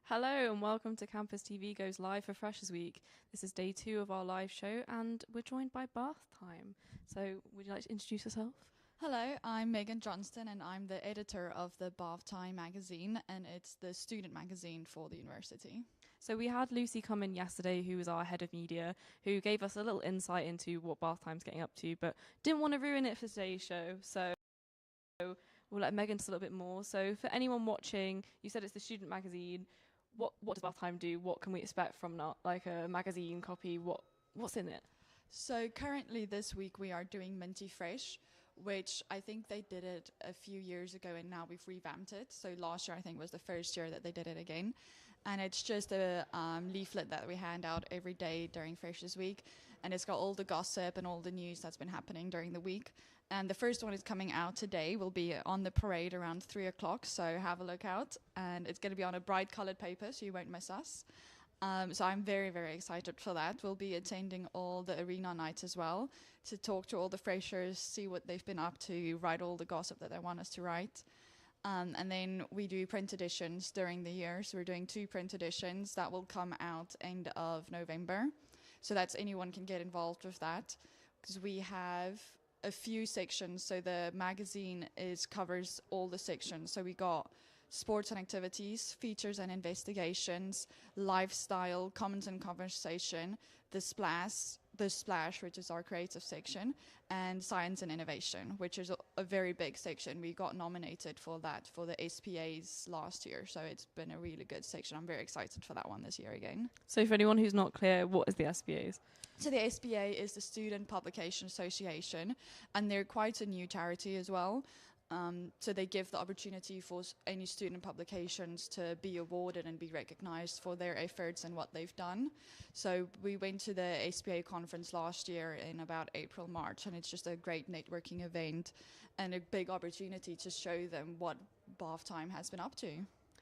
Hello and welcome to Campus TV Goes Live for Freshers Week. This is day 2 of our live show and we're joined by Bath Time. So would you like to introduce yourself? Hello, I'm Megan Johnston and I'm the editor of the Bath Time magazine, and it's the student magazine for the university. So we had Lucy come in yesterday, who was our head of media, who gave us a little insight into what Bath Time's getting up to, but didn't want to ruin it for today's show. So we'll let Megan just a little bit more. So for anyone watching, you said it's the student magazine. What does Bath Time do? What can we expect from not like a magazine copy? What's in it? So currently this week we are doing Minty Fresh, which I think they did it a few years ago and now we've revamped it. So last year I think was the first year that they did it again. And it's just a leaflet that we hand out every day during Freshers Week. And it's got all the gossip and all the news that's been happening during the week. And the first one is coming out today, will be on the parade around 3 o'clock, so have a look out. And it's going to be on a bright coloured paper, so you won't miss us. So I'm very, very excited for that. We'll be attending all the arena nights as well to talk to all the freshers, see what they've been up to, write all the gossip that they want us to write. And then we do print editions during the year. So we're doing 2 print editions that will come out end of November. So that's anyone can get involved with that because we have a few sections. So the magazine covers all the sections. So we got sports and activities, features and investigations, lifestyle, comments and conversation, the splash, which is our creative section, and science and innovation, which is a very big section. We got nominated for that for the SPAs last year, so it's been a really good section. I'm very excited for that one this year again. So for anyone who's not clear, what is the SBAs? So the SPA is the Student Publication Association, and they're quite a new charity as well. So they give the opportunity for any student publications to be awarded and be recognized for their efforts and what they've done. So we went to the SPA conference last year in about April, March, and it's just a great networking event and a big opportunity to show them what Bath Time has been up to.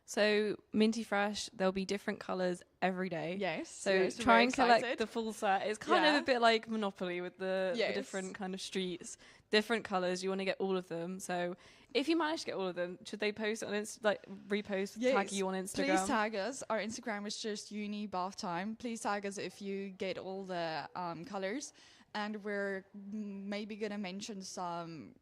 So Minty Fresh, there'll be different colours every day. Yes. So yes, try and collect the full set. It's kind of a bit like Monopoly with the different kind of streets, different colours. You want to get all of them. So if you manage to get all of them, should they post it on repost, tag you on Instagram? Please tag us. Our Instagram is just uni Bath Time. Please tag us if you get all the colours. And we're maybe going to mention some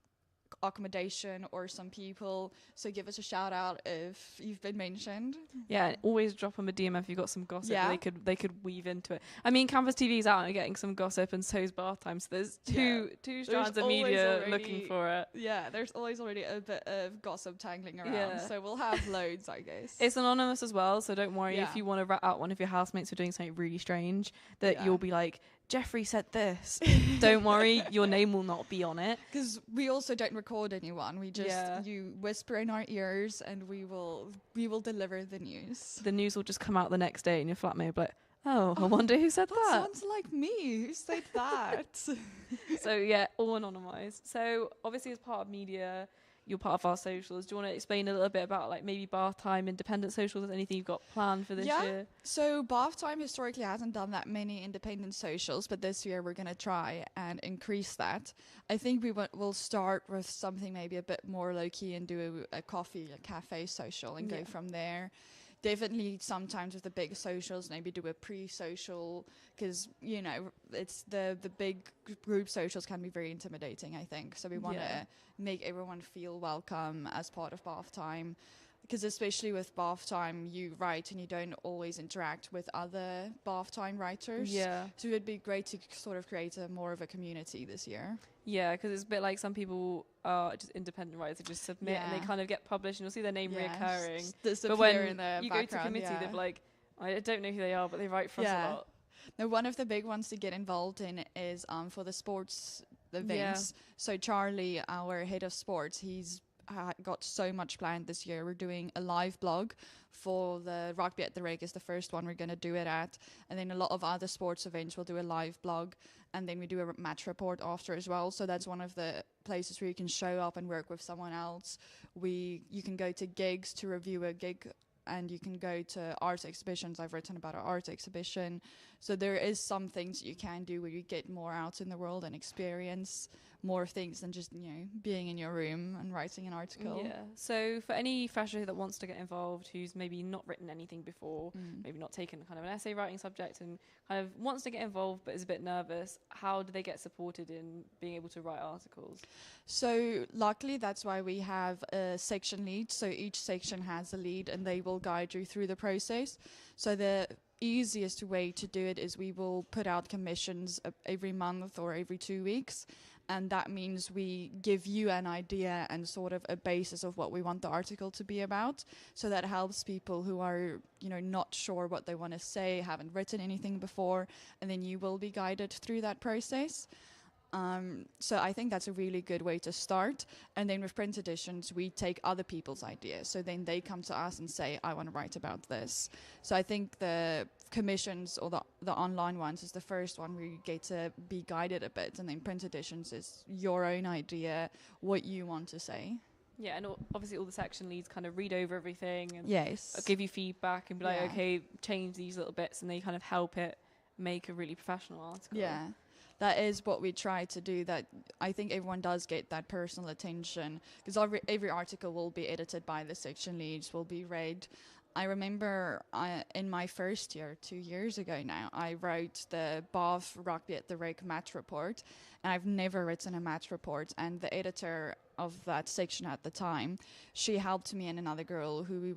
accommodation or some people, so give us a shout out if you've been mentioned. Yeah, and always drop them a DM if you've got some gossip they could weave into it. I mean, Campus TV's out and getting some gossip, and so's Bath Time, so there's two strands of media looking for it. Yeah, there's always already a bit of gossip tangling around, so we'll have loads, I guess. It's anonymous as well, so don't worry if you want to rat out one of your housemates for doing something really strange that you'll be like, Jeffrey said this. Don't worry, your name will not be on it. Because we also don't record anyone. We just you whisper in our ears, and we will deliver the news. The news will just come out the next day, and your flatmate will be like, "Oh, I wonder who said that." Sounds like me. Who said that? So yeah, all anonymized. So obviously, as part of media, you're part of our socials. Do you want to explain a little bit about like maybe Bath Time independent socials? Anything you've got planned for this year? So Bath Time historically hasn't done that many independent socials, but this year we're going to try and increase that. I think we'll start with something maybe a bit more low-key and do a cafe social and go from there. Definitely sometimes with the big socials, maybe do a pre-social, because, you know, it's the big group socials can be very intimidating, I think. So we want to make everyone feel welcome as part of Bath Time. Because especially with Bath Time, you write and you don't always interact with other Bath Time writers. Yeah. So it would be great to sort of create more of a community this year. Yeah, because it's a bit like some people are just independent writers who just submit and they kind of get published and you'll see their name reoccurring. But when in the you go to committee, they're like, I don't know who they are, but they write for us a lot. Now, one of the big ones to get involved in is for the sports events. So Charlie, our head of sports, he's got so much planned this year. We're doing a live blog for the Rugby at the Rig is the first one we're going to do it at, and then a lot of other sports events we'll do a live blog, and then we do a match report after as well. So that's one of the places where you can show up and work with someone else. You can go to gigs to review a gig, and you can go to art exhibitions. I've written about an art exhibition. So there is some things you can do where you get more out in the world and experience more things than just, being in your room and writing an article. Yeah. So for any fresher that wants to get involved, who's maybe not written anything before, maybe not taken kind of an essay writing subject and kind of wants to get involved but is a bit nervous, how do they get supported in being able to write articles? So luckily that's why we have a section lead. So each section has a lead and they will guide you through the process. So the easiest way to do it is we will put out commissions every month or every 2 weeks. And that means we give you an idea and sort of a basis of what we want the article to be about. So that helps people who are, not sure what they want to say, haven't written anything before, and then you will be guided through that process. So I think that's a really good way to start. And then with print editions, we take other people's ideas. So then they come to us and say, I want to write about this. So I think the commissions or the online ones is the first one where you get to be guided a bit. And then print editions is your own idea, what you want to say. Yeah, and obviously all the section leads kind of read over everything and Yes. give you feedback and be like, Yeah. okay, change these little bits, and they kind of help it make a really professional article. Yeah. That is what we try to do, that I think everyone does get that personal attention, because every article will be edited by the section leads, will be read. I remember in my first year, 2 years ago now, I wrote the Bath Rugby at the Rec match report, and I've never written a match report, and the editor of that section at the time, she helped me and another girl who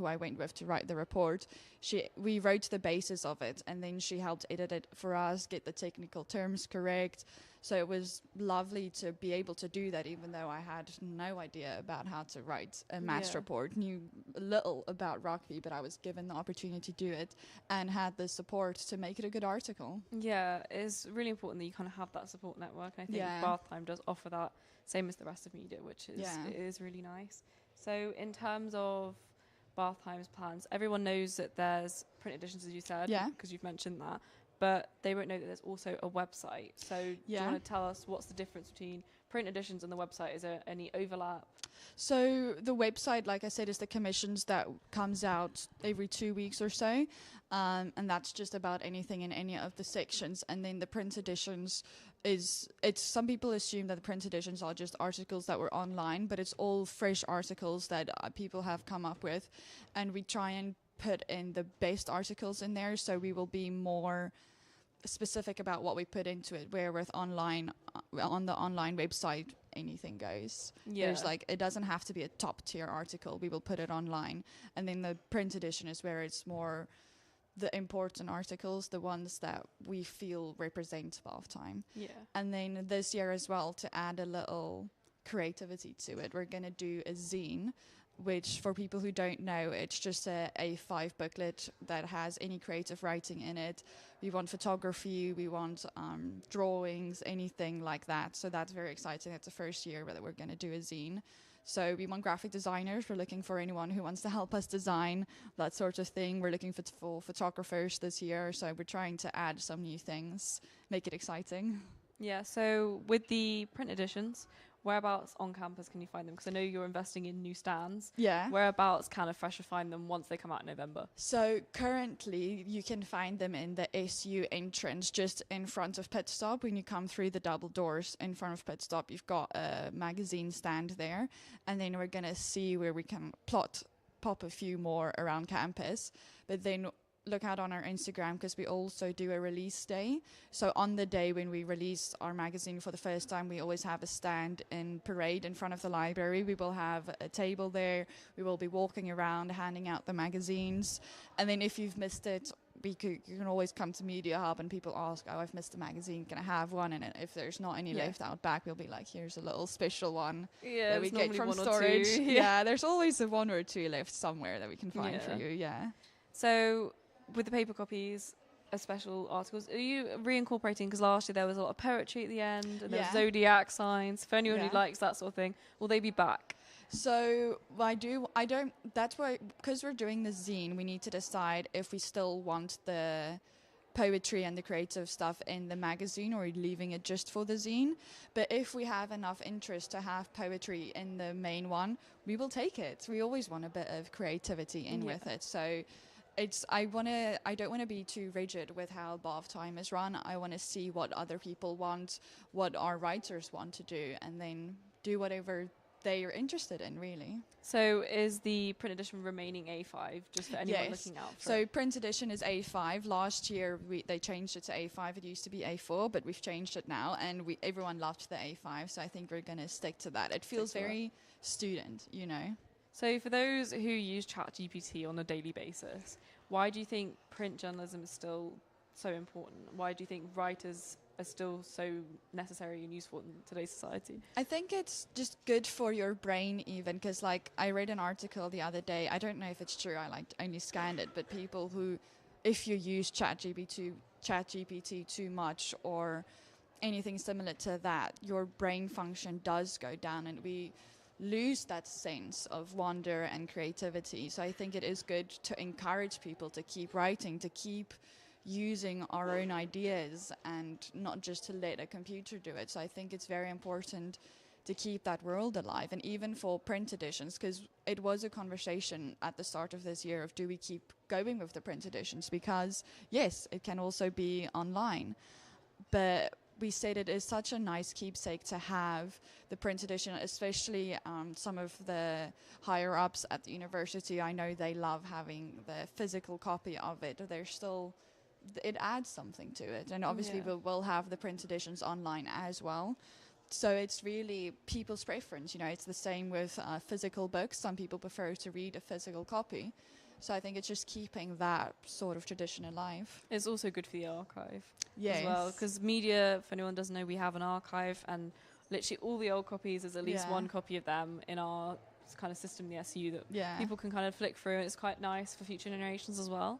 I went with to write the report. We wrote the basis of it, and then she helped edit it for us, get the technical terms correct. So it was lovely to be able to do that, even though I had no idea about how to write a match report, knew a little about rugby, but I was given the opportunity to do it and had the support to make it a good article. Yeah, it's really important that you kind of have that support network, and I think Bath Time does offer that, same as the rest of media, which is it is really nice. So in terms of Bath Time's plans, everyone knows that there's print editions, as you said, because you've mentioned that, but they won't know that there's also a website. So do you want to tell us what's the difference between print editions and the website? Is there any overlap? So the website, like I said, is the commissions that comes out every 2 weeks or so. And that's just about anything in any of the sections. And then the print editions some people assume that the print editions are just articles that were online, but it's all fresh articles that people have come up with. And we try and put in the best articles in there. So we will be more specific about what we put into it, where with online, on the online website, anything goes. There's it doesn't have to be a top tier article. We will put it online. And then the print edition is where it's more the important articles, the ones that we feel represent Bath Time. Yeah. And then this year as well, to add a little creativity to it, we're going to do a zine, which for people who don't know, it's just a A5 booklet that has any creative writing in it. We want photography, we want drawings, anything like that. So that's very exciting. It's the first year that we're going to do a zine. So we want graphic designers. We're looking for anyone who wants to help us design, that sort of thing. We're looking for photographers this year. So we're trying to add some new things, make it exciting. Yeah, so with the print editions, whereabouts on campus can you find them? Because I know you're investing in new stands. Yeah. Whereabouts can a fresher find them once they come out in November? So currently you can find them in the SU entrance, just in front of Pit Stop. When you come through the double doors in front of Pit Stop, you've got a magazine stand there. And then we're going to see where we can pop a few more around campus. But then look out on our Instagram, because we also do a release day. So on the day when we release our magazine for the first time, we always have a stand in parade in front of the library. We will have a table there. We will be walking around handing out the magazines. And then if you've missed it, you can always come to Media Hub and people ask, oh, I've missed a magazine, can I have one? And if there's not any left out back, we'll be like, here's a little special one that we get from storage. Yeah, there's always a one or two left somewhere that we can find for you. So with the paper copies, special articles, are you reincorporating, because last year there was a lot of poetry at the end and there was zodiac signs, for anyone who likes that sort of thing, will they be back? So that's why, because we're doing the zine, we need to decide if we still want the poetry and the creative stuff in the magazine or leaving it just for the zine. But if we have enough interest to have poetry in the main one, we will take it. We always want a bit of creativity in with it. So I don't want to be too rigid with how Bath Time is run. I want to see what other people want, what our writers want to do, and then do whatever they are interested in, really. So is the print edition remaining A5, just for anyone Yes. looking out for So it? print edition is A5. Last year they changed it to A5. It used to be A4, but we've changed it now, and everyone loved the A5. So I think we're going to stick to that. It feels very student, you know. So for those who use ChatGPT on a daily basis, why do you think print journalism is still so important? Why do you think writers are still so necessary and useful in today's society? I think it's just good for your brain even, because like I read an article the other day, I don't know if it's true, I like only scanned it, but people who, if you use ChatGPT too much or anything similar to that, your brain function does go down and we lose that sense of wonder and creativity. So I think it is good to encourage people to keep writing, to keep using our own ideas and not just to let a computer do it. So I think it's very important to keep that world alive, and even for print editions, because it was a conversation at the start of this year of do we keep going with the print editions, because yes, it can also be online, but we said it is such a nice keepsake to have the print edition, especially some of the higher ups at the university. I know they love having the physical copy of it. It adds something to it. And obviously we will have the print editions online as well. So it's really people's preference. You know, it's the same with physical books. Some people prefer to read a physical copy. So I think it's just keeping that sort of tradition alive. It's also good for the archive as well, because media, if anyone doesn't know, we have an archive, and literally all the old copies, there's at least one copy of them in our kind of system, the SU, that people can kind of flick through, and it's quite nice for future generations as well.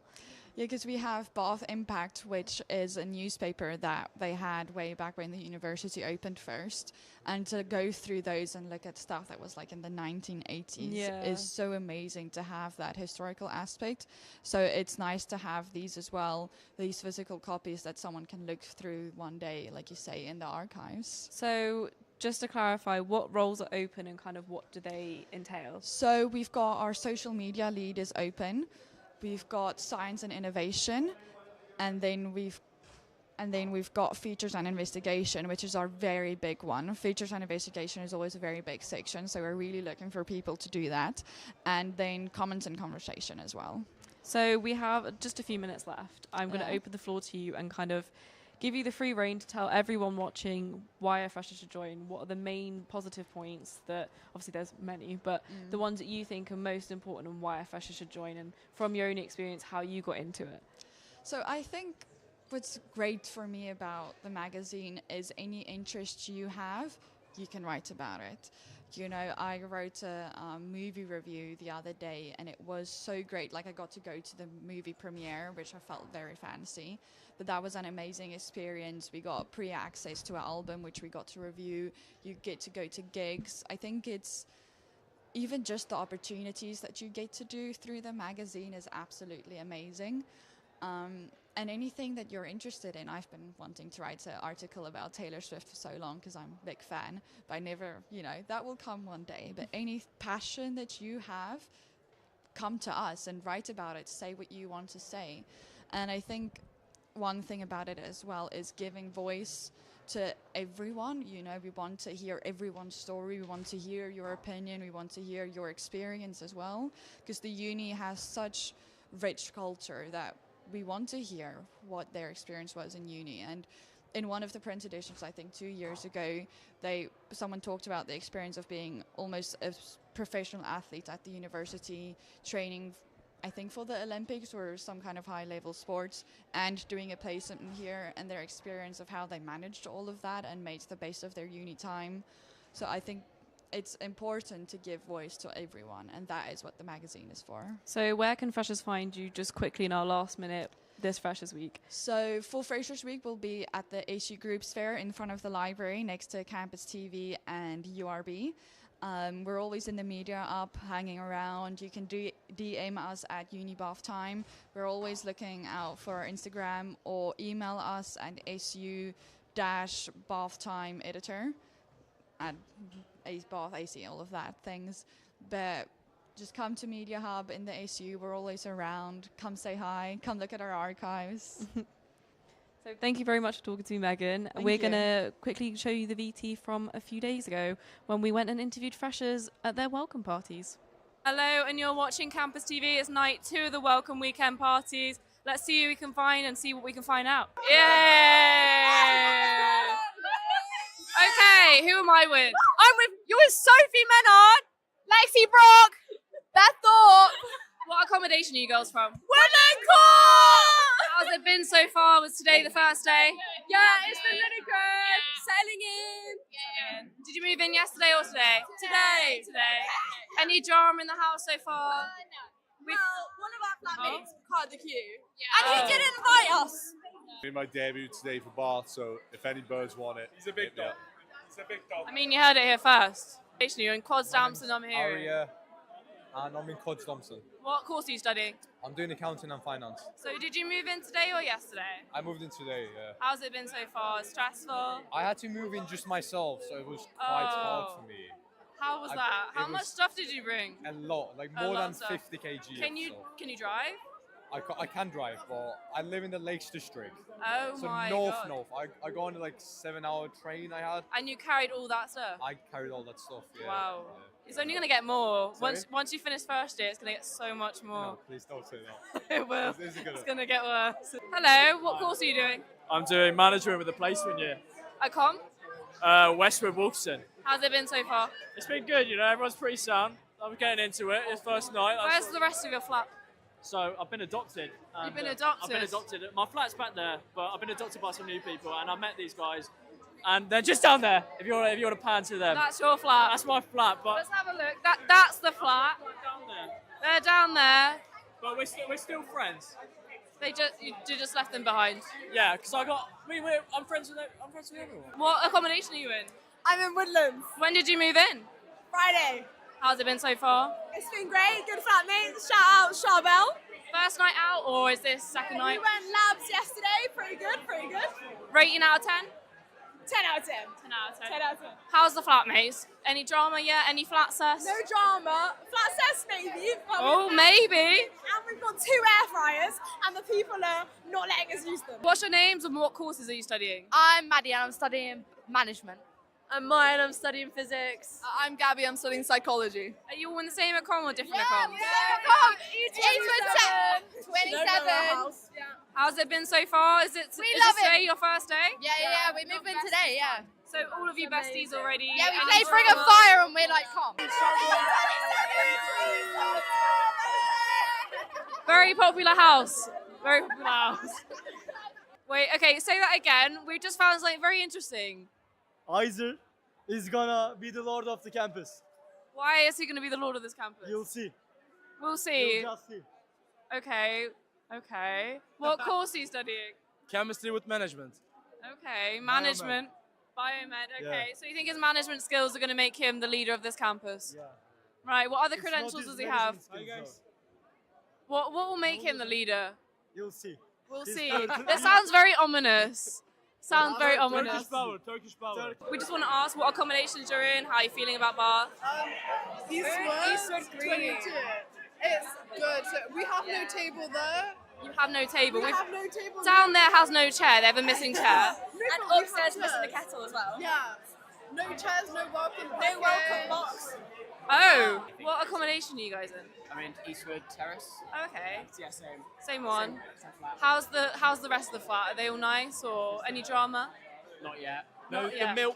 Yeah, because we have Bath Impact, which is a newspaper that they had way back when the university opened first. And to go through those and look at stuff that was like in the 1980s is so amazing to have that historical aspect. So it's nice to have these as well, these physical copies that someone can look through one day, like you say, in the archives. So just to clarify, what roles are open and kind of what do they entail? So we've got our social media lead is open. We've got science and innovation, and then we've got features and investigation, which is our very big one. Features and investigation is always a very big section, so we're really looking for people to do that. And then comments and conversation as well. So we have just a few minutes left. I'm going to open the floor to you and kind of give you the free rein to tell everyone watching why a fresher should join. What are the main positive points that, obviously there's many, but the ones that you think are most important and why a fresher should join, and from your own experience, how you got into it? So I think what's great for me about the magazine is any interest you have, you can write about it. You know, I wrote a movie review the other day, and it was so great. Like, I got to go to the movie premiere, which I felt very fancy. But that was an amazing experience. We got pre-access to our album, which we got to review. You get to go to gigs. I think it's even just the opportunities that you get to do through the magazine is absolutely amazing. And anything that you're interested in. I've been wanting to write an article about Taylor Swift for so long because I'm a big fan, but I never, that will come one day. But any passion that you have, come to us and write about it, say what you want to say. And I think one thing about it as well is giving voice to everyone. We want to hear everyone's story. We want to hear your opinion. We want to hear your experience as well, because the uni has such rich culture that we want to hear what their experience was in uni. And in one of the print editions, I think 2 years ago, someone talked about the experience of being almost a professional athlete at the university, training, I think for the Olympics or some kind of high-level sports, and doing a placement here, and their experience of how they managed all of that and made the best of their uni time. So I think it's important to give voice to everyone, and that is what the magazine is for. So where can freshers find you, just quickly in our last minute, this Freshers Week? So for Freshers Week, we'll be at the SU Groups Fair in front of the library next to CampusTV and URB. We're always in the media up, hanging around. You can DM us at UniBathTime. We're always looking out for our Instagram, or email us at su-bathtime editor at Bath AC, all of that things. But just come to Media Hub in the ASU. We're always around. Come say hi. Come look at our archives. So thank you very much for talking to me, Megan. We're going to quickly show you the VT from a few days ago when we went and interviewed freshers at their welcome parties. Hello, and you're watching Campus TV. It's night 2 of the welcome weekend parties. Let's see who we can find and see what we can find out. Yay! Okay, who am I with? You're with Sophie Menard, Lexi Brock, Beth Thorpe. What accommodation are you girls from? Woodland Court! How's it been so far? Was today the first day? Yeah, it's been really good. Settling in. Yeah. Did you move in yesterday or today? Today. Any drama in the house so far? Well, one of our flatmates called the queue. Yeah. And he didn't invite us. Made my debut today for Bath, so if any birds want it, He's a big dog. I mean, you heard it here first. You're in Quad Stamson, I'm here. Aria, and I'm in Quad Thompson. What course are you studying? I'm doing accounting and finance. So did you move in today or yesterday? I moved in today, yeah. How's it been so far? Stressful? I had to move in just myself, so it was quite hard for me. How was that? How much stuff did you bring? A lot, like A more lot than of stuff. 50 kg. Can you drive? I can drive, but I live in the Lakes District. Oh So my north. god. I go on a like 7-hour train I had. And you carried all that stuff? I carried all that stuff, yeah. Wow. Yeah. It's only going to get more. Sorry? Once you finish first year, it's going to get so much more. No, please don't say that. It will. This is It's going to get worse. Hello, what course are you doing? I'm doing management with a placement year. At Com? Westwood Wolfson. How's it been so far? It's been good, you know, everyone's pretty sound. I'm getting into it. It's first night. Where's the rest of your flat? So I've been adopted. You've been I've adopted? been adopted. My flat's back there, but I've been adopted by some new people, and I met these guys, and they're just down there. If you want to pan to them, That's your flat. that's my flat. But Let's have a look. That's the flat. down there. They're down there. But we're still friends. You just left them behind. Yeah, because I'm friends with everyone. What accommodation are you in? I'm in Woodlands. When did you move in? Friday. How's it been so far? It's been great. Good flatmates. Shout out Charbel. First night out, or is this second We night? went labs yesterday. Pretty good. Rating out of 10? 10 out of 10. 10 out of 10. 10 out of 10. How's the flatmates? Any drama yet? Any flat sus? No drama. Flat cess maybe. but Oh, we've- maybe. And we've got 2 air fryers, and the people are not letting us use them. What's your names and what courses are you studying? I'm Maddie and I'm studying management. I'm Maya, I'm studying physics. I'm Gabby, I'm studying psychology. Are you all in the same accom or different accoms? Each 27. How's it been so far? Is We this love it. today your first day? Yeah, we moved in today, yeah. So all of you besties already? Yeah, we Any played Bring of drama? Fire and we're like, calm. Very popular house. Very popular house. Wait, okay, say that again. We just found something very interesting. Isaac is gonna be the lord of the campus. Why is he going to be the lord of this campus? You'll see. We'll see. You'll just see. Okay. What course are you studying? Chemistry with management. Okay, management. Biomed, okay. Yeah. So you think his management skills are going to make him the leader of this campus? Yeah. Right, what other It's not credentials his does he have? management skills, What will make him the leader? though. You'll see. We'll His see. character- That sounds very ominous. Sounds very ominous. Turkish power. We just want to ask what accommodations you're in, how are you feeling about Bath? Eastwood Green. It's good. So we have no table there. You have no table. We have no table. Down there has no chair. They have a missing chair. And upstairs missing the kettle as well. Yeah. No chairs, no welcome. No welcome box. Oh, what accommodation are you guys in? I'm in Eastwood Terrace. Okay, Yeah, same. same one. Same flat. How's the rest of the flat? Are they all nice or any drama? Not yet. Not yet. The milk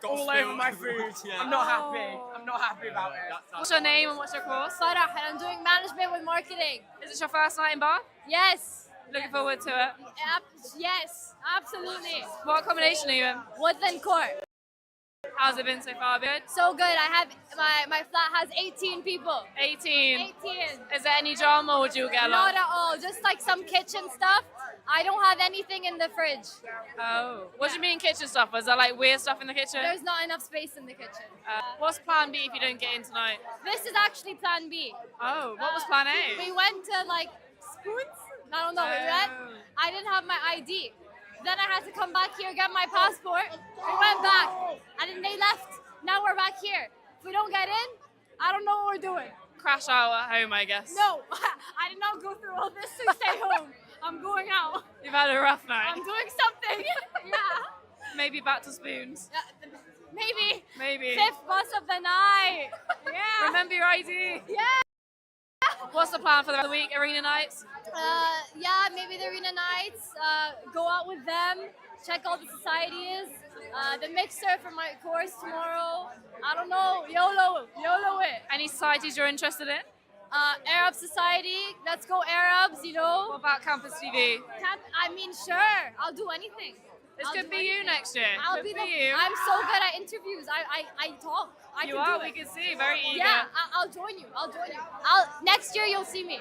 got all over my food. I'm not happy. Oh. I'm not happy about it. What's your name and what's your course? Farah, and I'm doing management with marketing. Is it your first night in Bath? Yes. Looking forward to it. Yes, absolutely. What accommodation are you in? Woodland Court. How's it been so far? Good? So good. I have my flat has 18 people. 18. 18. Is there any drama or would you get along? Not at all. Just like some kitchen stuff. I don't have anything in the fridge. Oh. What do you mean kitchen stuff? Was there like weird stuff in the kitchen? There's not enough space in the kitchen. What's plan B if you don't get in tonight? This is actually plan B. Oh, what was plan A? We went to like Spoons. I don't know. We went. Oh. I didn't have my ID. Then I had to come back here, get my passport. We went back, and then they left. Now we're back here. If we don't get in, I don't know what we're doing? Crash out at home, I guess. No, I did not go through all this to stay home. I'm going out. You've had a rough night. I'm doing something. Yeah. Maybe back to spoons. Maybe. Maybe. Fifth bus of the night. Yeah. Remember your ID. Yeah. What's the plan for the week? Arena nights? Yeah, maybe the arena nights. Go out with them. Check all the societies. The mixer for my course tomorrow. I don't know. YOLO it. Any societies you're interested in? Arab society. Let's go Arabs. You know. What about Campus TV? Sure. I'll do anything. This I'll could do be you anything. next year. Could be you. I'm so good at interviews. I talk. I You can are. do We it. can see. Very eager. Yeah, I'll join you. Next year you'll see me.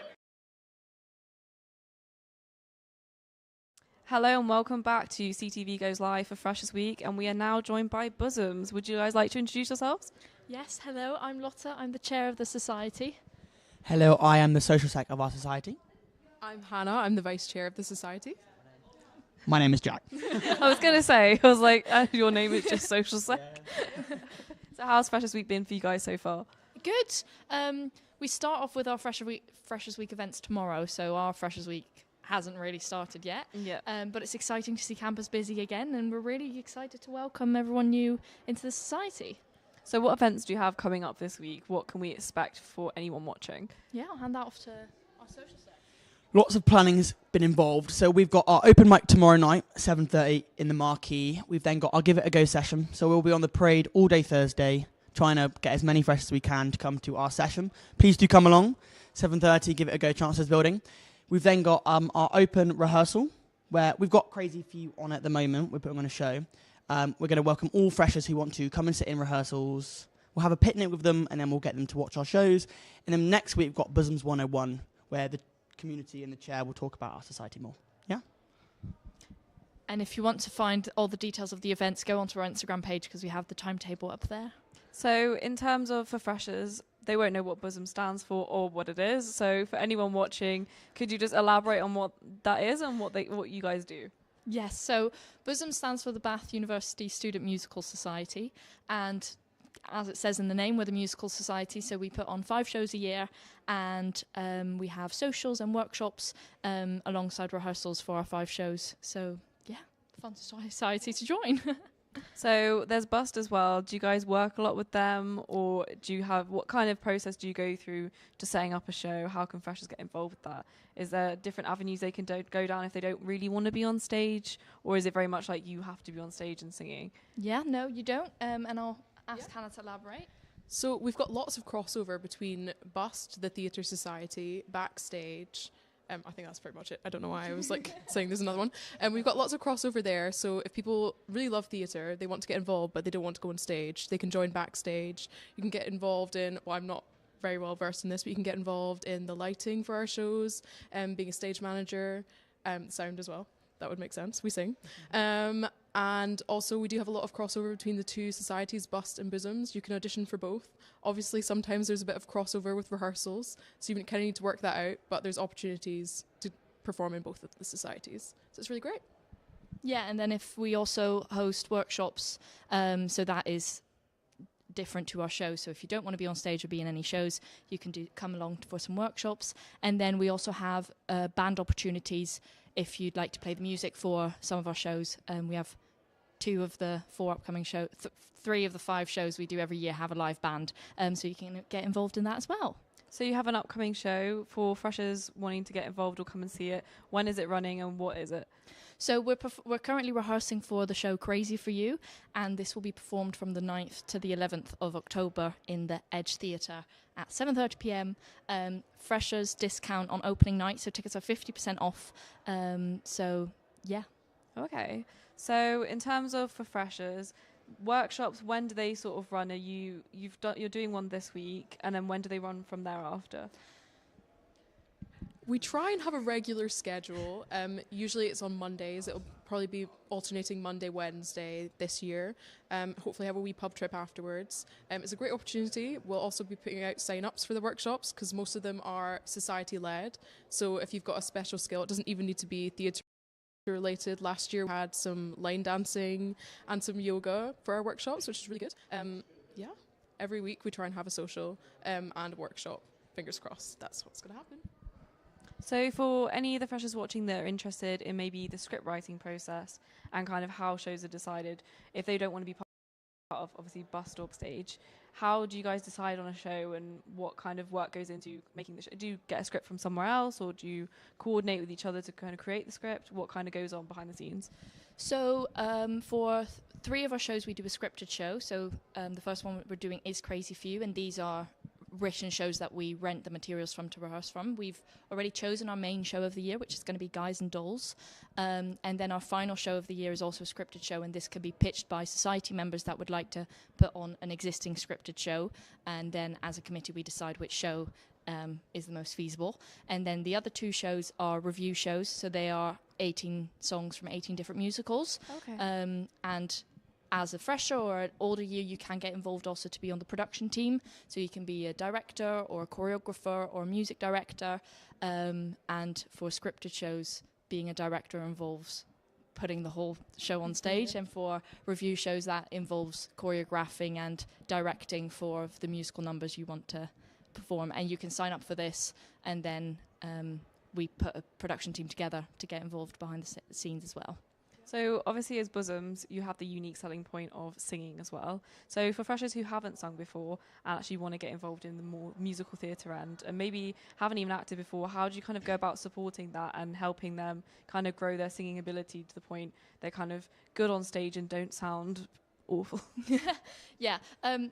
Hello and welcome back to CTV Goes Live for Freshers Week, and we are now joined by Bosoms. Would you guys like to introduce yourselves? Yes, hello, I'm Lotta. I'm the chair of the society. Hello, I am the social sec of our society. I'm Hannah. I'm the vice chair of the society. My name is Jack. I was going to say, I was like, your name is just social sec. So how's Freshers Week been for you guys so far? Good. We start off with our Freshers Week events tomorrow, so our Freshers Week hasn't really started yet. Yeah. But it's exciting to see campus busy again, and we're really excited to welcome everyone new into the society. So what events do you have coming up this week? What can we expect for anyone watching? Yeah, I'll hand that off to our social sec. Lots of planning has been involved. So we've got our open mic tomorrow night, 7:30 in the Marquee. We've then got our Give It a Go session. So we'll be on the parade all day Thursday, trying to get as many freshers as we can to come to our session. Please do come along. 7:30, Give It a Go, Chancellor's Building. We've then got our open rehearsal, where we've got Crazy Few on at the moment. We're putting on a show. We're going to welcome all freshers who want to come and sit in rehearsals. We'll have a picnic with them, and then we'll get them to watch our shows. And then next week, we've got Bosoms 101, where the community and the chair will talk about our society more. Yeah? And if you want to find all the details of the events, go onto our Instagram page because we have the timetable up there. So in terms of for freshers, they won't know what Bosom stands for or what it is. So for anyone watching, could you just elaborate on what that is and what you guys do? Yes, so Bosom stands for the Bath University Student Musical Society, and as it says in the name, we're the musical society, so we put on 5 shows a year, and we have socials and workshops alongside rehearsals for our 5 shows. So yeah, fun society to join. So there's Bust as well. Do you guys work a lot with them, or do you have, what kind of process do you go through to setting up a show? How can freshers get involved with that? Is there different avenues they can go down if they don't really want to be on stage, or is it very much like you have to be on stage and singing? Yeah, no, you don't. And I'll ask Hannah to elaborate. So we've got lots of crossover between Bust, the Theatre Society, Backstage. I think that's pretty much it. I don't know why I was saying there's another one. And we've got lots of crossover there. So if people really love theatre, they want to get involved, but they don't want to go on stage, they can join Backstage. You can get involved in, well, I'm not very well versed in this, but you can get involved in the lighting for our shows, being a stage manager, sound as well. That would make sense. We sing. And also we do have a lot of crossover between the 2 societies, Bust and Bosoms. You can audition for both. Obviously, sometimes there's a bit of crossover with rehearsals, so you kind of need to work that out, but there's opportunities to perform in both of the societies. So it's really great. Yeah, and then if we also host workshops, so that is different to our show. So if you don't want to be on stage or be in any shows, you can come along for some workshops. And then we also have band opportunities if you'd like to play the music for some of our shows. We have 2 of the 4 upcoming shows, 3 of the 5 shows we do every year have a live band, so you can get involved in that as well. So you have an upcoming show for freshers wanting to get involved or come and see it. When is it running and what is it? So we're currently rehearsing for the show Crazy For You, and this will be performed from the 9th to the 11th of October in the Edge Theatre at 7:30 p.m. Freshers discount on opening night, so tickets are 50% off. So yeah. Okay. So in terms of for freshers, workshops, when do they sort of run? You're doing one this week, and then when do they run from thereafter? We try and have a regular schedule. Usually it's on Mondays. It'll probably be alternating Monday, Wednesday this year. Hopefully have a wee pub trip afterwards. It's a great opportunity. We'll also be putting out sign-ups for the workshops because most of them are society-led. So if you've got a special skill, it doesn't even need to be theatre related. Last year we had some line dancing and some yoga for our workshops, which is really good. Yeah. every week we try and have a social and a workshop. Fingers crossed, that's what's going to happen. So for any of the freshers watching that are interested in maybe the script writing process and kind of how shows are decided, if they don't want to be part of obviously Bust or Stage, how do you guys decide on a show and what kind of work goes into making the show? Do you get a script from somewhere else, or do you coordinate with each other to kind of create the script? What kind of goes on behind the scenes? So for 3 of our shows, we do a scripted show. So the first one we're doing is Crazy for You, and these are written shows that we rent the materials from to rehearse from. We've already chosen our main show of the year, which is going to be Guys and Dolls. And then our final show of the year is also a scripted show, and this can be pitched by society members that would like to put on an existing scripted show. And then as a committee, we decide which show is the most feasible. And then the other 2 shows are review shows. So they are 18 songs from 18 different musicals. Okay. And as a fresher or an older year, you can get involved also to be on the production team. So you can be a director or a choreographer or a music director. And for scripted shows, being a director involves putting the whole show on stage. And for review shows, that involves choreographing and directing for the musical numbers you want to perform. And you can sign up for this, and then we put a production team together to get involved behind the scenes as well. So obviously as Bosoms, you have the unique selling point of singing as well. So for freshers who haven't sung before and actually want to get involved in the more musical theatre end and maybe haven't even acted before, how do you kind of go about supporting that and helping them kind of grow their singing ability to the point they're kind of good on stage and don't sound awful? Yeah.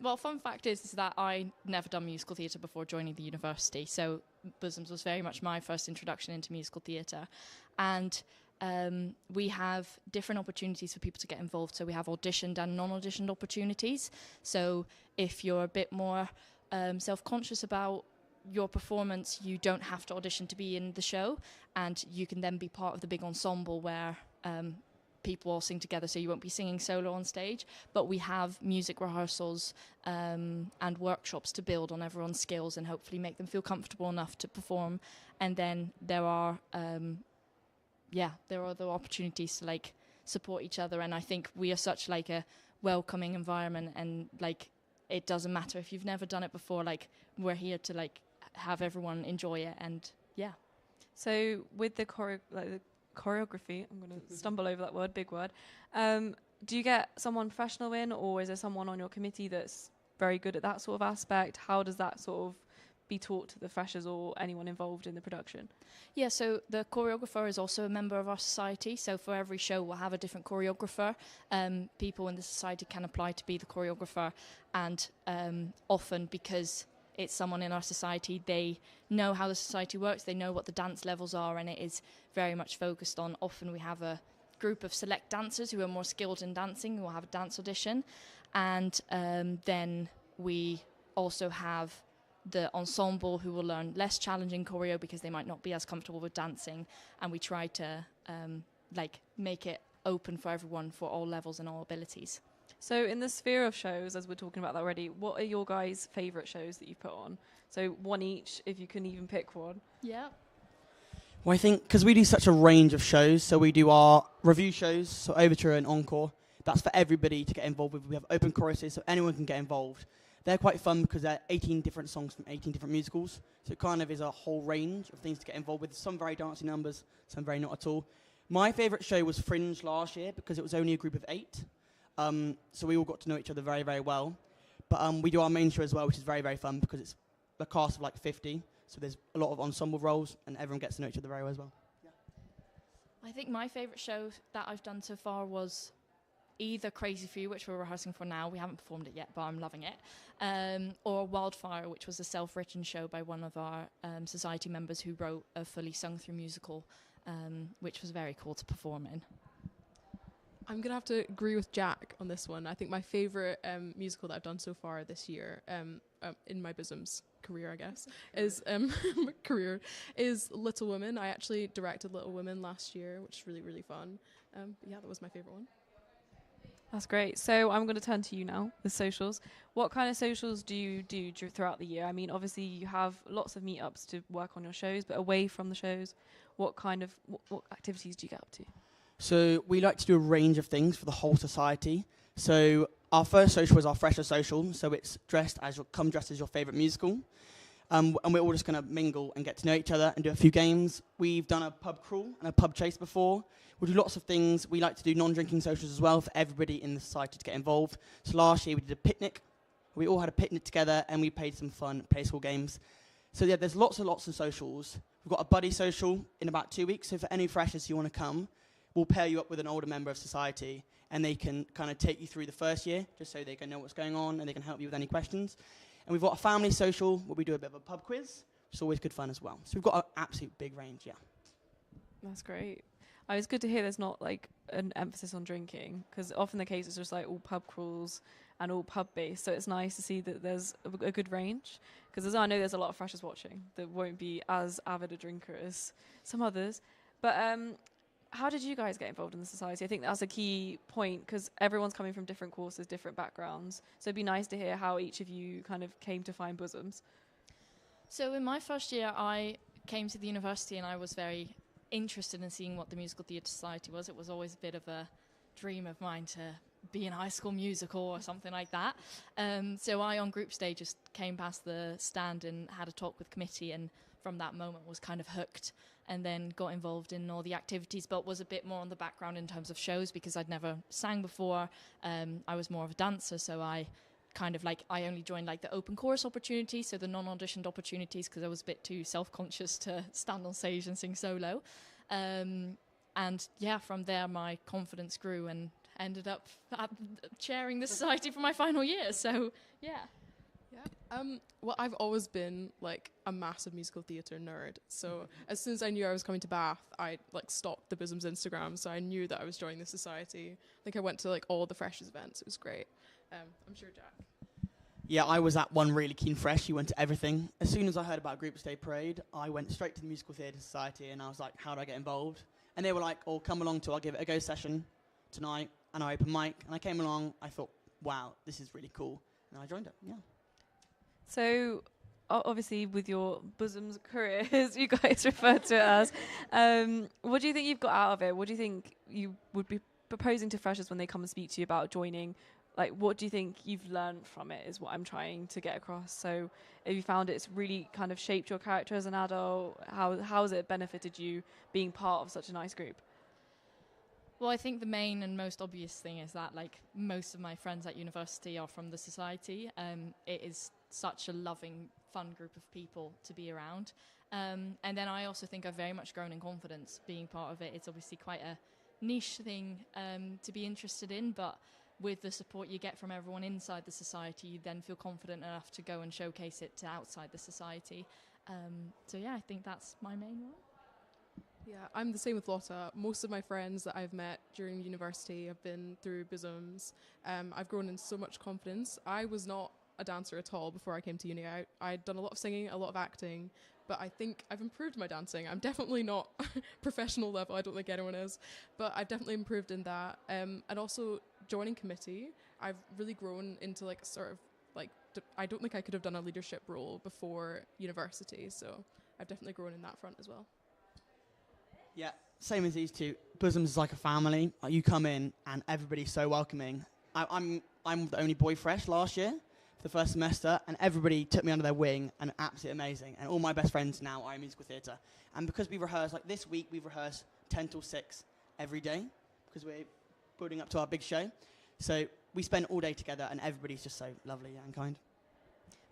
Well, fun fact is that I never done musical theatre before joining the university. So Bosoms was very much my first introduction into musical theatre. And we have different opportunities for people to get involved. So we have auditioned and non-auditioned opportunities. So if you're a bit more self-conscious about your performance, you don't have to audition to be in the show, and you can then be part of the big ensemble where people all sing together, so you won't be singing solo on stage. But we have music rehearsals and workshops to build on everyone's skills and hopefully make them feel comfortable enough to perform. And then there are other opportunities to like support each other, and I think we are such like a welcoming environment, and like it doesn't matter if you've never done it before, like we're here to like have everyone enjoy it. And yeah. So with the choreography, I'm going to stumble over that word, big word, do you get someone professional in, or is there someone on your committee that's very good at that sort of aspect? How does that sort of be taught to the freshers or anyone involved in the production? Yeah, so the choreographer is also a member of our society. So for every show, we'll have a different choreographer. People in the society can apply to be the choreographer, and often because it's someone in our society, they know how the society works, they know what the dance levels are, and it is very much focused on. Often we have a group of select dancers who are more skilled in dancing, who will have a dance audition, and then we also have the ensemble who will learn less challenging choreo because they might not be as comfortable with dancing, and we try to make it open for everyone for all levels and all abilities. So in the sphere of shows, as we're talking about that already, what are your guys' favourite shows that you've put on? So one each, if you can even pick one. Yeah. Well, I think because we do such a range of shows, so we do our review shows, so Overture and Encore. That's for everybody to get involved with. We have open choruses, so anyone can get involved. They're quite fun because they're 18 different songs from 18 different musicals. So it kind of is a whole range of things to get involved with. Some very dancey numbers, some very not at all. My favourite show was Fringe last year because it was only a group of 8. So we all got to know each other very, very well. But we do our main show as well, which is very, very fun because it's a cast of like 50. So there's a lot of ensemble roles and everyone gets to know each other very well as well. Yeah. I think my favourite show that I've done so far was either Crazy for You, which we're rehearsing for now, we haven't performed it yet, but I'm loving it, or Wildfire, which was a self-written show by one of our society members who wrote a fully sung-through musical, which was very cool to perform in. I'm going to have to agree with Jack on this one. I think my favourite musical that I've done so far this year, in my Bosoms career, I guess, is Little Women. I actually directed Little Women last year, which is really, really fun. Yeah, that was my favourite one. That's great. So I'm going to turn to you now with socials. What kind of socials do you do throughout the year? I mean, obviously you have lots of meetups to work on your shows, but away from the shows, what kind of what activities do you get up to? So we like to do a range of things for the whole society. So our first social is our Fresher Social, so it's dressed as your favourite musical. And we're all just going to mingle and get to know each other and do a few games. We've done a pub crawl and a pub chase before. We do lots of things. We like to do non-drinking socials as well for everybody in the society to get involved. So last year we did a picnic. We all had a picnic together and we played some fun play school games. So yeah, there's lots and lots of socials. We've got a buddy social in about 2 weeks. So for any freshers who want to come, we'll pair you up with an older member of society and they can kind of take you through the first year just so they can know what's going on and they can help you with any questions. And we've got a family social where we do a bit of a pub quiz, which is always good fun as well. So we've got an absolute big range, yeah. That's great. It's good to hear there's not like an emphasis on drinking, because often the case is just like all pub crawls and all pub based. So it's nice to see that there's a good range, because as I know there's a lot of freshers watching that won't be as avid a drinker as some others. But how did you guys get involved in the society? I think that's a key point, because everyone's coming from different courses, different backgrounds. So it'd be nice to hear how each of you kind of came to find Bosoms. So in my first year, I came to the university and I was very interested in seeing what the Musical Theatre Society was. It was always a bit of a dream of mine to be in High School Musical or something like that. So I, on group stage, just came past the stand and had a talk with committee, and from that moment was kind of hooked, and then got involved in all the activities, but was a bit more on the background in terms of shows because I'd never sang before. I was more of a dancer, so I only joined like the open chorus opportunity, so the non-auditioned opportunities, because I was a bit too self-conscious to stand on stage and sing solo. And yeah, from there my confidence grew and ended up chairing the society for my final year. So yeah. Well, I've always been like a massive musical theatre nerd. So as soon as I knew I was coming to Bath, I like stalked the Bosoms Instagram. So I knew that I was joining the society. I think I went to like all the freshers events. It was great. I'm sure Jack. Yeah, I was at one really keen fresh. He went to everything. As soon as I heard about Group Stay Parade, I went straight to the Musical Theatre Society and I was like, how do I get involved? And they were like, oh, come along to our Give It a Go session tonight, and I open mic. And I came along, I thought, wow, this is really cool. And I joined it, yeah. So obviously with your Bosoms careers, you guys refer to it as, what do you think you've got out of it? What do you think you would be proposing to freshers when they come and speak to you about joining? Like, what do you think you've learned from it is what I'm trying to get across. So have you found it's really kind of shaped your character as an adult? How has it benefited you being part of such a nice group? Well, I think the main and most obvious thing is that like most of my friends at university are from the society. It is such a loving, fun group of people to be around. And then I also think I've very much grown in confidence being part of it. It's obviously quite a niche thing to be interested in, but with the support you get from everyone inside the society, you then feel confident enough to go and showcase it to outside the society. So yeah, I think that's my main one. Yeah, I'm the same with Lotta. Most of my friends that I've met during university have been through Bosoms. I've grown in so much confidence. I was not a dancer at all before I came to uni. I'd done a lot of singing, a lot of acting, but I think I've improved my dancing. I'm definitely not professional level, I don't think anyone is, but I've definitely improved in that. And also joining committee, I've really grown into like sort of like, I don't think I could have done a leadership role before university, so I've definitely grown in that front as well. Yeah, same as these two. Bosoms is like a family. Like, you come in and everybody's so welcoming. I'm the only boy fresh last year for the first semester, and everybody took me under their wing and absolutely amazing. And all my best friends now are in musical theatre. And because we rehearse, like this week we've rehearsed 10 till 6 every day because we're building up to our big show. So we spend all day together and everybody's just so lovely and kind.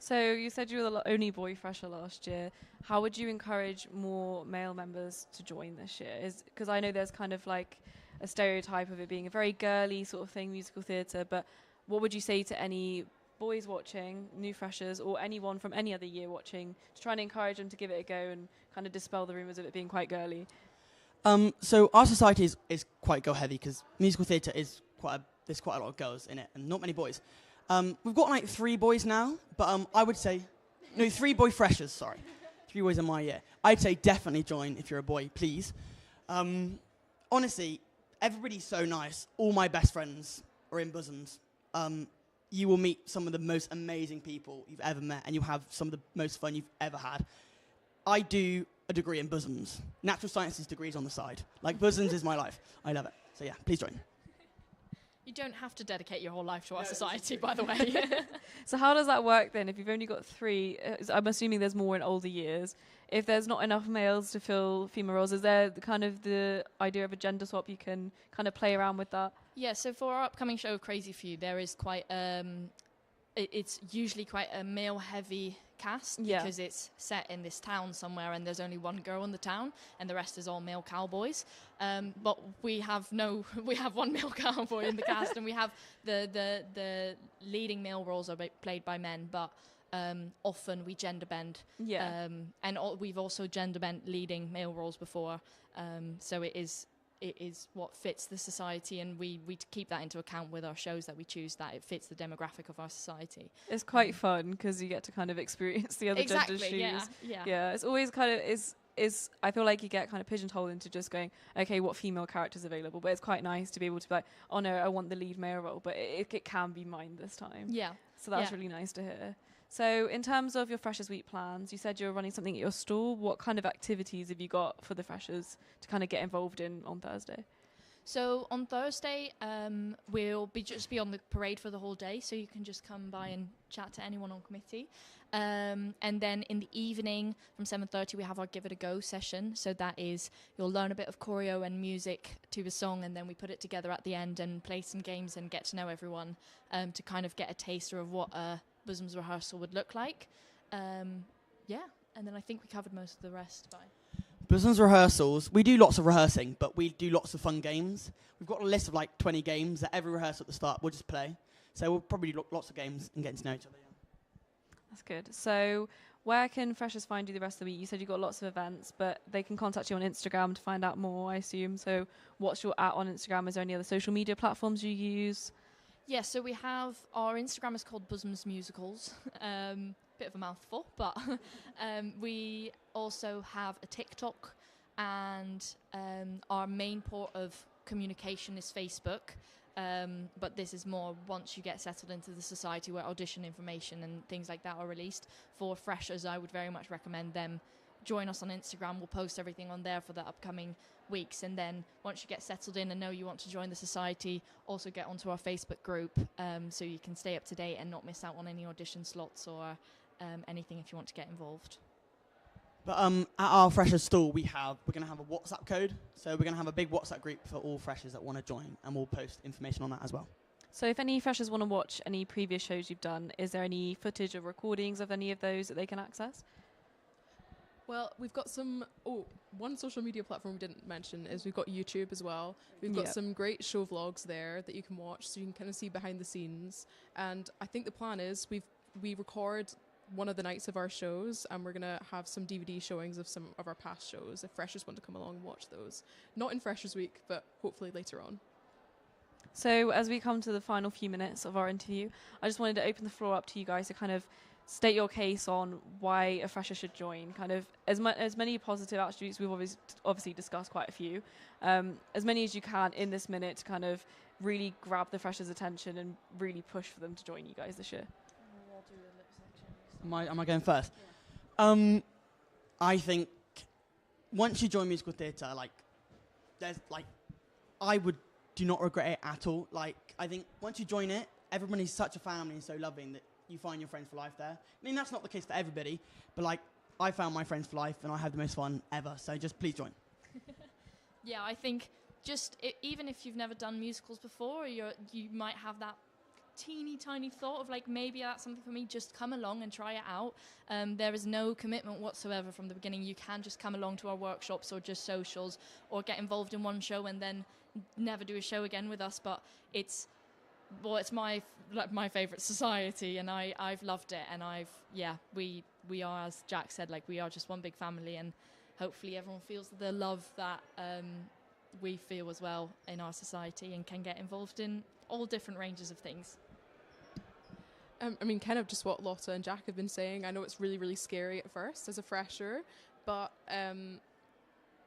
So you said you were the only boy fresher last year. How would you encourage more male members to join this year? Because I know there's kind of like a stereotype of it being a very girly sort of thing, musical theatre, but what would you say to any boys watching, new freshers, or anyone from any other year watching, to try and encourage them to give it a go and kind of dispel the rumours of it being quite girly? So our society is quite girl heavy because musical theatre is there's quite a lot of girls in it and not many boys. We've got like 3 boys now, but I would say, no, 3 boy freshers, sorry. 3 boys in my year. I'd say definitely join if you're a boy, please. Honestly, everybody's so nice. All my best friends are in Bosoms. You will meet some of the most amazing people you've ever met, and you'll have some of the most fun you've ever had. I do a degree in Bosoms. Natural sciences degrees on the side. Like, Bosoms is my life. I love it. So yeah, please join. You don't have to dedicate your whole life to our society, by the way. So how does that work then? If you've only got 3, I'm assuming there's more in older years. If there's not enough males to fill female roles, is there the idea of a gender swap? You can kind of play around with that. Yeah, so for our upcoming show, Crazy Few, there is quite, it's usually quite a male-heavy cast because it's set in this town somewhere and there's only one girl in the town and the rest is all male cowboys. But we have one male cowboy in the cast and we have the leading male roles are played by men, but often we gender bend. Yeah. We've also gender bent leading male roles before. So it is what fits the society, and we keep that into account with our shows that we choose, that it fits the demographic of our society. It's quite fun because you get to kind of experience the other gender's shoes. Yeah. It's always kind of is I feel like you get kind of pigeonholed into just going, okay, what female characters available? But it's quite nice to be able to be like, oh no, I want the lead male role, but it can be mine this time. Yeah. So that's really nice to hear. So in terms of your Freshers Week plans, you said you're running something at your stall. What kind of activities have you got for the freshers to kind of get involved in on Thursday? So on Thursday, we'll just be on the parade for the whole day, so you can just come by and chat to anyone on committee. And then in the evening from 7:30, we have our Give It a Go session. So that is, you'll learn a bit of choreo and music to the song, and then we put it together at the end and play some games and get to know everyone to kind of get a taster of what Bosoms rehearsal would look like. And then I think we covered most of the rest by... Bosoms rehearsals, we do lots of rehearsing, but we do lots of fun games. We've got a list of like 20 games that every rehearsal at the start we'll just play. So we'll probably do lots of games and getting to know each other. That's good. So where can freshers find you the rest of the week? You said you've got lots of events, but they can contact you on Instagram to find out more, I assume. So what's your @ on Instagram? Is there any other social media platforms you use? Yeah, so we have, our Instagram is called Bosoms Musicals. Bit of a mouthful, but we also have a TikTok, and our main port of communication is Facebook. But this is more once you get settled into the society, where audition information and things like that are released. For freshers, I would very much recommend them join us on Instagram. We'll post everything on there for the upcoming weeks, and then once you get settled in and know you want to join the society, also get onto our Facebook group so you can stay up to date and not miss out on any audition slots or anything if you want to get involved. But at our freshers stall, we're going to have a WhatsApp code. So we're going to have a big WhatsApp group for all freshers that want to join, and we'll post information on that as well. So if any freshers want to watch any previous shows you've done, is there any footage or recordings of any of those that they can access? Well, we've got some... one social media platform we didn't mention is we've got YouTube as well. We've got some great show vlogs there that you can watch, so you can kind of see behind the scenes. And I think the plan is we record one of the nights of our shows, and we're going to have some DVD showings of some of our past shows if freshers want to come along and watch those. Not in Freshers Week, but hopefully later on. So as we come to the final few minutes of our interview, I just wanted to open the floor up to you guys to kind of state your case on why a fresher should join. Kind of as many positive attributes, we've obviously discussed quite a few, as many as you can in this minute to kind of really grab the freshers' attention and really push for them to join you guys this year. Am I going first? Yeah. I think once you join musical theatre, I do not regret it at all. I think once you join it, everybody's such a family and so loving that you find your friends for life there. I mean, that's not the case for everybody, but I found my friends for life and I had the most fun ever. So just please join. Yeah, I think even if you've never done musicals before, you might have that teeny tiny thought of maybe that's something for me. Just come along and try it out. There is no commitment whatsoever from the beginning. You can just come along to our workshops or just socials or get involved in one show and then never do a show again with us. But it's my favorite society, and I've loved it, and we are, as Jack said, we are just one big family, and hopefully everyone feels the love that we feel as well in our society and can get involved in all different ranges of things. I mean, kind of just what Lotta and Jack have been saying. I know it's really, really scary at first as a fresher, but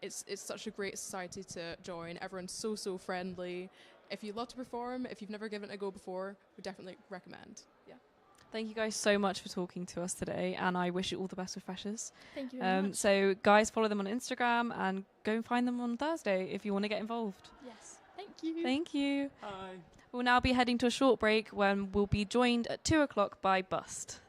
it's such a great society to join. Everyone's so friendly. If you'd love to perform, if you've never given it a go before, we definitely recommend. Yeah. Thank you guys so much for talking to us today, and I wish you all the best with freshers. Thank you very much. So guys, follow them on Instagram and go and find them on Thursday if you want to get involved. Yes. Thank you. Thank you. Bye. We'll now be heading to a short break when we'll be joined at 2 o'clock by Bust.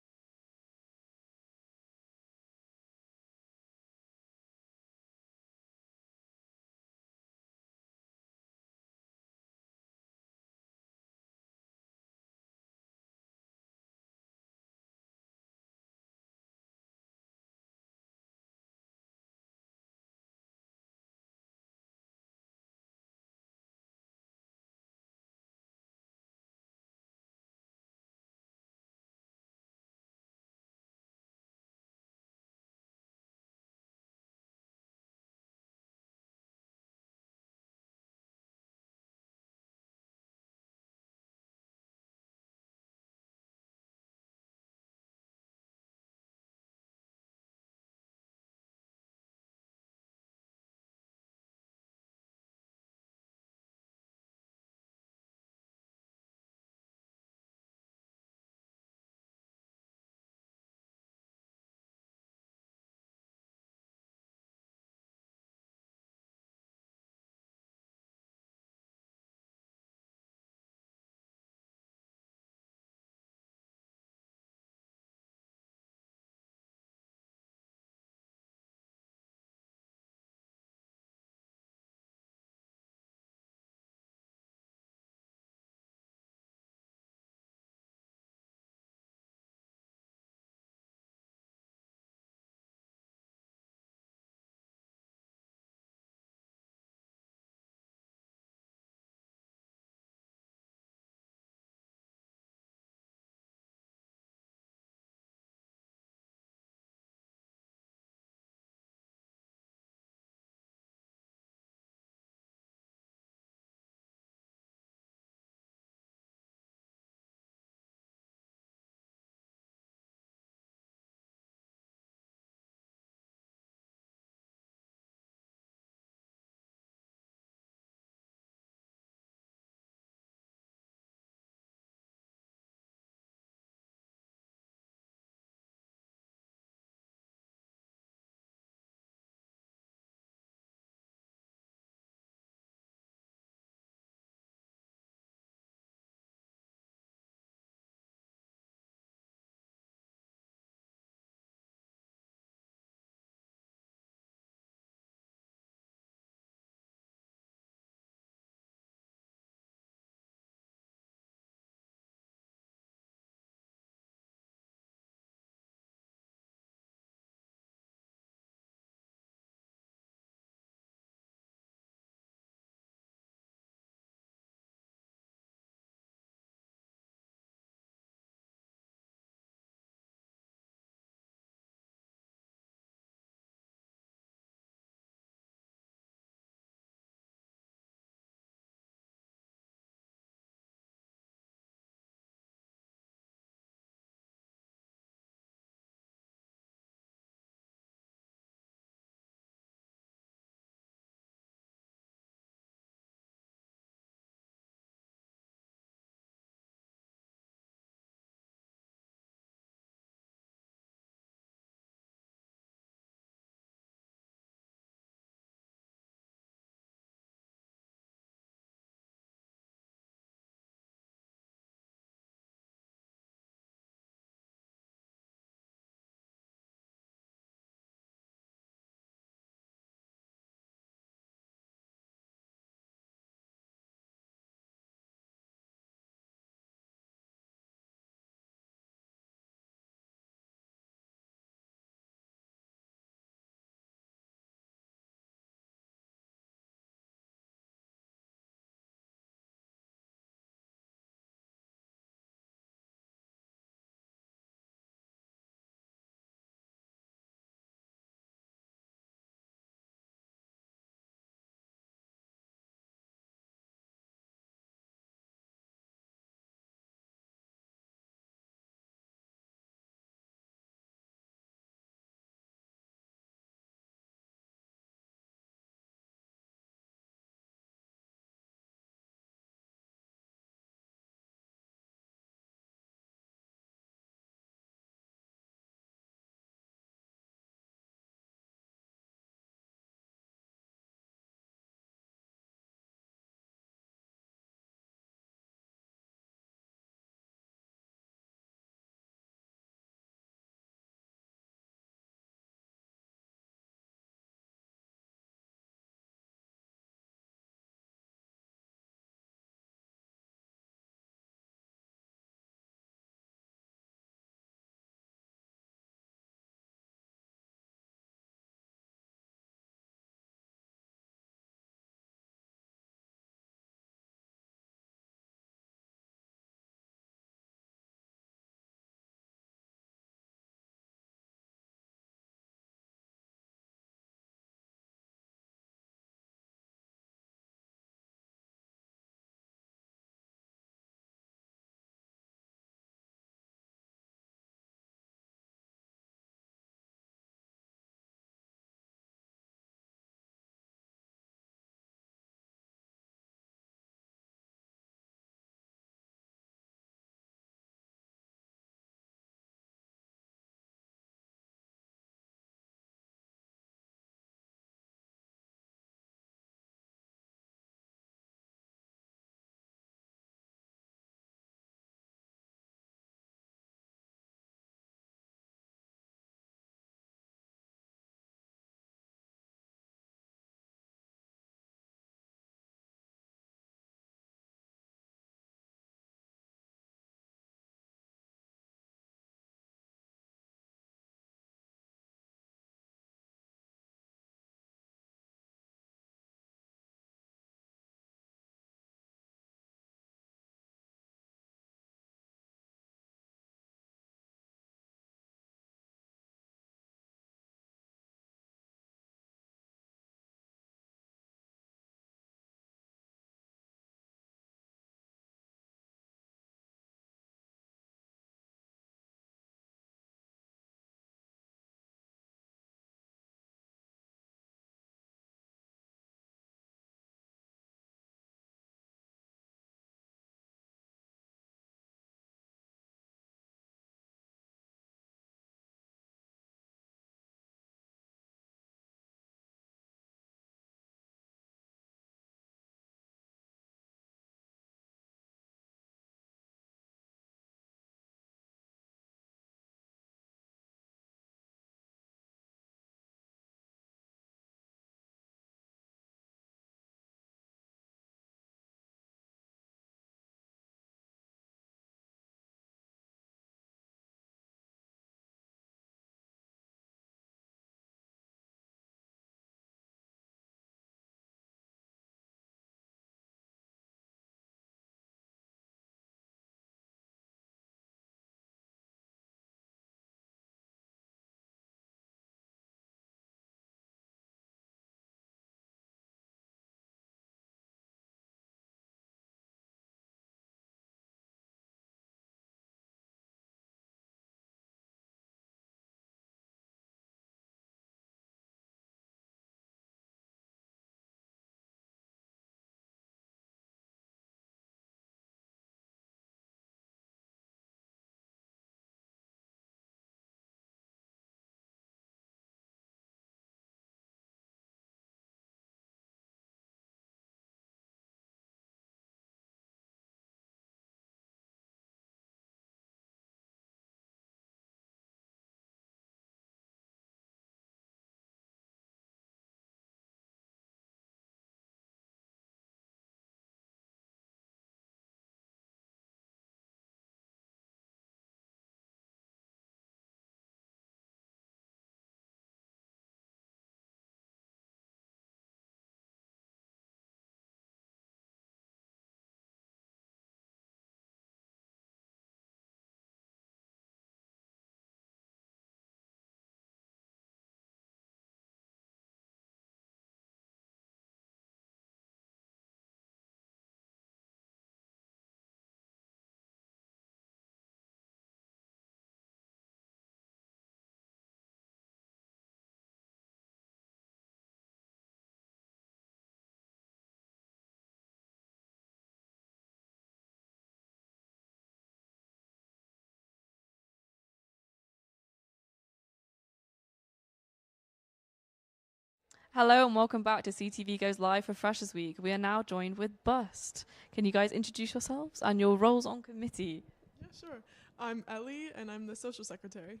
Hello and welcome back to CTV Goes Live for Freshers Week. We are now joined with Bust. Can you guys introduce yourselves and your roles on committee? Yeah, sure. I'm Ellie and I'm the social secretary.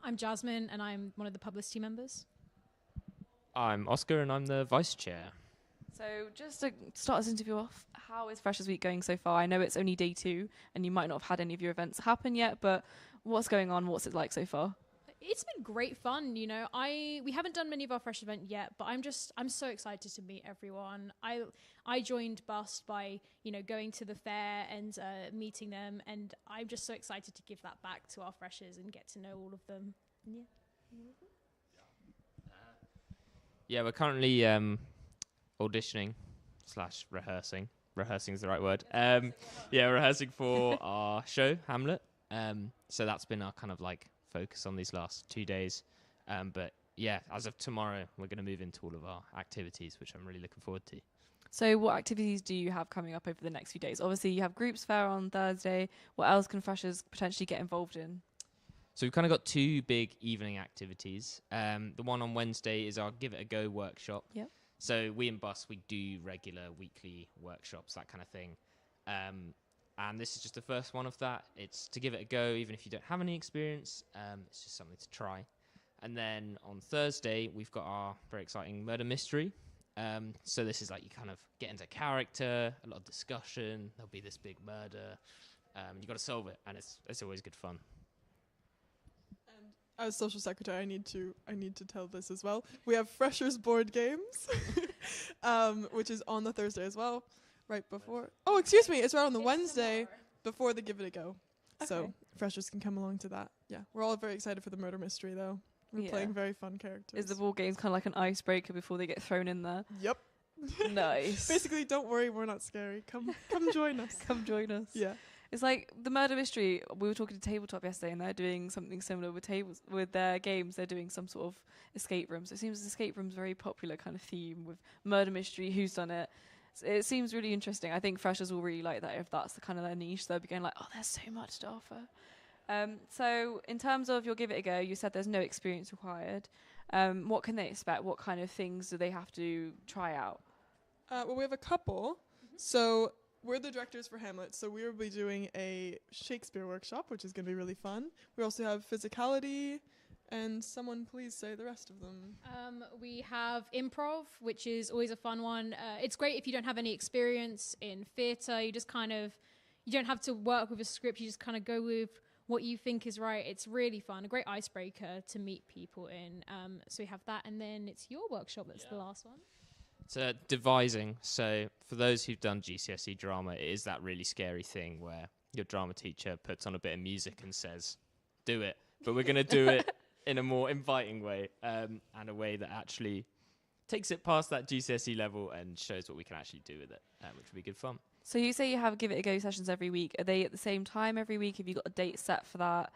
I'm Jasmine and I'm one of the publicity members. I'm Oscar and I'm the vice chair. So just to start this interview off, how is Freshers Week going so far? I know it's only day 2 and you might not have had any of your events happen yet, but what's going on? What's it like so far? It's been great fun, you know. We haven't done many of our fresh event yet, but I'm so excited to meet everyone. I joined Bust by, you know, going to the fair and meeting them, and I'm just so excited to give that back to our freshers and get to know all of them. Yeah. Yeah, we're currently auditioning / rehearsing. Rehearsing is the right word. Yeah, rehearsing for our show, Hamlet. So that's been our kind of like focus on these last 2 days. But yeah, as of tomorrow, we're going to move into all of our activities, which I'm really looking forward to. So what activities do you have coming up over the next few days? Obviously, you have groups fair on Thursday. What else can freshers potentially get involved in? So we've kind of got 2 big evening activities. The one on Wednesday is our Give It a Go workshop. Yep. So we in Bus, we do regular weekly workshops, that kind of thing. And this is just the first one of that. It's to give it a go, even if you don't have any experience. It's just something to try. And then on Thursday, we've got our very exciting murder mystery. So this is like you kind of get into character, a lot of discussion. There'll be this big murder. You got to solve it, and it's always good fun. And as social secretary, I need to tell this as well. We have freshers board games, which is on the Thursday as well. Right before. Oh, excuse me. It's right on the Wednesday before the Give It a Go. Okay. So freshers can come along to that. Yeah. We're all very excited for the murder mystery, though. We're playing very fun characters. Is the board games kind of like an icebreaker before they get thrown in there? Yep. Nice. Basically, don't worry. We're not scary. Come join us. Come join us. Yeah. It's like the murder mystery. We were talking to Tabletop yesterday, and they're doing something similar with their games. They're doing some sort of escape room. So it seems escape room's very popular kind of theme with murder mystery. Who's done it? It seems really interesting. I think freshers will really like that if that's the kind of their niche. They'll be going like, oh, there's so much to offer. So in terms of your Give It a Go, you said there's no experience required. What can they expect? What kind of things do they have to try out? Well, we have a couple. So we're the directors for Hamlet. So we will be doing a Shakespeare workshop, which is going to be really fun. We also have physicality. And someone please say the rest of them. We have improv, which is always a fun one. It's great if you don't have any experience in theatre. You don't have to work with a script. You just kind of go with what you think is right. It's really fun. A great icebreaker to meet people in. So we have that. And then it's your workshop that's the last one. It's devising. So for those who've done GCSE drama, it is that really scary thing where your drama teacher puts on a bit of music and says, do it. But we're going to do it in a more inviting way, and a way that actually takes it past that GCSE level and shows what we can actually do with it, which will be good fun. So you say you have Give It a Go sessions every week. Are they at the same time every week? Have you got a date set for that?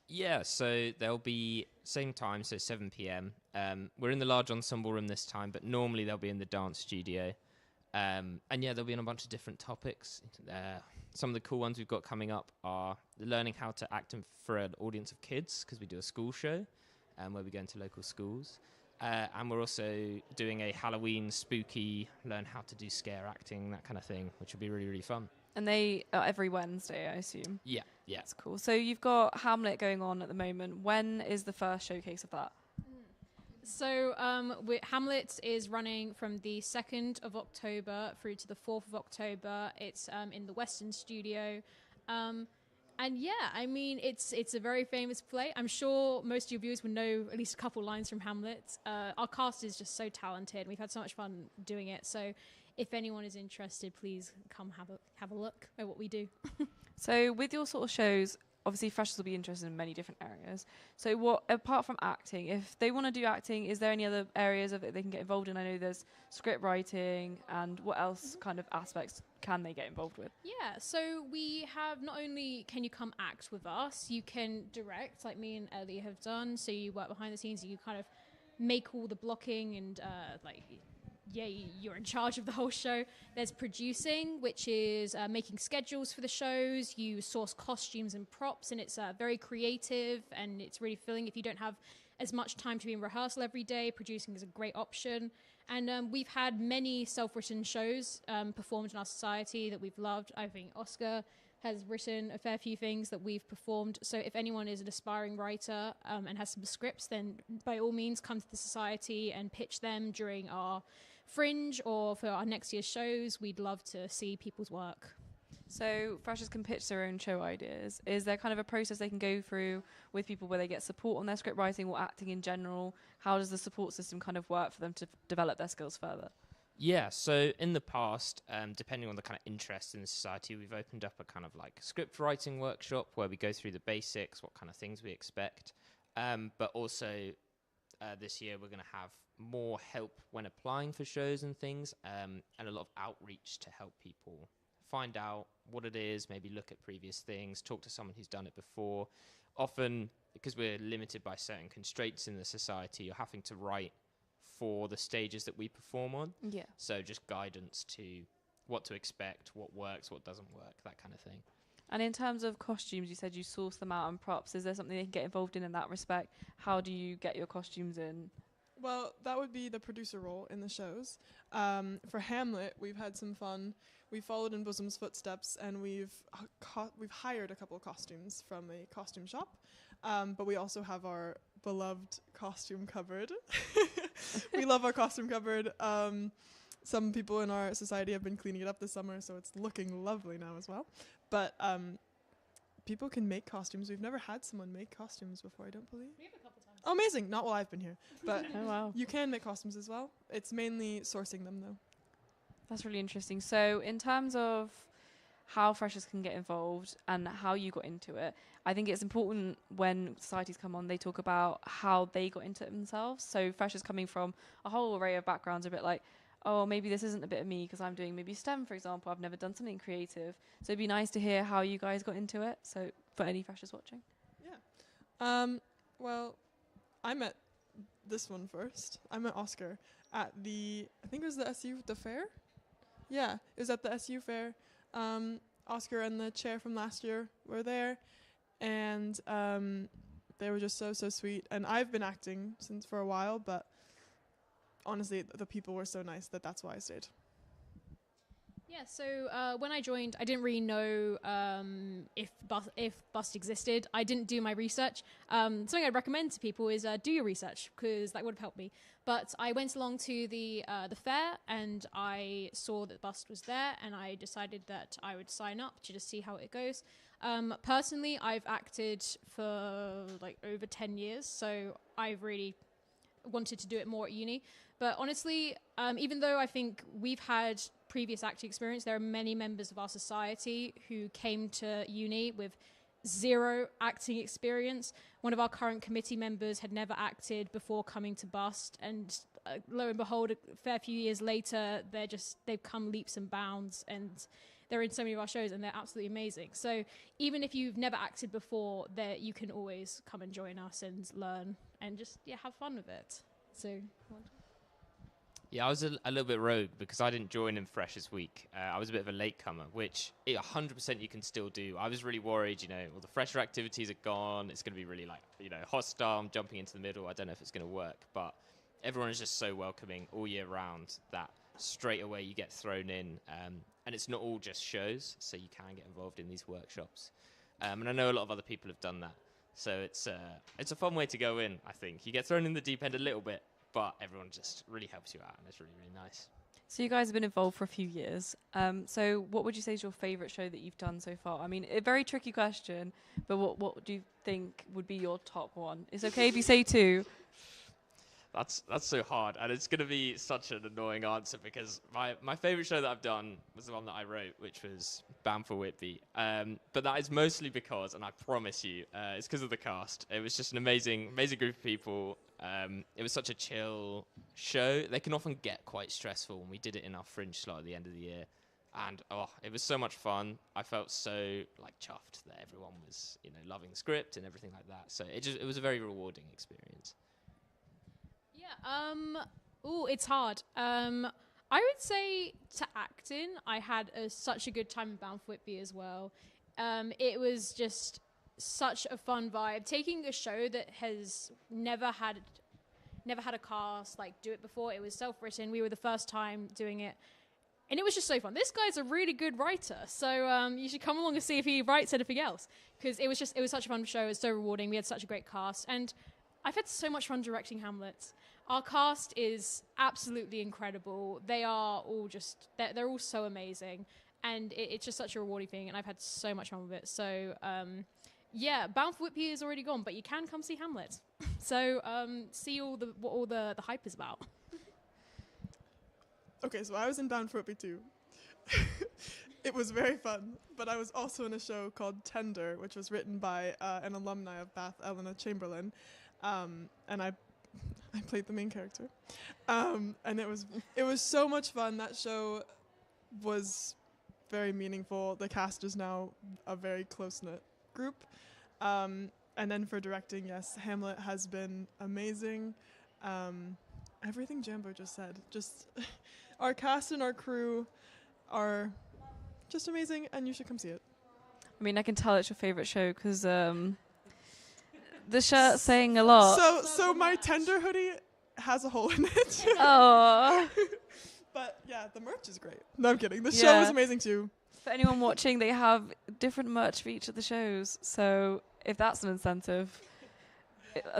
Yeah, so they'll be same time, so 7 p.m. We're in the large ensemble room this time, but normally they'll be in the dance studio. And yeah, they'll be on a bunch of different topics. Some of the cool ones we've got coming up are learning how to act for an audience of kids, because we do a school show where we go into local schools. And we're also doing a Halloween spooky, learn how to do scare acting, that kind of thing, which will be really, really fun. And they are every Wednesday, I assume? Yeah. That's cool. So you've got Hamlet going on at the moment. When is the first showcase of that? So Hamlet is running from the 2nd of October through to the 4th of October. It's in the Western Studio. And yeah, I mean, it's a very famous play. I'm sure most of your viewers would know at least a couple lines from Hamlet. Our cast is just so talented. We've had so much fun doing it. So if anyone is interested, please come have a look at what we do. So with your sort of shows, obviously freshers will be interested in many different areas. So what, apart from acting, if they want to do acting, is there any other areas of it they can get involved in? I know there's script writing, and what else kind of aspects can they get involved with? Yeah, so we have not only can you come act with us, you can direct, like me and Ellie have done. So you work behind the scenes, you kind of make all the blocking and you're in charge of the whole show. There's producing, which is making schedules for the shows. You source costumes and props, and it's very creative and it's really filling. If you don't have as much time to be in rehearsal every day. Producing is a great option. And we've had many self-written shows performed in our society that we've loved. I think Oscar has written a fair few things that we've performed. So if anyone is an aspiring writer and has some scripts, then by all means come to the society and pitch them during our Fringe or for our next year's shows. We'd love to see people's work. So freshers can pitch their own show ideas. Is there kind of a process they can go through with people where they get support on their script writing or acting in general? How does the support system kind of work for them to develop their skills further? Yeah, so in the past, depending on the kind of interest in the society, we've opened up a kind of like script writing workshop where we go through the basics, what kind of things we expect. But also this year we're going to have more help when applying for shows and things, and a lot of outreach to help people find out what it is, maybe look at previous things, talk to someone who's done it before. Often, because we're limited by certain constraints in the society, you're having to write for the stages that we perform on. Yeah. So just guidance to what to expect, what works, what doesn't work, that kind of thing. And in terms of costumes, you said you source them out and props. Is there something they can get involved in that respect? How do you get your costumes in? Well, that would be the producer role in the shows. For Hamlet, we've had some fun. We followed in Bosom's footsteps, and we've hired a couple of costumes from a costume shop. But we also have our beloved costume cupboard. We love our costume cupboard. Some people in our society have been cleaning it up this summer, so it's looking lovely now as well. But people can make costumes. We've never had someone make costumes before, I don't believe. We have a couple times. Oh, amazing. Not while I've been here. But Oh, wow. you can make costumes as well. It's mainly sourcing them, though. That's really interesting. So in terms of how freshers can get involved and how you got into it, I think it's important when societies come on, they talk about how they got into it themselves. So freshers coming from a whole array of backgrounds are a bit like, oh, maybe this isn't a bit of me because I'm doing maybe STEM, for example. I've never done something creative. So it'd be nice to hear how you guys got into it. So for any freshers watching. Yeah. Well, I met this one first. I met Oscar at I think it was the fair? Yeah, it was at the SU fair. Oscar and the chair from last year were there, and they were just so sweet. And I've been acting for a while, but honestly, the people were so nice that's why I stayed. Yeah, so when I joined, I didn't really know if Bust existed. I didn't do my research. Something I'd recommend to people is do your research, because that would have helped me. But I went along to the fair, and I saw that Bust was there, and I decided that I would sign up to just see how it goes. Personally, I've acted for like over 10 years, so I've really wanted to do it more at uni. But honestly, even though I think we've had previous acting experience, there are many members of our society who came to uni with zero acting experience. One of our current committee members had never acted before coming to Bust, and lo and behold, a fair few years later, they've come leaps and bounds, and they're in so many of our shows, and they're absolutely amazing. So even if you've never acted before, you can always come and join us and learn and just have fun with it. So. Yeah, I was a little bit rogue because I didn't join in Freshers Week. I was a bit of a latecomer, which 100% you can still do. I was really worried, all the fresher activities are gone. It's going to be really hostile. I'm jumping into the middle. I don't know if it's going to work, but everyone is just so welcoming all year round that straight away you get thrown in. And it's not all just shows, so you can get involved in these workshops. And I know a lot of other people have done that. So it's a fun way to go in, I think. You get thrown in the deep end a little bit, but everyone just really helps you out, and it's really, really nice. So you guys have been involved for a few years. So what would you say is your favourite show that you've done so far? I mean, a very tricky question, but what do you think would be your top one? It's okay if you say two. That's so hard, and it's going to be such an annoying answer because my favourite show that I've done was the one that I wrote, which was Bound for Whitby. But that is mostly because, and I promise you, it's because of the cast. It was just an amazing group of people. It was such a chill show. They can often get quite stressful, and we did it in our Fringe slot at the end of the year. And it was so much fun. I felt so chuffed that everyone was loving the script and everything like that. So it was a very rewarding experience. Yeah. It's hard. I would say to act in, I had such a good time in Bound for Whitby as well. It was just such a fun vibe. Taking a show that has never had a cast like do it before. It was self-written. We were the first time doing it. And it was just so fun. This guy's a really good writer, so you should come along and see if he writes anything else. Because it was such a fun show. It was so rewarding. We had such a great cast, and I've had so much fun directing Hamlet. Our cast is absolutely incredible. They are all they're all so amazing, and it's just such a rewarding thing. And I've had so much fun with it. So yeah, Bound for Whitby is already gone, but you can come see Hamlet. So see what all the hype is about. Okay, so I was in Bound for Whitby too. It was very fun, but I was also in a show called Tender, which was written by an alumni of Bath, Elena Chamberlain, and I played the main character, and it was so much fun. That show was very meaningful. The cast is now a very close-knit group, and then for directing, yes, Hamlet has been amazing. Everything Jambo just said, our cast and our crew are just amazing, and you should come see it. I mean, I can tell it's your favourite show because the shirt's saying a lot. So my Tender hoodie has a hole in it. Oh. But yeah, the merch is great. No, I'm kidding. The show is amazing too. For anyone watching, they have different merch for each of the shows. So if that's an incentive,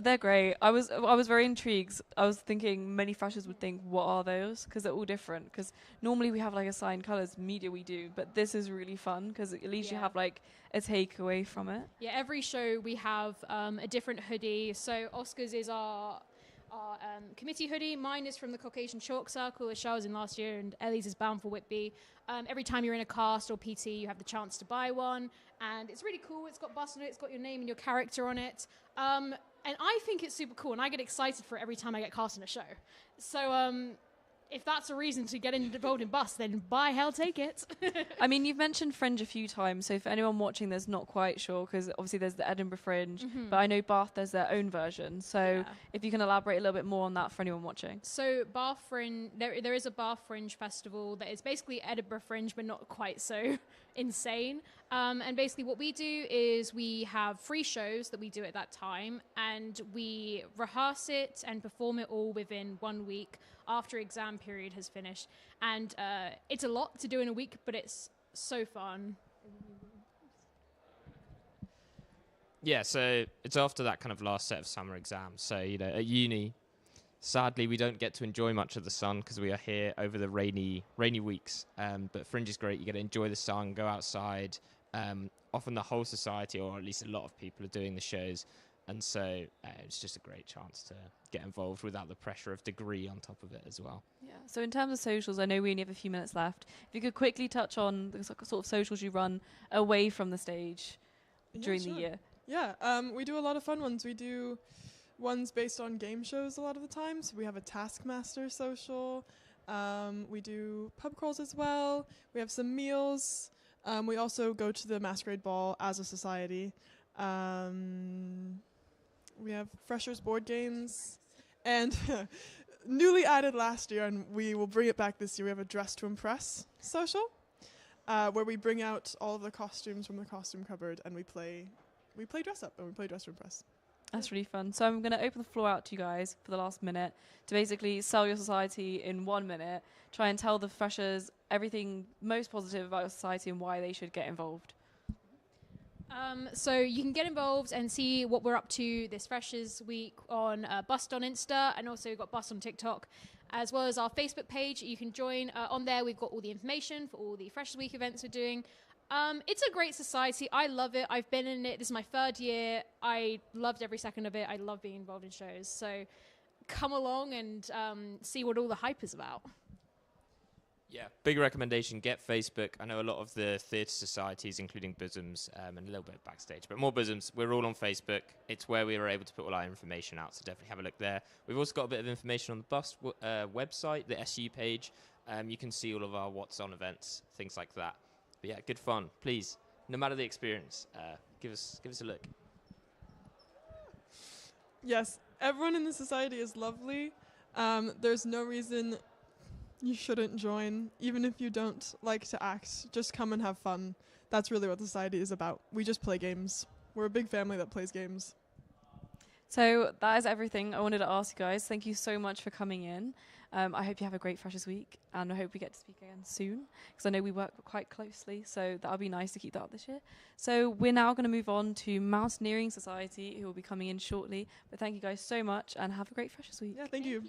they're great. I was very intrigued. I was thinking many freshers would think, what are those? Because they're all different. Because normally we have like assigned colours, media we do, but this is really fun because at least you have like a takeaway from it. Yeah, every show we have a different hoodie. So Oscar's is our committee hoodie. Mine is from the Caucasian Chalk Circle, which I was in last year, and Ellie's is Bound for Whitby. Every time you're in a cast or PT, you have the chance to buy one, and it's really cool. It's got bust on it, it's got your name and your character on it. And I think it's super cool, and I get excited for it every time I get cast in a show. So if that's a reason to get involved in bus, then by hell take it. I mean, you've mentioned Fringe a few times, so for anyone watching that's not quite sure, because obviously there's the Edinburgh Fringe, but I know Bath, there's their own version. So if you can elaborate a little bit more on that for anyone watching. So Bath Fringe, there is a Bath Fringe festival that is basically Edinburgh Fringe, but not quite so insane. And basically what we do is we have free shows that we do at that time, and we rehearse it and perform it all within 1 week after exam period has finished. And it's a lot to do in a week, but it's so fun. Yeah, so it's after that kind of last set of summer exams. So, at uni, sadly, we don't get to enjoy much of the sun because we are here over the rainy weeks. But Fringe is great. You get to enjoy the sun, go outside. Often the whole society, or at least a lot of people, are doing the shows. And so it's just a great chance to get involved without the pressure of degree on top of it as well. Yeah. So in terms of socials, I know we only have a few minutes left. If you could quickly touch on the sort of socials you run away from the stage during the year. Yeah, we do a lot of fun ones. We do ones based on game shows a lot of the time. So we have a Taskmaster social. We do pub crawls as well. We have some meals. We also go to the Masquerade Ball as a society. We have freshers board games, and newly added last year, and we will bring it back this year, we have a Dress to Impress social, where we bring out all of the costumes from the costume cupboard, and we play dress up, and we play Dress to Impress. That's really fun. So I'm going to open the floor out to you guys for the last minute to basically sell your society in 1 minute, try and tell the freshers everything most positive about your society and why they should get involved. So you can get involved and see what we're up to this Freshers Week on Bust on Insta, and also we've got Bust on TikTok, as well as our Facebook page. You can join on there. We've got all the information for all the Freshers Week events we're doing. It's a great society. I love it. I've been in it. This is my 3rd year. I loved every second of it. I love being involved in shows. So come along and see what all the hype is about. Yeah, big recommendation, get Facebook. I know a lot of the theatre societies, including Bosoms, and a little bit of Backstage, but more Bosoms, we're all on Facebook. It's where we were able to put all our information out, so definitely have a look there. We've also got a bit of information on the Bust website, the SU page. You can see all of our What's On events, things like that. But yeah, good fun. Please, no matter the experience, give us a look. Yes, everyone in the society is lovely. There's no reason you shouldn't join, even if you don't like to act. Just come and have fun. That's really what the society is about. We just play games. We're a big family that plays games. So that is everything I wanted to ask you guys. Thank you so much for coming in. I hope you have a great Freshers Week, and I hope we get to speak again soon, because I know we work quite closely, so that'll be nice to keep that up this year. So we're now going to move on to Mountaineering Society, who will be coming in shortly. But thank you guys so much, and have a great Freshers Week. Yeah, thank you.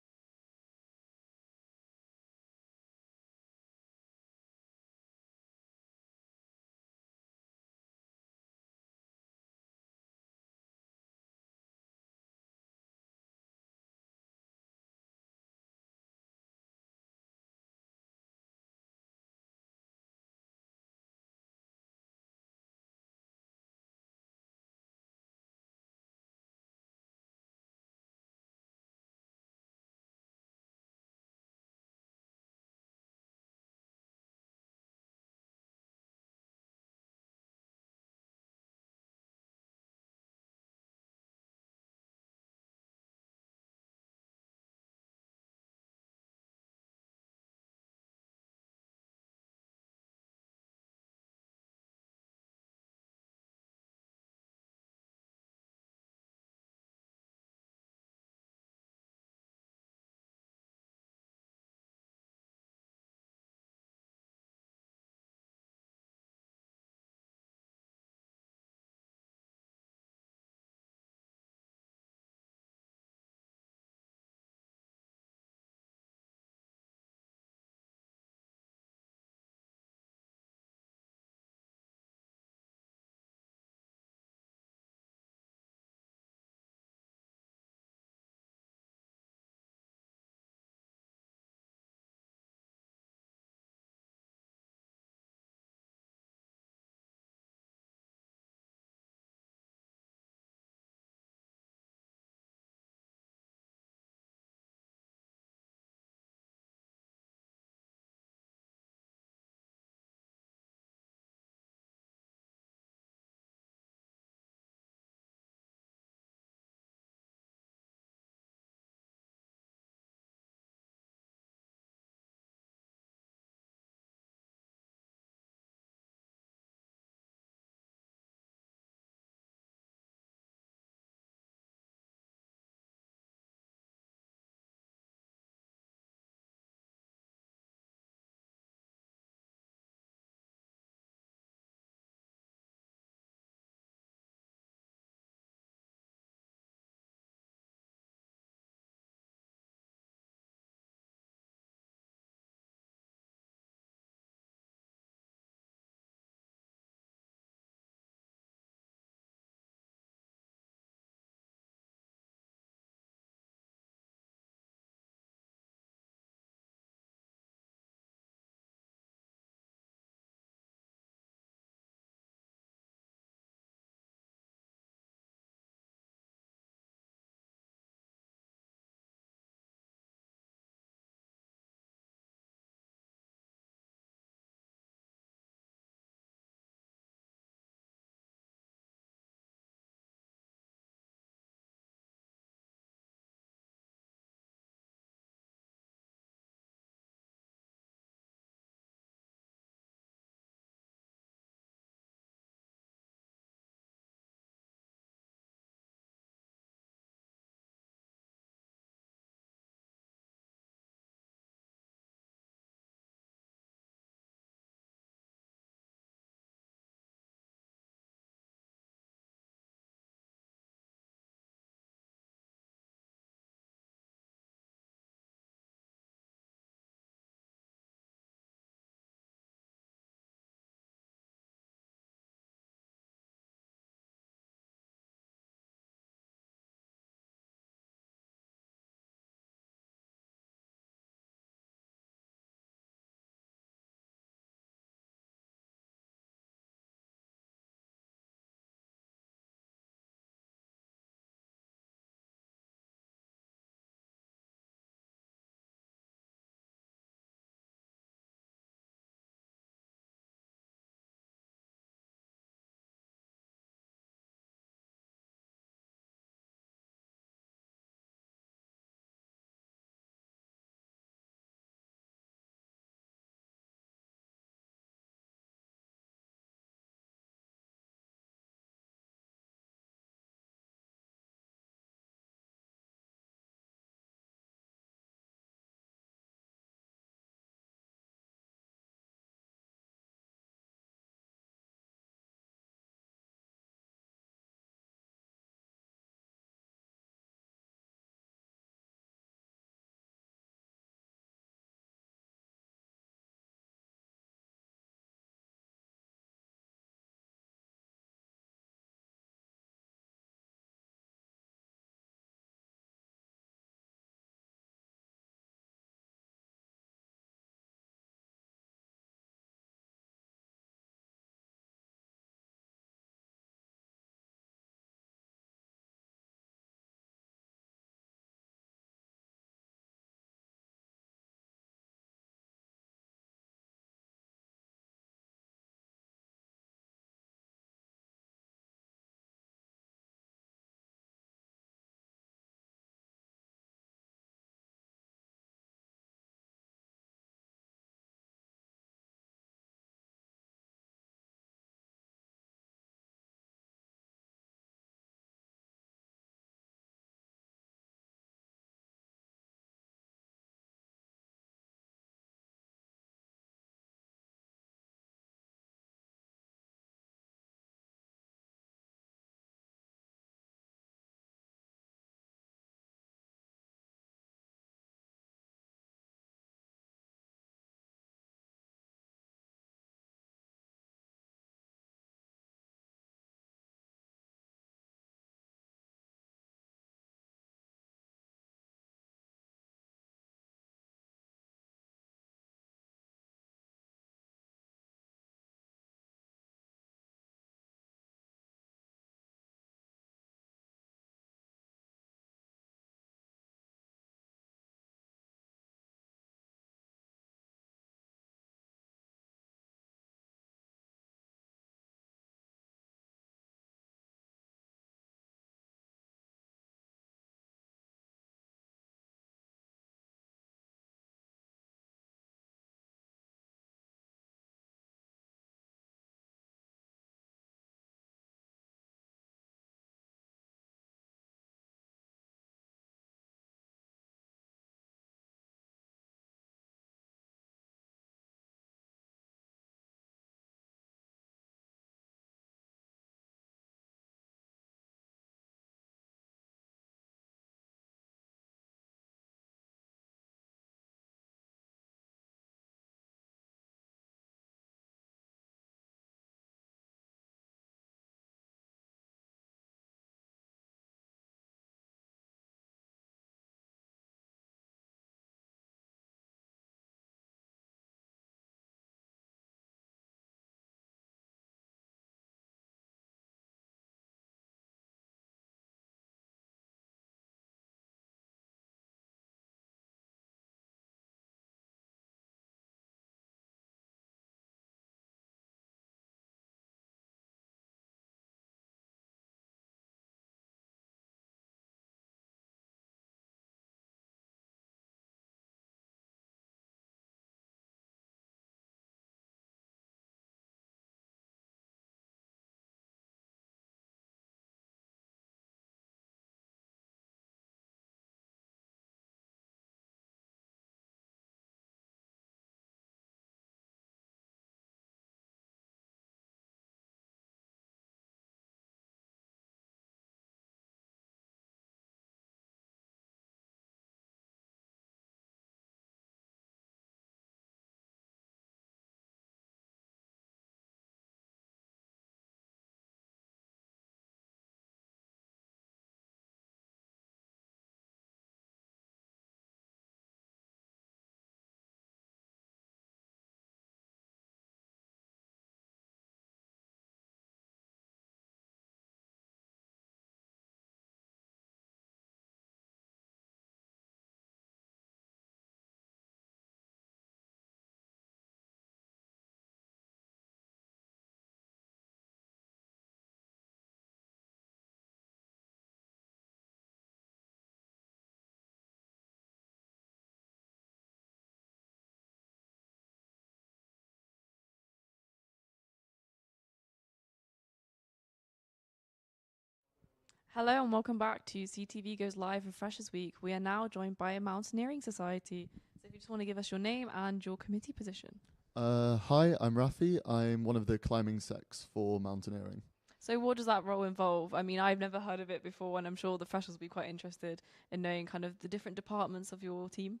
Hello and welcome back to CTV Goes Live with Freshers Week. We are now joined by a mountaineering society. So if you just want to give us your name and your committee position. Hi, I'm Rafi. I'm one of the climbing secs for mountaineering. So what does that role involve? I mean, I've never heard of it before, and I'm sure the freshers will be quite interested in knowing kind of the different departments of your team.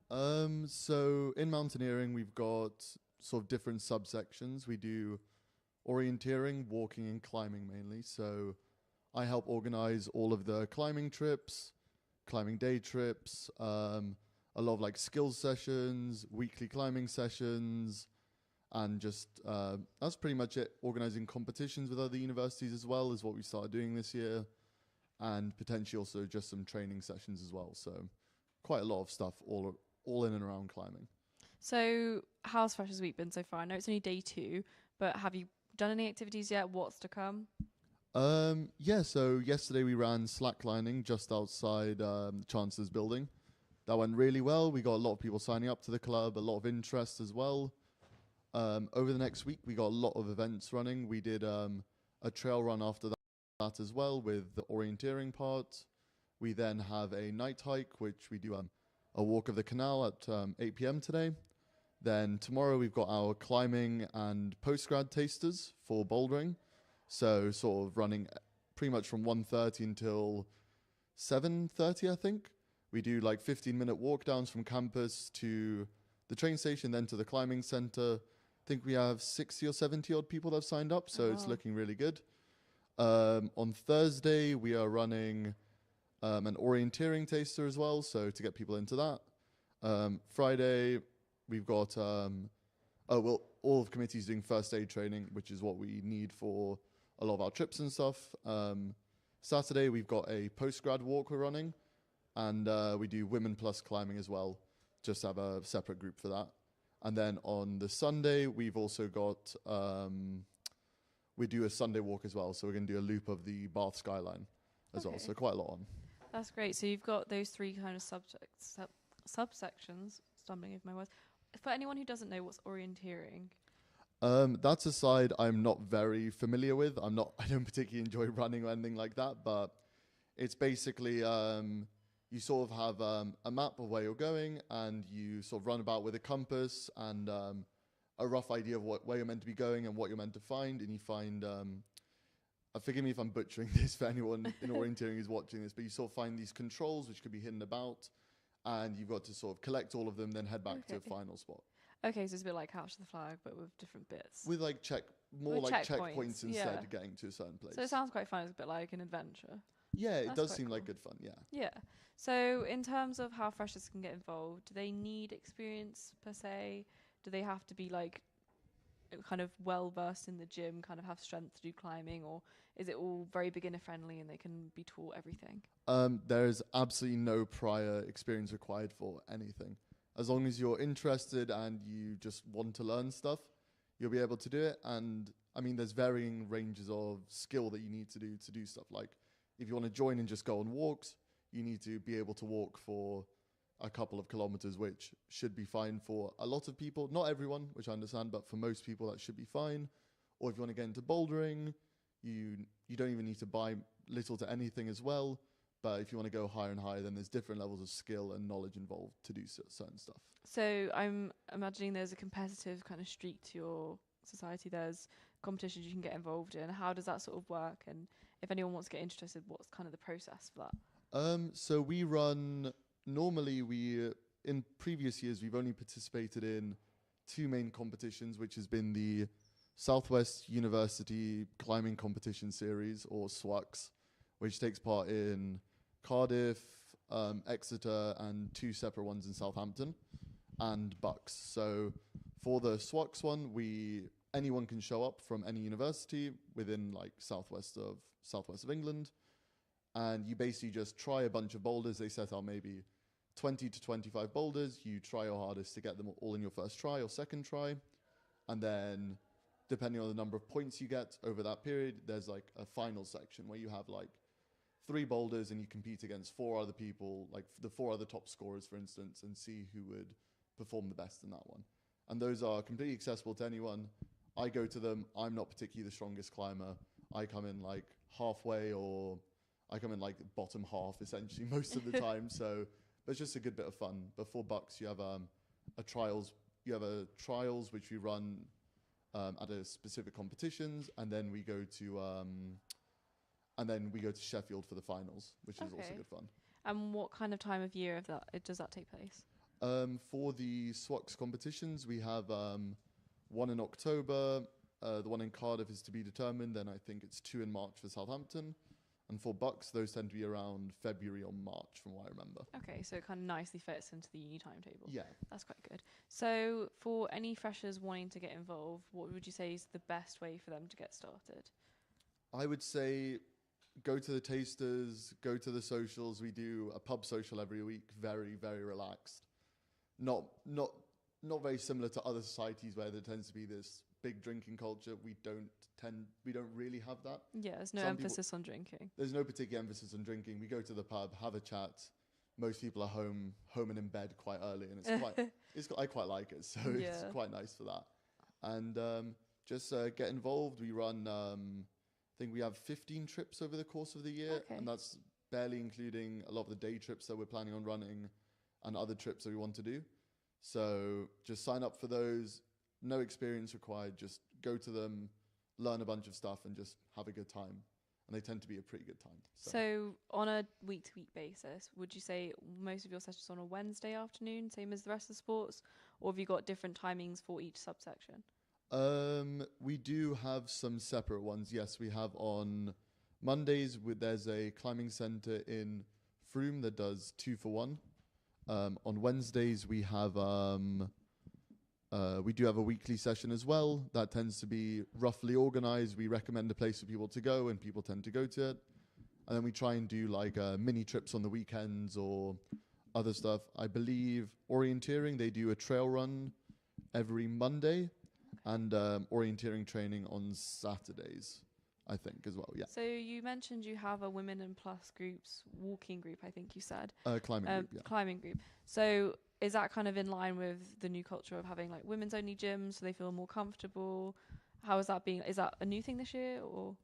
So in mountaineering, we've got sort of different subsections. We do orienteering, walking and climbing mainly. So I help organize all of the climbing trips, climbing day trips, a lot of like skills sessions, weekly climbing sessions, and just that's pretty much it. Organizing competitions with other universities as well is what we started doing this year, and potentially also just some training sessions as well. So quite a lot of stuff all in and around climbing. So how's Freshers Week been so far? I know it's only day 2, but have you done any activities yet? What's to come? Yeah, so yesterday we ran slacklining just outside the Chancellor's building. That went really well. We got a lot of people signing up to the club, a lot of interest as well. Over the next week, we got a lot of events running. We did a trail run after that as well with the orienteering part. We then have a night hike, which we do a walk of the canal at 8 p.m. today. Then tomorrow we've got our climbing and postgrad tasters for bouldering. So sort of running pretty much from 1:30 until 7:30, I think. We do like 15-minute walk downs from campus to the train station, then to the climbing center. I think we have 60 or 70 odd people that have signed up, so it's looking really good. On Thursday, we are running an orienteering taster as well, so to get people into that. Friday, we've got, all of committees doing first aid training, which is what we need for a lot of our trips and stuff. Saturday, we've got a postgrad walk we're running, and we do Women Plus climbing as well, just have a separate group for that. And then on the Sunday, we've also got, we do a Sunday walk as well. So we're going to do a loop of the Bath skyline as well. So quite a lot on. That's great. So you've got those 3 kind of subsections, stumbling over my words. For anyone who doesn't know, what's orienteering? That's a side I'm not very familiar with. I don't particularly enjoy running or anything like that, but it's basically, you sort of have a map of where you're going, and you sort of run about with a compass and a rough idea of where you're meant to be going and what you're meant to find. And you find, forgive me if I'm butchering this for anyone in orienteering who's watching this, but you sort of find these controls which could be hidden about, and you've got to sort of collect all of them, then head back to a final spot. Okay, so it's a bit like Capture the Flag, but with different bits. With like checkpoints instead of getting to a certain place. So it sounds quite fun. It's a bit like an adventure. Yeah, it does seem like good fun, yeah. Yeah. So in terms of how freshers can get involved, do they need experience per se? Do they have to be like kind of well versed in the gym, kind of have strength to do climbing, or is it all very beginner friendly and they can be taught everything? There is absolutely no prior experience required for anything. As long as you're interested and you just want to learn stuff, you'll be able to do it. And I mean, there's varying ranges of skill that you need to do stuff. Like if you want to join and just go on walks, you need to be able to walk for a couple of kilometers, which should be fine for a lot of people. Not everyone, which I understand, but for most people that should be fine. Or if you want to get into bouldering, you don't even need to buy little to anything as well. But if you want to go higher and higher, then there's different levels of skill and knowledge involved to do certain stuff. So I'm imagining there's a competitive kind of streak to your society. There's competitions you can get involved in. How does that sort of work? And if anyone wants to get interested, what's kind of the process for that? So we run, normally in previous years, we've only participated in 2 main competitions, which has been the Southwest University Climbing Competition Series, or SWACS, which takes part in Cardiff, Exeter, and 2 separate ones in Southampton, and Bucks. So for the SWACS one, anyone can show up from any university within like southwest of England, and you basically just try a bunch of boulders. They set out maybe 20 to 25 boulders. You try your hardest to get them all in your first try or second try, and then depending on the number of points you get over that period, there's like a final section where you have like 3 boulders and you compete against 4 other people, like the 4 other top scorers, for instance, and see who would perform the best in that one. And those are completely accessible to anyone. I go to them. I'm not particularly the strongest climber. I come in like halfway or I come in like bottom half essentially most of the time. So, but it's just a good bit of fun. Before Bucks, you have a trials. You have a trials which we run at a specific competitions, and then we go to Sheffield for the finals, which is also good fun. And what kind of time of year does that take place? For the SWOX competitions, we have one in October. The one in Cardiff is to be determined. Then I think it's 2 in March for Southampton. And for Bucks, those tend to be around February or March, from what I remember. Okay, so it kind of nicely fits into the uni timetable. Yeah. That's quite good. So for any freshers wanting to get involved, what would you say is the best way for them to get started? I would say go to the tasters, go to the socials. We do a pub social every week, very, very relaxed. Not very similar to other societies where there tends to be this big drinking culture. We don't really have that. Yeah, there's no emphasis on drinking. There's no particular emphasis on drinking. We go to the pub, have a chat. Most people are home and in bed quite early, and I quite like it. So it's quite nice for that. And just get involved. We run. I think we have 15 trips over the course of the year, and that's barely including a lot of the day trips that we're planning on running, and other trips that we want to do. So just sign up for those. No experience required. Just go to them, learn a bunch of stuff, and just have a good time. And they tend to be a pretty good time. So on a week-to-week basis, would you say most of your sessions on a Wednesday afternoon, same as the rest of the sports, or have you got different timings for each subsection? We do have some separate ones. Yes, we have on Mondays. There's a climbing center in Frome that does 2 for 1. On Wednesdays, we have we do have a weekly session as well. That tends to be roughly organized. We recommend a place for people to go, and people tend to go to it. And then we try and do like mini trips on the weekends or other stuff. I believe orienteering, they do a trail run every Monday, and orienteering training on Saturdays, I think, as well. Yeah. So you mentioned you have a Women and Plus groups walking group, I think you said. Climbing group, yeah. Climbing group. So is that kind of in line with the new culture of having like women's only gyms so they feel more comfortable? How is that being? Is that a new thing this year or?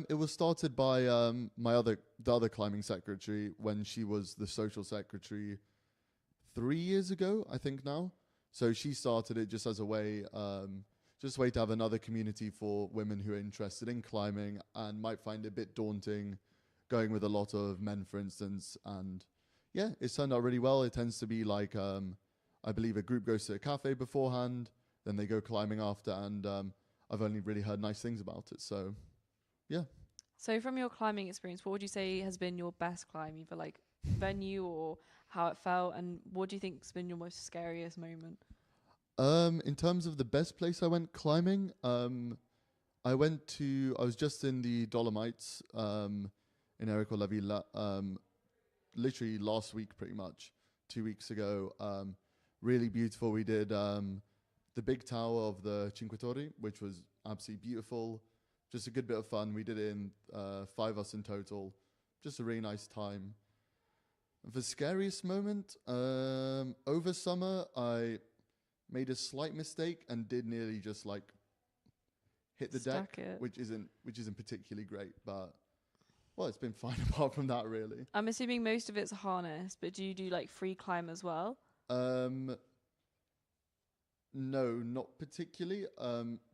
It was started by the other climbing secretary when she was the social secretary 3 years ago, I think now. So she started it just as a way, to have another community for women who are interested in climbing and might find it a bit daunting going with a lot of men, for instance. And yeah, it's turned out really well. It tends to be like, I believe a group goes to a cafe beforehand, then they go climbing after, and I've only really heard nice things about it. So yeah. So from your climbing experience, what would you say has been your best climb, either like venue or how it felt, and what do you think's been your most scariest moment? In terms of the best place I went climbing, I was just in the Dolomites in Ercole-la-Villa, literally last week, pretty much 2 weeks ago. Really beautiful. We did the big tower of the Cinque Torri, which was absolutely beautiful. Just a good bit of fun. We did it in 5 of us in total. Just a really nice time. The scariest moment, over summer, I made a slight mistake and did nearly just like hit the deck, which isn't particularly great, but well, it's been fine apart from that, really. I'm assuming most of it's harness, but do you do like free climb as well? No, not particularly.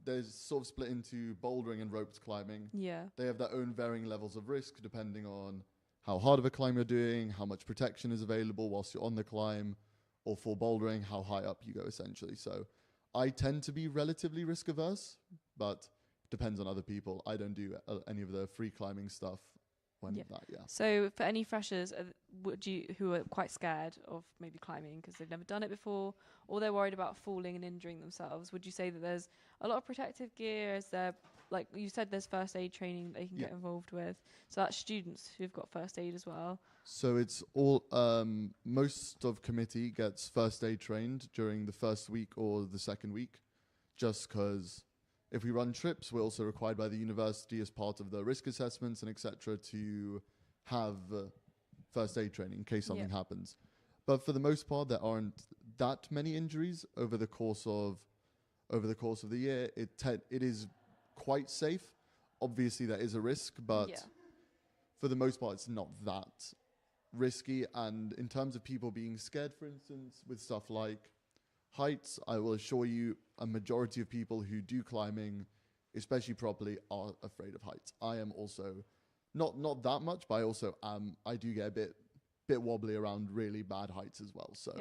There's sort of split into bouldering and roped climbing. Yeah. They have their own varying levels of risk depending on how hard of a climb you're doing, how much protection is available whilst you're on the climb, or for bouldering, how high up you go, essentially. So I tend to be relatively risk averse, but it depends on other people. I don't do any of the free climbing stuff. So for any freshers who are quite scared of maybe climbing because they've never done it before, or they're worried about falling and injuring themselves, would you say that there's a lot of protective gear? Is there, like you said, there's first aid training they can get involved with? So that's students who've got first aid as well. So it's all, most of committee gets first aid trained during the first week or the second week, just because if we run trips, we're also required by the university as part of the risk assessments and etc. to have first aid training in case something happens. But for the most part, there aren't that many injuries over the course of the year. It is quite safe. Obviously, there is a risk, but for the most part, it's not that risky. And in terms of people being scared, for instance, with stuff like heights, I will assure you a majority of people who do climbing, especially properly, are afraid of heights. I am also not that much, but I do get a bit wobbly around really bad heights as well. So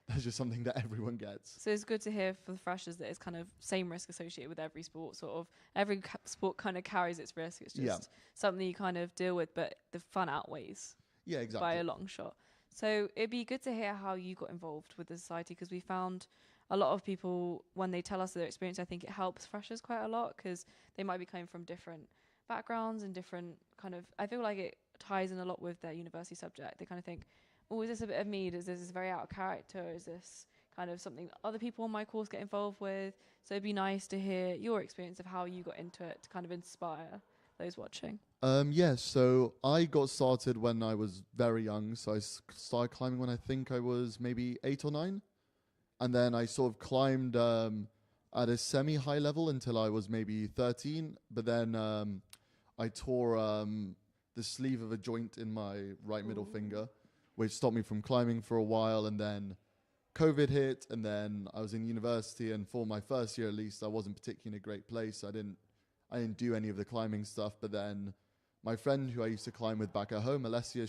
that's just something that everyone gets. So it's good to hear for the freshers that it's kind of same risk associated with every sport. Sort of every sport kind of carries its risk. It's just something you kind of deal with, but the fun outweighs. Yeah, exactly. By a long shot. So it'd be good to hear how you got involved with the society, because we found a lot of people, when they tell us their experience, I think it helps freshers quite a lot, because they might be coming from different backgrounds and different kind of, I feel like it ties in a lot with their university subject. They kind of think, oh, is this a bit of me? Is this very out of character? Is this kind of something other people on my course get involved with? So it'd be nice to hear your experience of how you got into it to kind of inspire those watching. So I got started when I was very young. So I started climbing when I think I was maybe 8 or 9. And then I sort of climbed at a semi-high level until I was maybe 13. But then I tore the sleeve of a joint in my right middle finger, which stopped me from climbing for a while. And then COVID hit, and then I was in university. And for my first year at least, I wasn't particularly in a great place. I didn't do any of the climbing stuff. But then my friend who I used to climb with back at home, Alessia,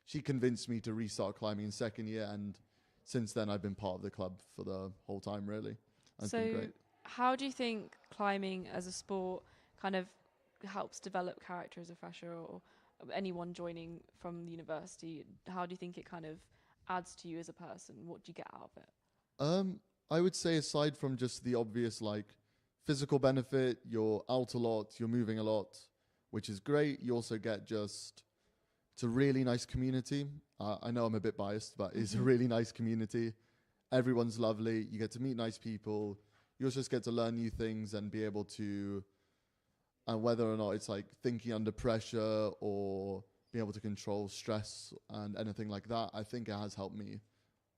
she convinced me to restart climbing in second year, and since then I've been part of the club for the whole time, really. It's been great. How do you think climbing as a sport kind of helps develop character as a fresher, or anyone joining from the university? How do you think it kind of adds to you as a person? What do you get out of it? I would say, aside from just the obvious physical benefit, you're out a lot, you're moving a lot, which is great. You also get it's a really nice community. I know I'm a bit biased, but it's a really nice community. Everyone's lovely. You get to meet nice people. You also just get to learn new things and be able to, and whether or not it's thinking under pressure or being able to control stress and anything like that, I think it has helped me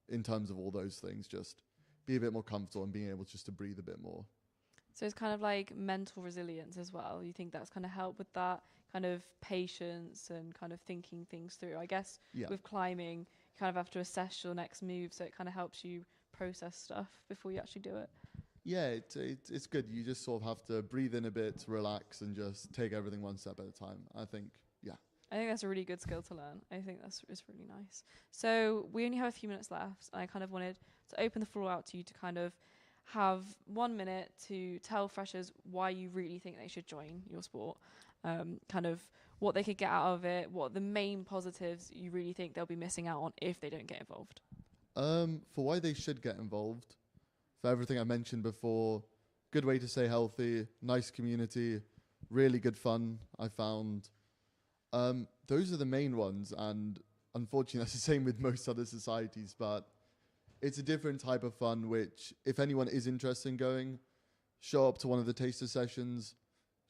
in terms of all those things, just be a bit more comfortable and being able just to breathe a bit more. So it's kind of like mental resilience as well. You think that's kind of helped with that kind of patience and kind of thinking things through? I guess with climbing, you kind of have to assess your next move, so it kind of helps you process stuff before you actually do it. Yeah, it's good. You just sort of have to breathe in a bit, relax, and just take everything one step at a time. I think that's a really good skill to learn. I think it's really nice. So we only have a few minutes left, and I kind of wanted to open the floor out to you to kind of have 1 minute to tell freshers why you really think they should join your sport, kind of what they could get out of it, what the main positives you really think they'll be missing out on if they don't get involved. For why they should get involved, for everything I mentioned before, good way to stay healthy, nice community, really good fun, I found. Those are the main ones, and unfortunately that's the same with most other societies, but it's a different type of fun, which if anyone is interested in going, show up to one of the taster sessions,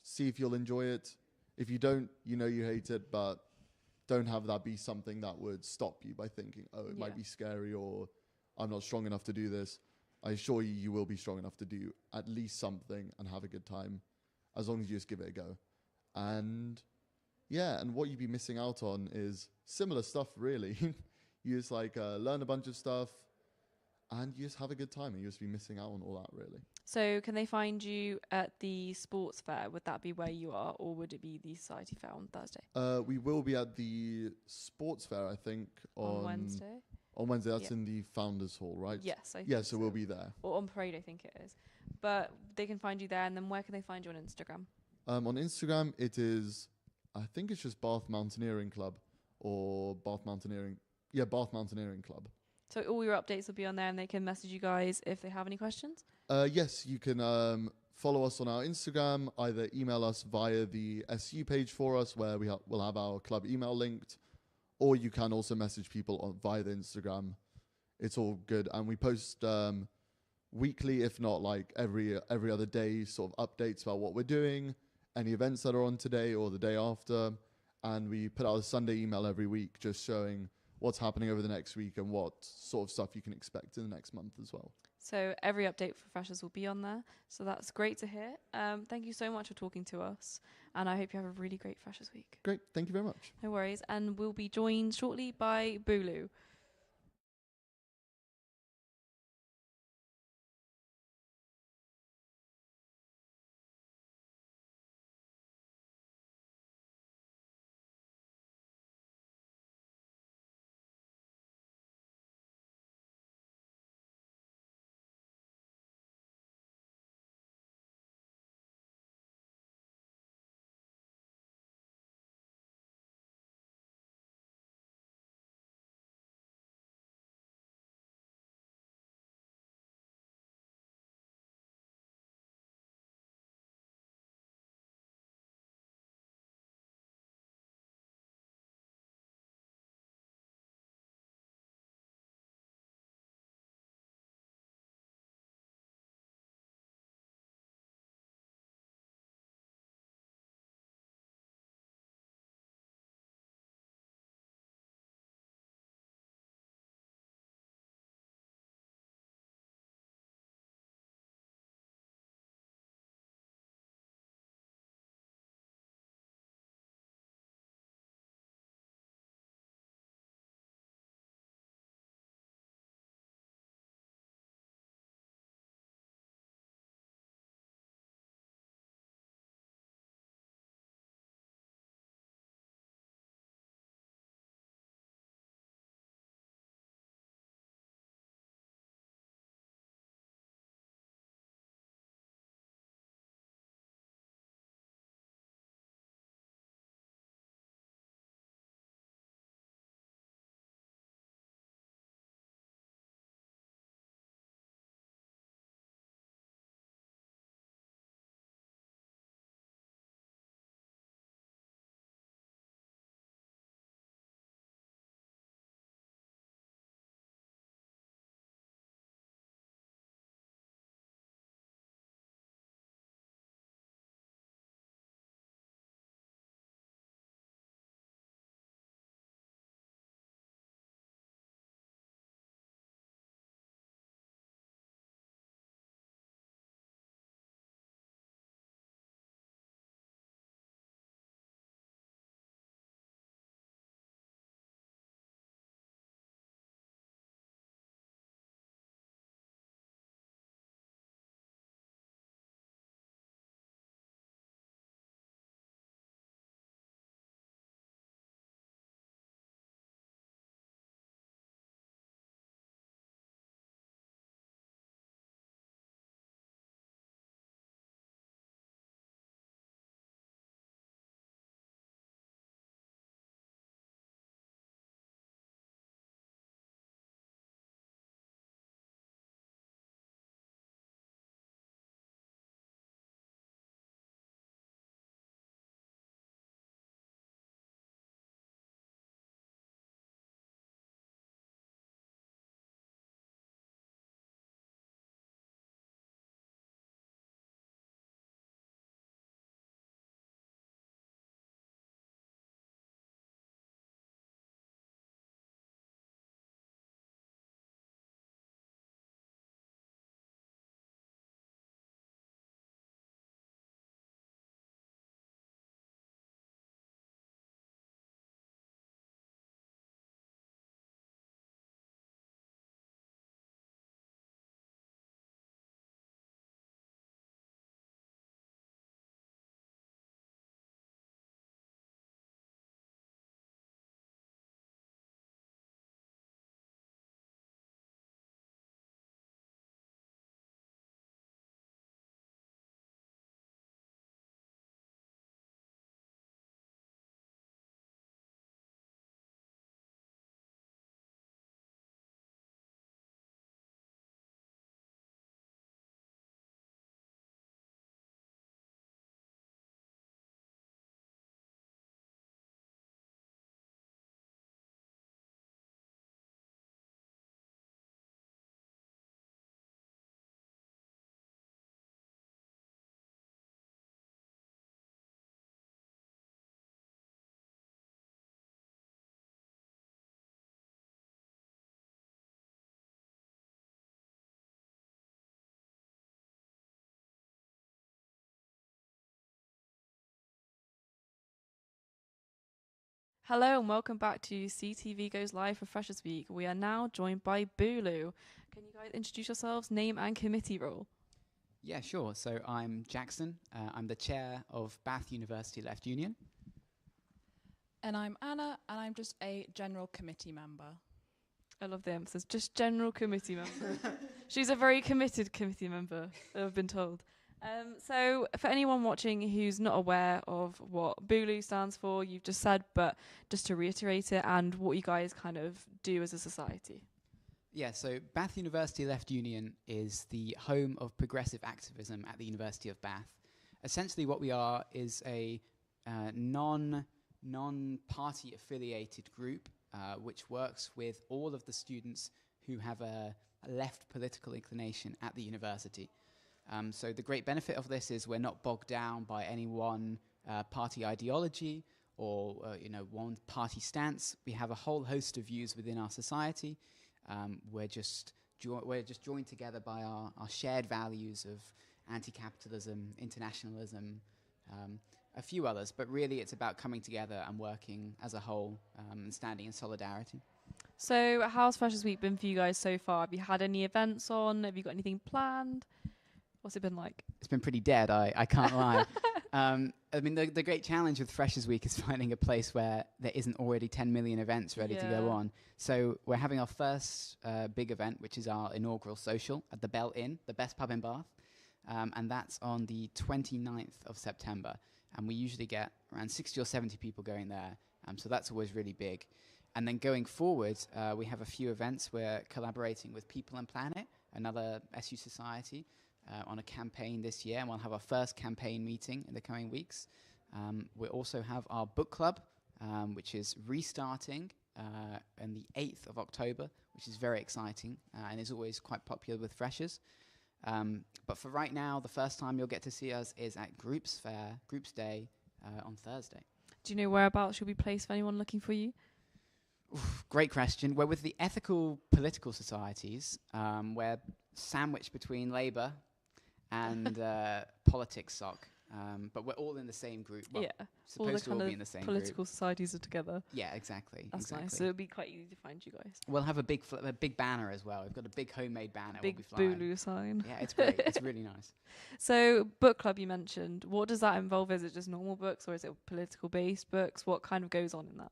see if you'll enjoy it. If you don't, you hate it, but don't have that be something that would stop you by thinking, oh, it might be scary, or I'm not strong enough to do this. I assure you, you will be strong enough to do at least something and have a good time, as long as you just give it a go. And and what you'd be missing out on is similar stuff, really. You just learn a bunch of stuff, and you just have a good time, and you just be missing out on all that, really. So can they find you at the sports fair? Would that be where you are, or would it be the society fair on Thursday? We will be at the sports fair, I think, on Wednesday. On Wednesday, that's in the Founders Hall, right? Yes, I think so we'll be there. Or on Parade, I think it is. But they can find you there, and then where can they find you on Instagram? On Instagram, it is, I think it's just Bath Mountaineering Club, or Bath Mountaineering Club. So all your updates will be on there, and they can message you guys if they have any questions? Yes, you can follow us on our Instagram, either email us via the SU page for us, where we'll have our club email linked, or you can also message people via the Instagram. It's all good. And we post weekly, if not every other day, sort of updates about what we're doing, any events that are on today or the day after. And we put out a Sunday email every week just showing what's happening over the next week and what sort of stuff you can expect in the next month as well. So every update for freshers will be on there. So that's great to hear. Thank you so much for talking to us. And I hope you have a really great freshers week. Great. Thank you very much. No worries. And we'll be joined shortly by Bulu. Hello and welcome back to CTV Goes Live for Freshers Week. We are now joined by Bulu. Can you guys introduce yourselves, name and committee role? Yeah, sure. So I'm Jackson. I'm the chair of Bath University Left Union. And I'm Anna, and I'm just a general committee member. I love the emphasis, just general committee member. She's a very committed committee member, I've been told. So for anyone watching who's not aware of what Bulu stands for, you've just said, but just to reiterate it and what you guys kind of do as a society. Yeah, so Bath University Left Union is the home of progressive activism at the University of Bath. Essentially what we are is a non-party affiliated group which works with all of the students who have a left political inclination at the university. So the great benefit of this is we're not bogged down by any one party ideology or one party stance. We have a whole host of views within our society. We're just joined together by our shared values of anti-capitalism, internationalism, a few others, but really it's about coming together and working as a whole and standing in solidarity. So how's Freshers Week been for you guys so far? Have you had any events on? Have you got anything planned? What's it been like? It's been pretty dead, I can't lie. I mean, the great challenge with Freshers Week is finding a place where there isn't already 10 million events ready to go on. So we're having our first big event, which is our inaugural social at the Bell Inn, the best pub in Bath. And that's on the 29th of September. And we usually get around 60 or 70 people going there. So that's always really big. And then going forward, we have a few events. We're collaborating with People and Planet, another SU society, on a campaign this year, and we'll have our first campaign meeting in the coming weeks. We also have our book club, which is restarting on the 8th of October, which is very exciting and is always quite popular with freshers. But for right now, the first time you'll get to see us is at Groups Day on Thursday. Do you know whereabouts you'll be placed for anyone looking for you? Oof, great question. We're with the ethical political societies. We're sandwiched between Labour and politics soc. But we're all in the same group. Well, yeah, supposed to all be in the same political group. societies are together. Yeah, exactly. That's nice. So it'll be quite easy to find you guys. We'll have a big banner as well. We've got a big homemade banner. Big we'll be Bulu sign. Yeah, it's great. It's really nice. So book club you mentioned. What does that involve? Is it just normal books or is it political based books? What kind of goes on in that?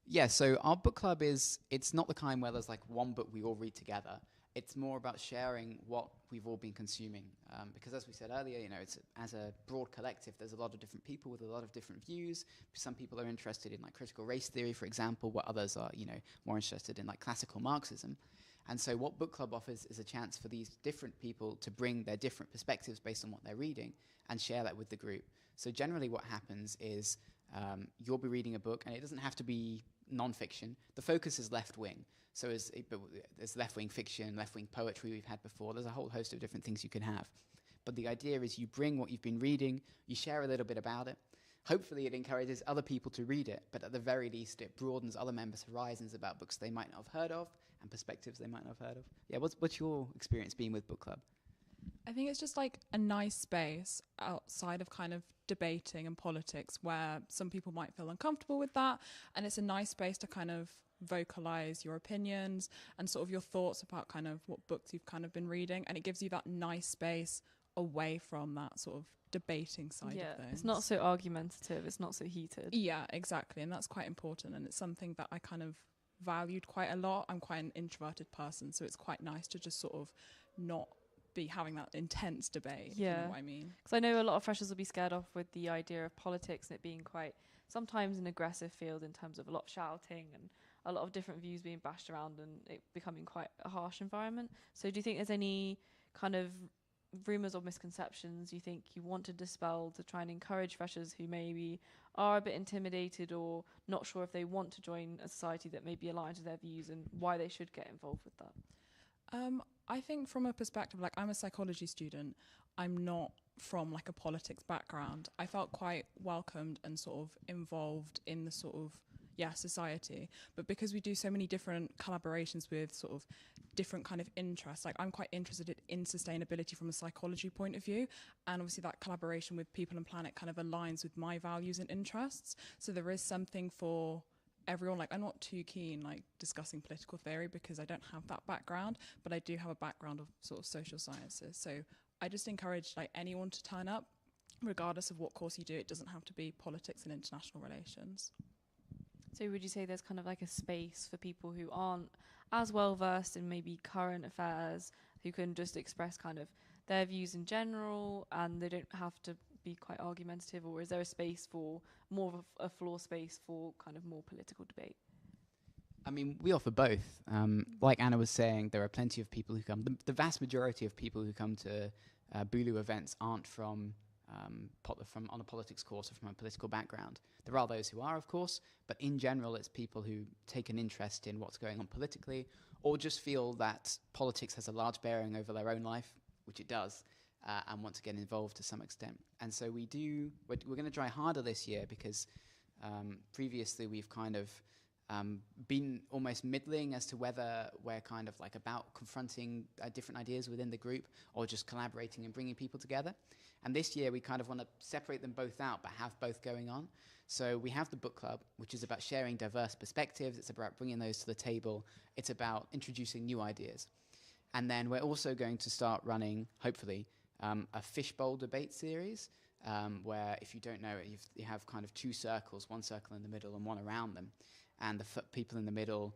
Yeah, so our book club it's not the kind where there's like one book we all read together. It's more about sharing what we've all been consuming. Because as we said earlier, it's as a broad collective, there's a lot of different people with a lot of different views. Some people are interested in like critical race theory, for example, while others are, more interested in like classical Marxism. And so what book club offers is a chance for these different people to bring their different perspectives based on what they're reading and share that with the group. So generally what happens is you'll be reading a book, and it doesn't have to be non-fiction. The focus is left-wing. So there's left-wing fiction, left-wing poetry we've had before. There's a whole host of different things you can have. But the idea is you bring what you've been reading, you share a little bit about it. Hopefully it encourages other people to read it, but at the very least it broadens other members' horizons about books they might not have heard of and perspectives they might not have heard of. Yeah, what's your experience being with book club? I think it's just like a nice space outside of kind of debating and politics where some people might feel uncomfortable with that, and it's a nice space to kind of vocalize your opinions and sort of your thoughts about kind of what books you've kind of been reading, and it gives you that nice space away from that sort of debating side of things. It's not so argumentative, it's not so heated. Yeah, exactly, and that's quite important, and it's something that I kind of valued quite a lot. I'm quite an introverted person, so it's quite nice to just sort of not be having that intense debate, if you know what I mean. Because I know a lot of freshers will be scared off with the idea of politics and it being quite sometimes an aggressive field in terms of a lot of shouting and a lot of different views being bashed around and it becoming quite a harsh environment. So do you think there's any kind of rumours or misconceptions you think you want to dispel to try and encourage freshers who maybe are a bit intimidated or not sure if they want to join a society that may be aligned to their views and why they should get involved with that? I think from a perspective, like I'm a psychology student, I'm not from like a politics background. I felt quite welcomed and sort of involved in the sort of society, but because we do so many different collaborations with sort of different kind of interests. Like I'm quite interested in sustainability from a psychology point of view, and obviously that collaboration with People and Planet kind of aligns with my values and interests. So there is something for everyone. Like I'm not too keen like discussing political theory because I don't have that background, but I do have a background of sort of social sciences. So I just encourage like anyone to turn up, regardless of what course you do. It doesn't have to be politics and international relations. So would you say there's kind of like a space for people who aren't as well versed in maybe current affairs, who can just express kind of their views in general and they don't have to be quite argumentative, or is there a space for more of a floor space for kind of more political debate? I mean, we offer both. Like Anna was saying, there are plenty of people who come. The vast majority of people who come to Bulu events aren't from on a politics course or from a political background. There are those who are, of course, but in general, it's people who take an interest in what's going on politically, or just feel that politics has a large bearing over their own life, which it does, and want to get involved to some extent. And so we're going to try harder this year because previously we've kind of been almost middling as to whether we're kind of like about confronting different ideas within the group or just collaborating and bringing people together. And this year we kind of want to separate them both out but have both going on. So we have the book club, which is about sharing diverse perspectives. It's about bringing those to the table. It's about introducing new ideas. And then we're also going to start running, hopefully, a fishbowl debate series where, if you don't know it, you have kind of two circles, one circle in the middle and one around them. And the people in the middle,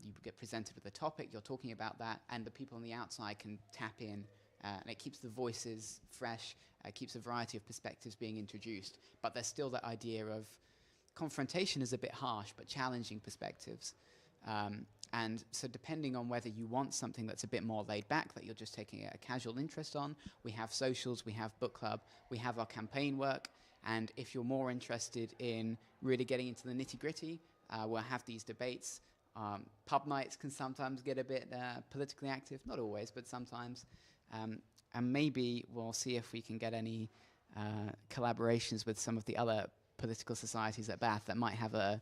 you get presented with a topic, you're talking about that, and the people on the outside can tap in, and it keeps the voices fresh, keeps a variety of perspectives being introduced, but there's still that idea of confrontation is a bit harsh, but challenging perspectives. And so depending on whether you want something that's a bit more laid back, that you're just taking a casual interest on, we have socials, we have book club, we have our campaign work, and if you're more interested in really getting into the nitty-gritty, we'll have these debates. Pub nights can sometimes get a bit politically active, not always, but sometimes. And maybe we'll see if we can get any collaborations with some of the other political societies at Bath that might have a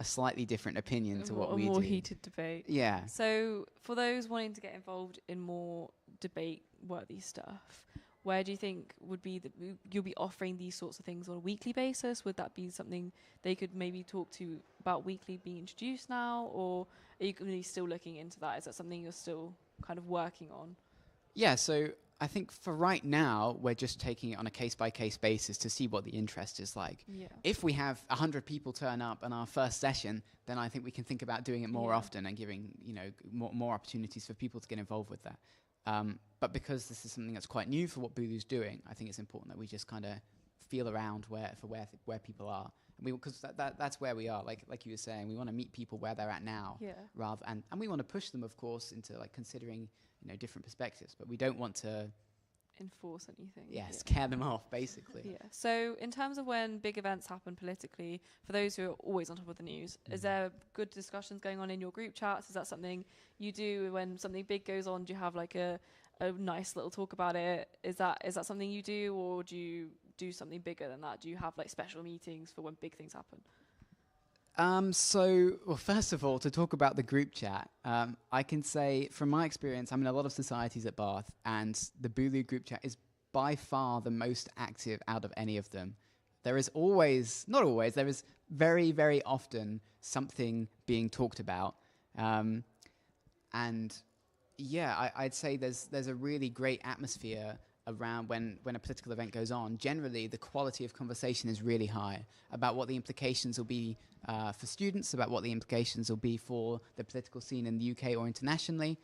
slightly different opinion to what we do. A more heated debate. Yeah. So for those wanting to get involved in more debate-worthy stuff, where do you think would be you'll be offering these sorts of things on a weekly basis? Would that be something they could maybe talk to about weekly being introduced now, or are you going to be still looking into that? Is that something you're still kind of working on? Yeah, so I think for right now, we're just taking it on a case-by-case basis to see what the interest is like. Yeah. If we have 100 people turn up in our first session, then I think we can think about doing it more often and giving more opportunities for people to get involved with that. But because this is something that's quite new for what Bulu's doing, I think it's important that we just kind of feel around where people are, because that's where we are. Like you were saying, we want to meet people where they're at now, and we want to push them, of course, into like considering different perspectives. But we don't want to enforce anything. Scare them off, basically. Yeah. So in terms of when big events happen politically, for those who are always on top of the news, is there good discussions going on in your group chats? Is that something you do when something big goes on? Do you have like a nice little talk about it? Is that something you do, or do you do something bigger than that? Do you have like special meetings for when big things happen? Well, first of all, to talk about the group chat, I can say from my experience, I'm in a lot of societies at Bath, and the Bulu group chat is by far the most active out of any of them. There is always, not always, there is very, very often something being talked about. And yeah, I'd say there's a really great atmosphere around when a political event goes on. Generally, the quality of conversation is really high about what the implications will be for students, about what the implications will be for the political scene in the UK or internationally.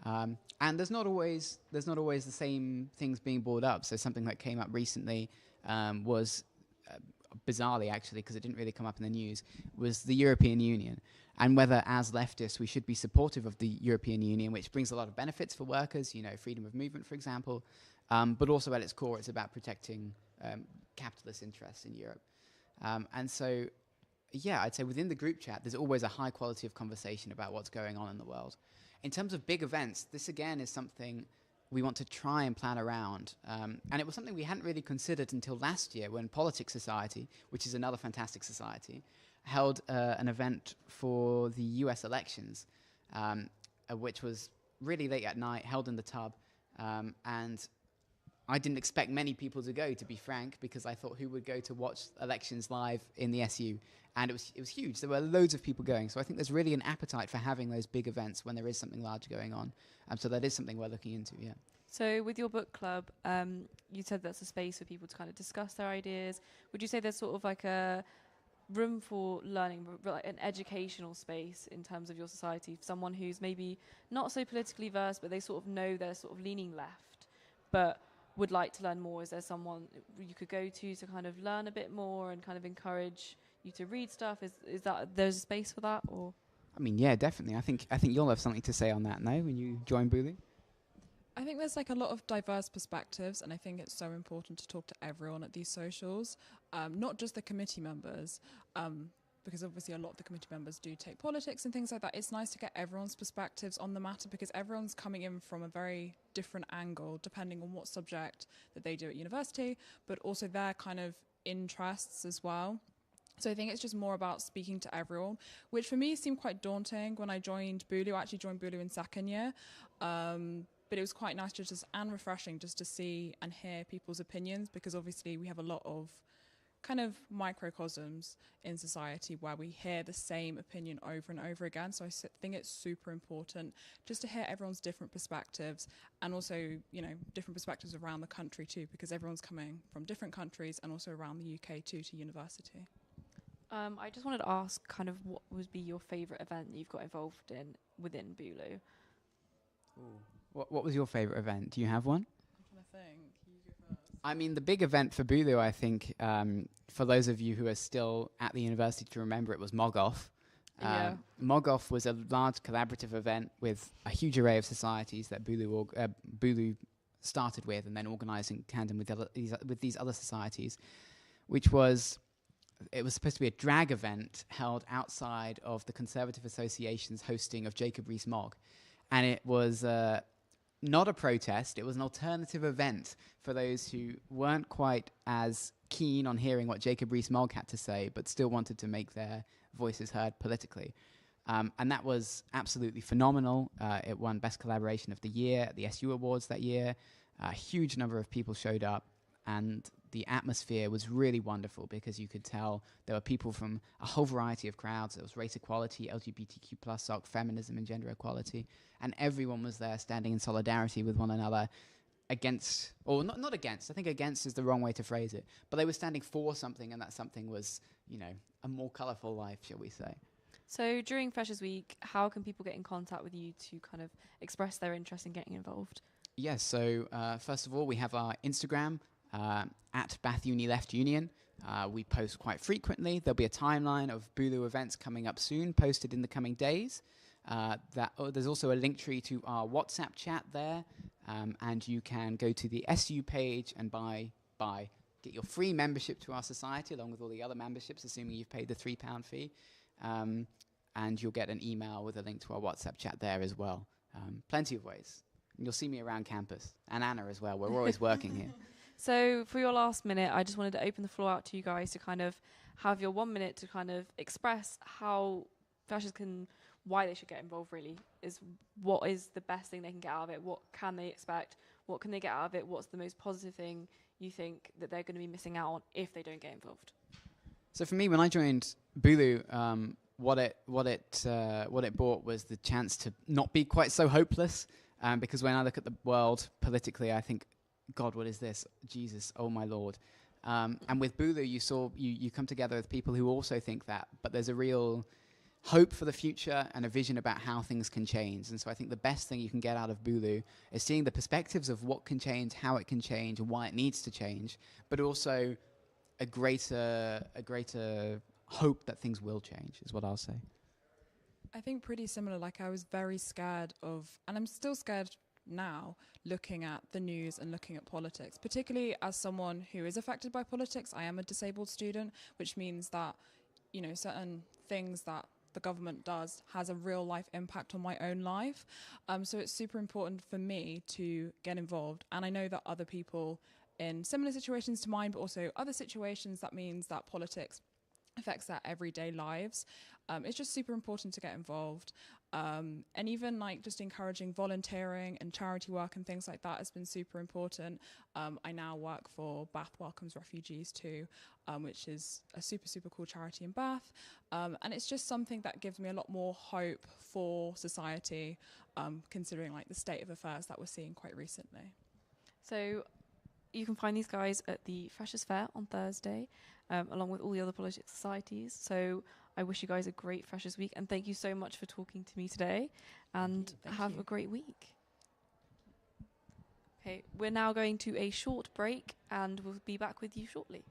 And there's not always the same things being brought up. So something that came up recently was, bizarrely actually, because it didn't really come up in the news, was the European Union. And whether, as leftists, we should be supportive of the European Union, which brings a lot of benefits for workers, freedom of movement, for example, but also at its core, it's about protecting capitalist interests in Europe. And so, yeah, I'd say within the group chat, there's always a high quality of conversation about what's going on in the world. In terms of big events, this again is something we want to try and plan around. And it was something we hadn't really considered until last year when Politics Society, which is another fantastic society, held an event for the US elections, which was really late at night, held in the tub, and I didn't expect many people to go, to be frank, because I thought who would go to watch elections live in the SU, and it was huge. There were loads of people going, so I think there's really an appetite for having those big events when there is something large going on. So that is something we're looking into, yeah. So with your book club, you said that's a space for people to kind of discuss their ideas. Would you say there's sort of like a room for learning, like an educational space in terms of your society, for someone who's maybe not so politically versed, but they sort of know they're sort of leaning left, but would like to learn more? Is there someone you could go to kind of learn a bit more and kind of encourage you to read stuff? Is that there's a space for that? Or I mean, yeah, definitely. I think you'll have something to say on that, no, when you join Bulu? I think there's like a lot of diverse perspectives, and I think it's so important to talk to everyone at these socials, not just the committee members, because obviously a lot of the committee members do take politics and things like that. It's nice to get everyone's perspectives on the matter, because everyone's coming in from a very different angle depending on what subject that they do at university, but also their kind of interests as well. So I think it's just more about speaking to everyone, which for me seemed quite daunting when I joined Bulu. I actually joined Bulu in second year. But it was quite nice and refreshing just to see and hear people's opinions, because obviously we have a lot of kind of microcosms in society where we hear the same opinion over and over again. So I think it's super important just to hear everyone's different perspectives, and also, different perspectives around the country too, because everyone's coming from different countries and also around the UK too to university. I just wanted to ask kind of what would be your favourite event that you've got involved in within Bulu? What was your favourite event? Do you have one? I'm trying to think. You go first. I mean, the big event for Bulu, I think, for those of you who are still at the university to remember, it was MOGOF. Yeah. MOGOF was a large collaborative event with a huge array of societies that Bulu started with, and then organised in tandem with these other societies, which was... It was supposed to be a drag event held outside of the Conservative Association's hosting of Jacob Rees-Mogg. And it was not a protest, it was an alternative event for those who weren't quite as keen on hearing what Jacob Rees-Mogg had to say, but still wanted to make their voices heard politically. And that was absolutely phenomenal. It won Best Collaboration of the Year at the SU Awards that year. A huge number of people showed up, and the atmosphere was really wonderful, because you could tell there were people from a whole variety of crowds. There was race equality, LGBTQ+, SOC, feminism and gender equality, and everyone was there standing in solidarity with one another against, or not against, I think against is the wrong way to phrase it, but they were standing for something, and that something was, a more colourful life, shall we say. So during Freshers Week, how can people get in contact with you to kind of express their interest in getting involved? Yes, so first of all, we have our Instagram, at Bath Uni Left Union. We post quite frequently. There'll be a timeline of Bulu events coming up soon, posted in the coming days. There's also a link tree to our WhatsApp chat there, and you can go to the SU page and get your free membership to our society, along with all the other memberships, assuming you've paid the £3 fee. And you'll get an email with a link to our WhatsApp chat there as well. Plenty of ways. And you'll see me around campus, and Anna as well. We're always working here. So for your last minute, I just wanted to open the floor out to you guys to kind of have your 1 minute to kind of express how freshers why they should get involved, really, is what is the best thing they can get out of it, what can they expect, what can they get out of it, what's the most positive thing you think that they're going to be missing out on if they don't get involved? So for me, when I joined Bulu, what it brought was the chance to not be quite so hopeless, because when I look at the world politically, I think, God, what is this? Jesus, oh my Lord. And with Bulu, you come together with people who also think that, but there's a real hope for the future and a vision about how things can change. And so I think the best thing you can get out of Bulu is seeing the perspectives of what can change, how it can change, and why it needs to change, but also a greater hope that things will change, is what I'll say. I think pretty similar. Like, I was very scared of, and I'm still scared now, looking at the news and looking at politics, particularly as someone who is affected by politics. I am a disabled student, which means that, certain things that the government does has a real life impact on my own life. So it's super important for me to get involved. And I know that other people in similar situations to mine, but also other situations, that means that politics affects their everyday lives. It's just super important to get involved. And even like just encouraging volunteering and charity work and things like that has been super important. I now work for Bath Welcomes Refugees too, which is a super, super cool charity in Bath. And it's just something that gives me a lot more hope for society, considering like the state of affairs that we're seeing quite recently. So you can find these guys at the Freshers' Fair on Thursday, along with all the other politics societies. So I wish you guys a great Freshers' Week, and thank you so much for talking to me today, and have a great week. Okay, we're now going to a short break, and we'll be back with you shortly.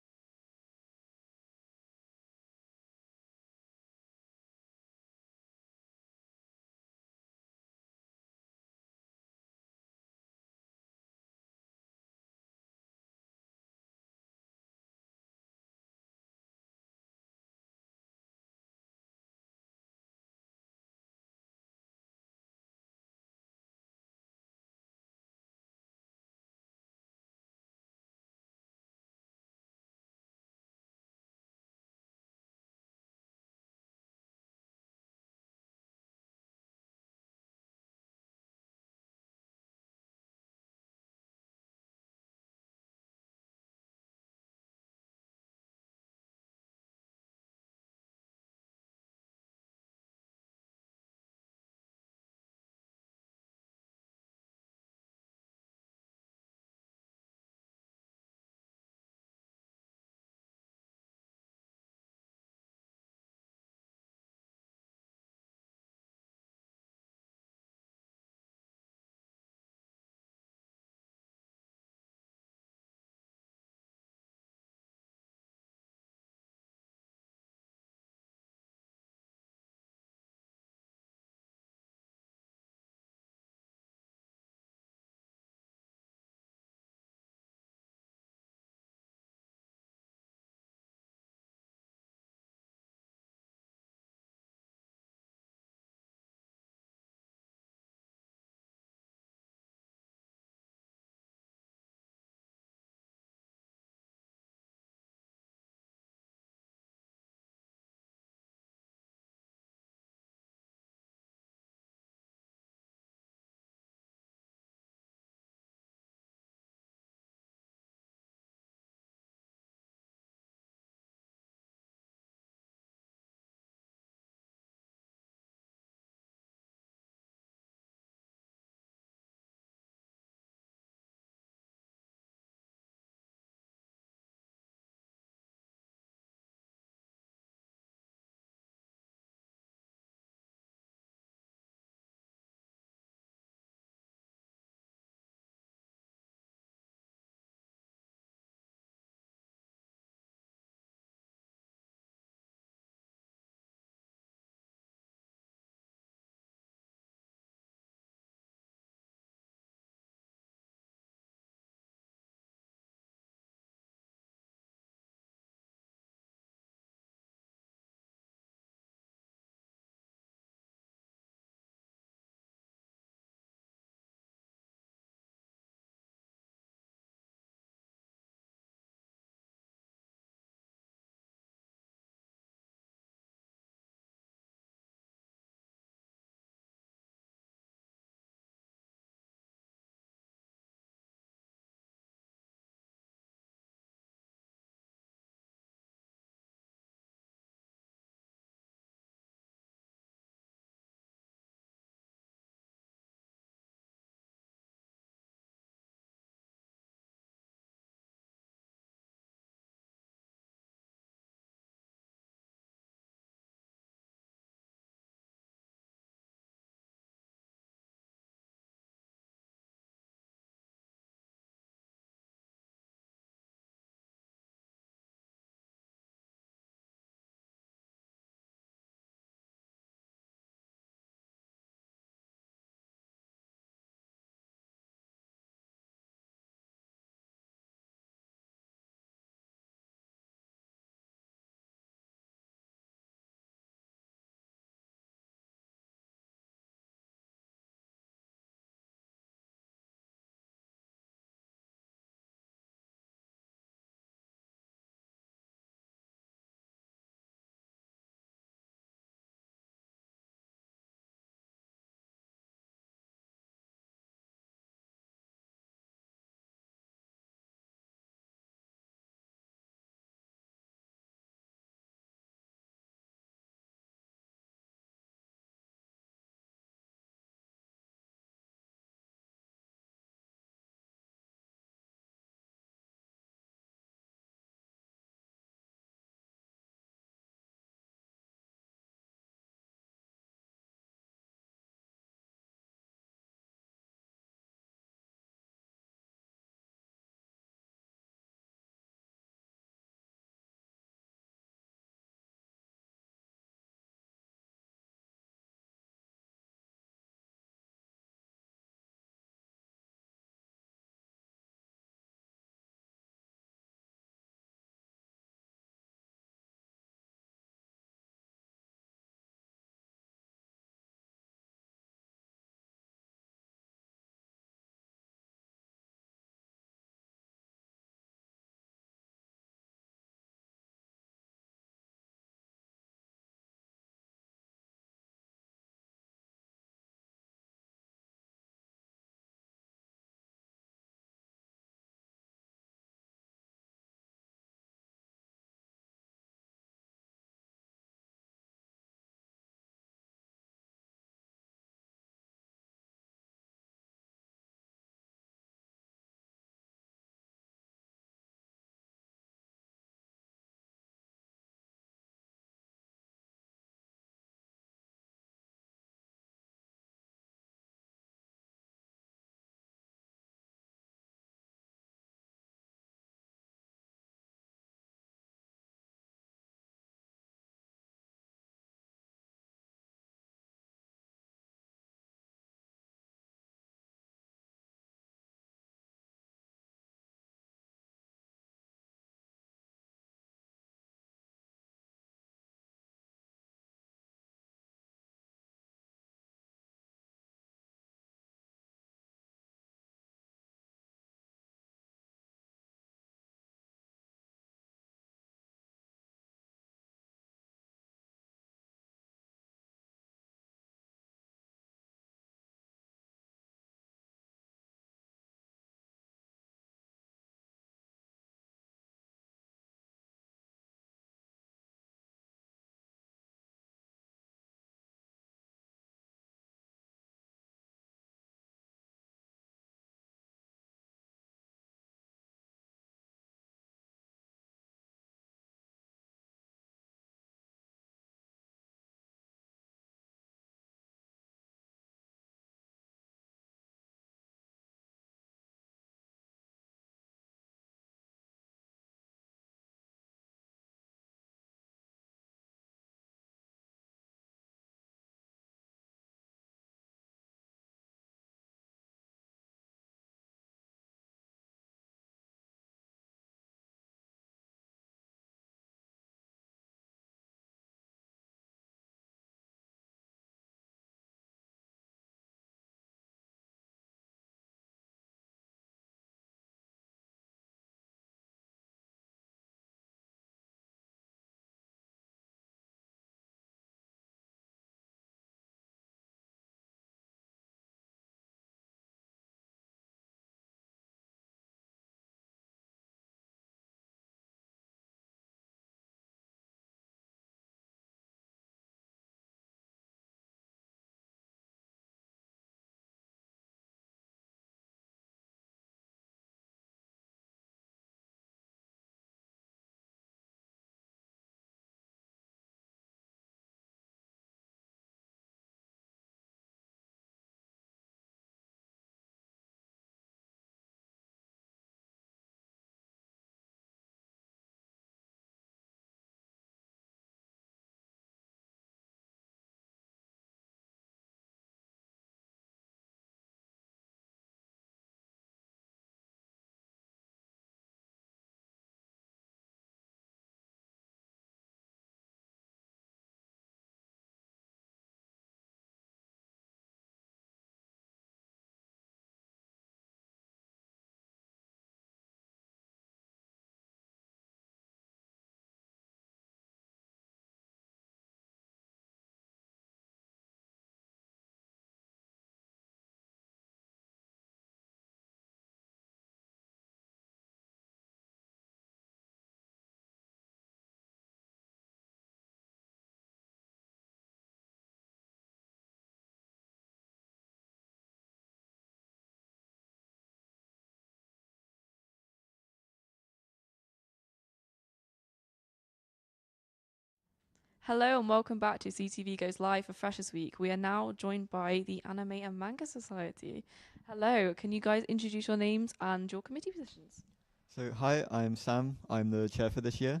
Hello and welcome back to CTV Goes Live for Freshers Week. We are now joined by the Anime and Manga Society. Hello, can you guys introduce your names and your committee positions? So, hi, I'm Sam. I'm the chair for this year.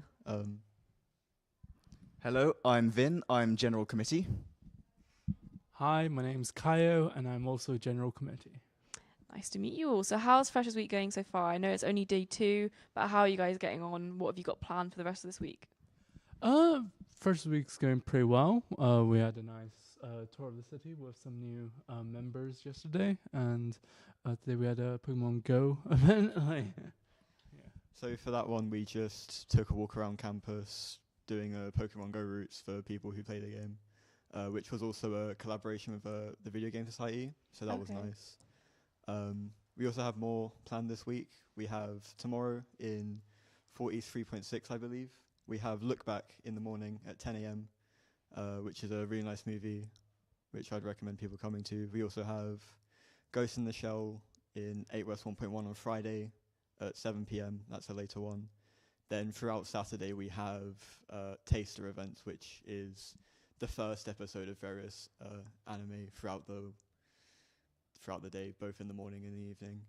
Hello, I'm Vin. I'm General Committee. Hi, my name's Kayo, and I'm also General Committee. Nice to meet you all. So how's Freshers Week going so far? I know it's only day 2, but how are you guys getting on? What have you got planned for the rest of this week? First week's going pretty well. We had a nice tour of the city with some new members yesterday, and today we had a Pokemon Go event. So for that one, we just took a walk around campus doing Pokemon Go routes for people who play the game, which was also a collaboration with the Video Game Society, so that was nice. We also have more planned this week. We have tomorrow in 43.6, I believe. We have Look Back in the morning at 10 a.m., which is a really nice movie, which I'd recommend people coming to. We also have Ghost in the Shell in 8 West 1.1 on Friday at 7 p.m. That's a later one. Then throughout Saturday, we have taster events, which is the first episode of various anime throughout the day, both in the morning and the evening.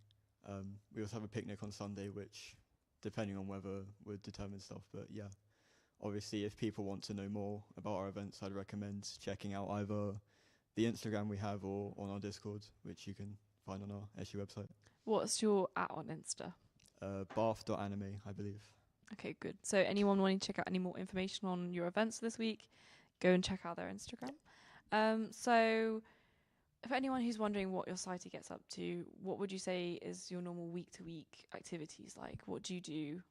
We also have a picnic on Sunday, which, depending on weather, would determine stuff. But yeah, obviously, if people want to know more about our events, I'd recommend checking out either the Instagram we have or on our Discord, which you can find on our SU website. What's your @ on Insta? Bath.anime, I believe. Okay, good. So anyone wanting to check out any more information on your events this week, go and check out their Instagram. So if anyone who's wondering what your society gets up to, what would you say is your normal week-to-week activities like? What do you do?